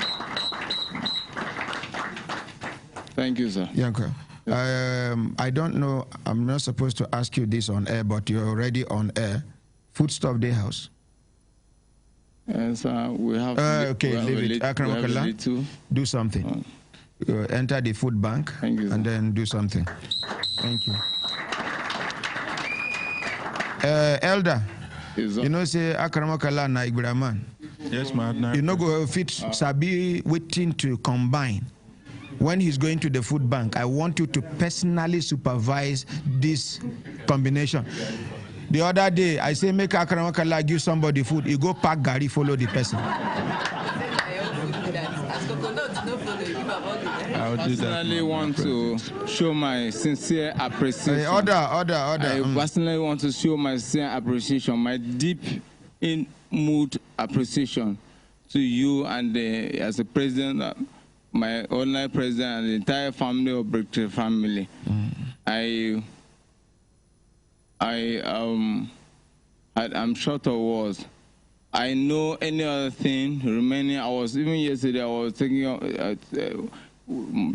Thank you, sir. Yeah, okay. I don't know, I'm not supposed to ask you this on air, but you're already on air. Foodstuff Day House. Yes, we have. Okay, leave it. Akram, do something. Enter the food bank and then do something. Thank you. Elder, you know, say Akramakala na Ibraman. Yes, man. You know, go fit Sabi waiting to combine. When he's going to the food bank, I want you to personally supervise this combination. The other day, I say, make Akramakala give somebody food. You go pack Gary, follow the person. I personally want to show my sincere appreciation. Order. I personally want to show my sincere appreciation, my deep in mood appreciation to you and as a president, my online president and the entire family of Brekete family. I'm short of words. I know any other thing remaining. Even yesterday, I was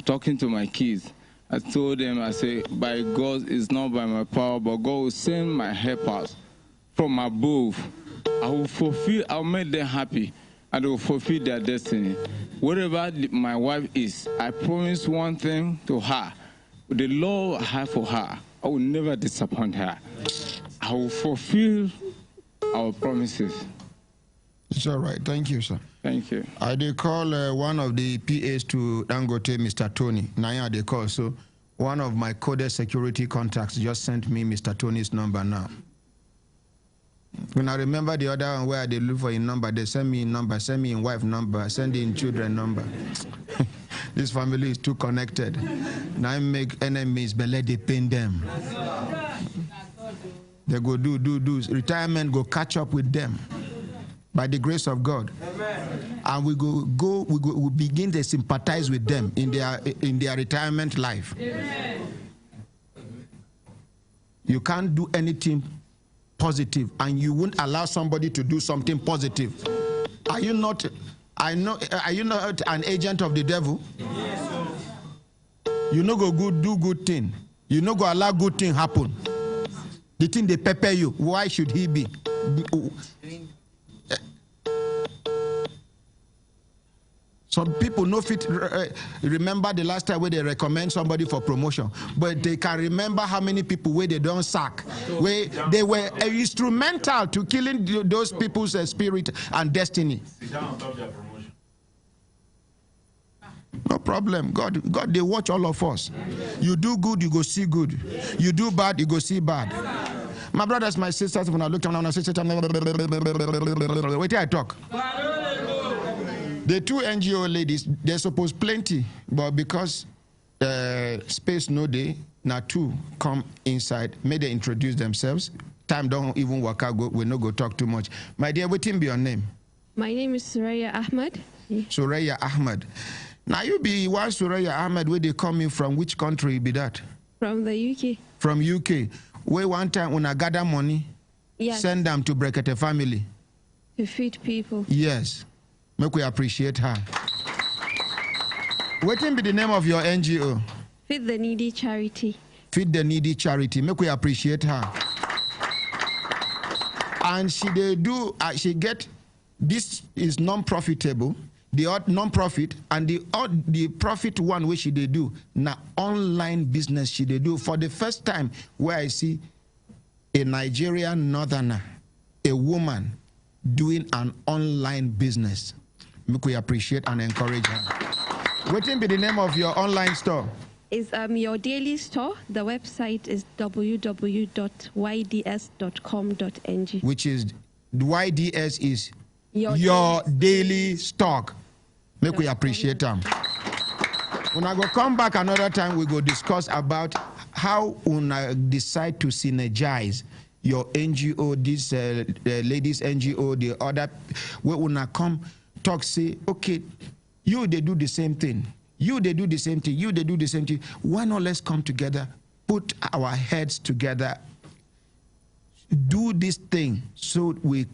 talking to my kids. I told them, I say, by God, it's not by my power, but God will send my helpers from above. I will fulfill, I'll make them happy, and I will fulfill their destiny. Wherever my wife is, I promise one thing to her. The love I have for her, I will never disappoint her. I will fulfill our promises. It's all right. Thank you, sir. Thank you. I did call one of the PAs to Dangote, Mr. Tony. Naya, they call. So one of my coded security contacts just sent me Mr. Tony's number now. When I remember the other one where they look for a number, they send me a number, send me a wife number, send in children number. This family is too connected. Now I make enemies, but let they pain them. They go do. Retirement go catch up with them. By the grace of God. Amen. And we begin to sympathize with them in their retirement life. Amen. You can't do anything positive and you won't allow somebody to do something positive. Are you not an agent of the devil? Yes, you no go do good thing. You no go allow good thing happen. The thing they pepper you, why should he be? Some people no fit remember the last time where they recommend somebody for promotion, but they can remember how many people where they don't sack, where they were instrumental to killing those people's spirit and destiny. No problem. God, they watch all of us. You do good, you go see good. You do bad, you go see bad. My brothers, my sisters, when I look down, I say, wait till I talk. The two NGO ladies, they suppose plenty, but because space no day, now two come inside, may they introduce themselves. Time don't even work out, we no go talk too much. My dear, what be your name? My name is Suraya Ahmad. Suraya Ahmad. Now you be one Suraya Ahmad, where they coming from, which country be that? From the UK. From UK. Where one time when I gather money, yes, send them to Brekete family. To feed people. Yes. Make we appreciate her. What be the name of your NGO? Feed the Needy Charity. Feed the Needy Charity. Make we appreciate her. And she get, this is non-profitable, the non-profit, and the profit one which they do, now online business she they do. For the first time where I see a Nigerian northerner, a woman, doing an online business. We appreciate and encourage her. What will be the name of your online store? is your daily store. The website is www.yds.com.ng. Which is YDS is your daily stock. Make we appreciate them. When I go come back another time, we go discuss about how una decide to synergize your NGO, this ladies NGO, the other, where una come talk, say, okay, you they do the same thing. You they do the same thing. You they do the same thing. Why not let's come together, put our heads together, do this thing so we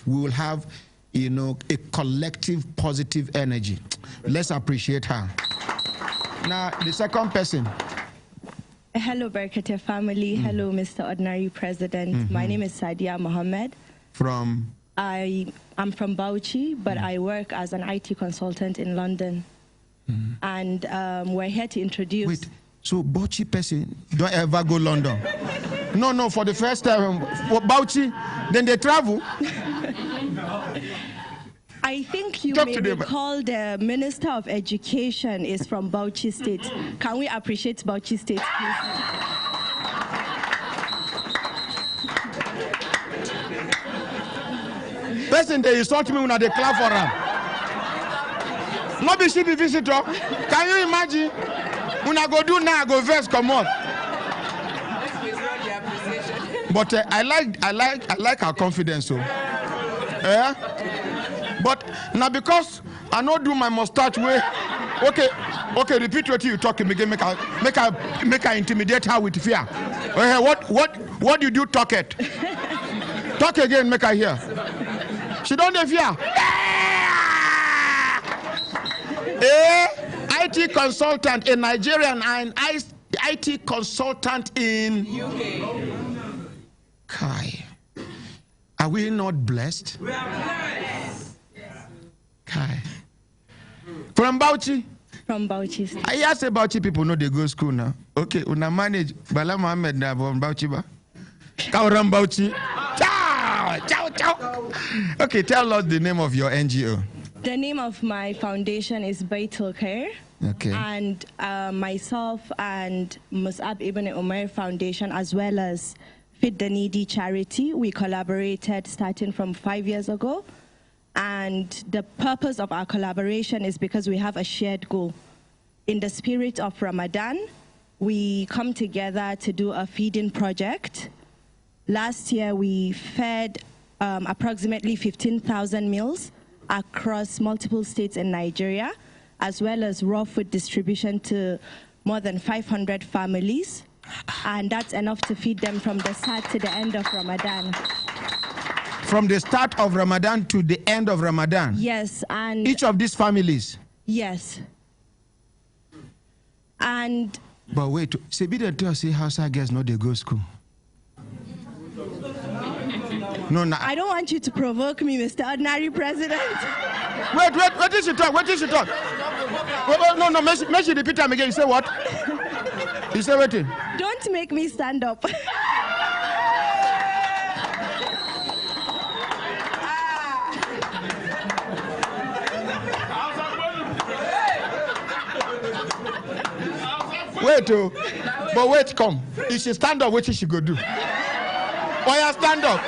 will have, you know, a collective positive energy. Let's appreciate her. Now, the second person. Hello, Brekete family. Hello, Mr. Ordinary President. My name is Sadia Mohammed. From? I'm from Bauchi, but I work as an IT consultant in London. And we're here to introduce... Wait, so Bauchi person don't ever go London? No, for the first time, for Bauchi, then they travel? I think you may recall the Minister of Education is from Bauchi State. Can we appreciate Bauchi State, please? Person, they insult me when they clap for him. Not be she be visitor. Can you imagine? When I go do now, I go verse come on. But I like her confidence, so. Yeah. But now because I not do my mustache way, okay, repeat what you talking again. Make her intimidate her with fear. Okay, what you do? Talk it. Talk again. Make her hear. She don't have fear. IT consultant in Nigeria and IT consultant in UK. Kai, are we not blessed? We are blessed. Kai. From Bauchi? From Bauchi. I ask Bauchi people know they go school now. Okay, una manage Bala Mohammed na from Bauchi ba? Kauram Bauchi. Ciao. Okay, tell us the name of your NGO. The name of my foundation is Baitul Khair. Okay. And myself and Mus'ab Ibn Umair Foundation, as well as Feed the Needy charity, we collaborated starting from 5 years ago. And the purpose of our collaboration is because we have a shared goal. In the spirit of Ramadan, we come together to do a feeding project. Last year, we fed approximately 15,000 meals across multiple states in Nigeria, as well as raw food distribution to more than 500 families. And that's enough to feed them from the start to the end of Ramadan. From the start of Ramadan to the end of Ramadan? Yes, and... Each of these families? Yes. And... But wait, say be the tell say Hausa girls not they go school. No. I don't want you to provoke me, Mr. Ordinary President. Wait, what did she talk? What did she talk? No, make she repeat time again. You say what? You say what? Don't make me stand up. Wait, but wait, come. If she stand up, what she go do? Why you stand up?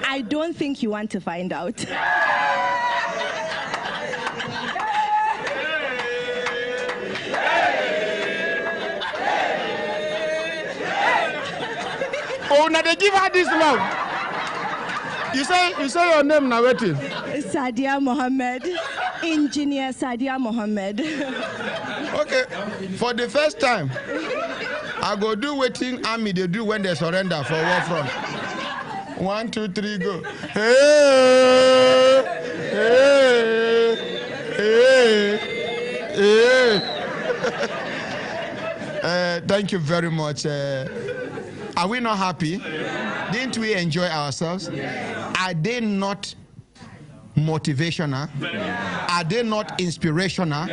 I don't think you want to find out. Oh, now they give her this love. You say your name now, waiting. Sadia Mohammed. Engineer Sadia Mohammed. Okay, for the first time, I go do waiting army they do when they surrender for war front. 1, 2, 3, go. Hey. Thank you very much. Are we not happy? Didn't we enjoy ourselves? Are they not motivational? Are they not inspirational?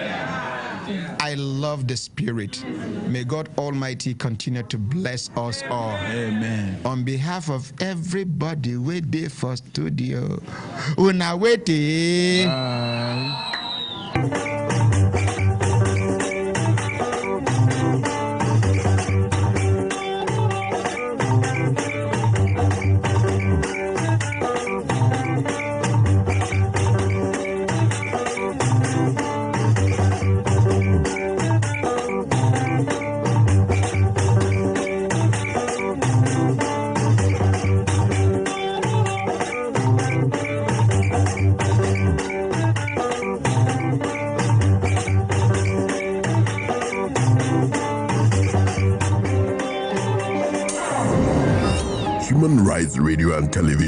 I love the spirit. May God Almighty continue to bless us all. Amen. On behalf of everybody waiting for studio, una waiting. Human Rights Radio and Television.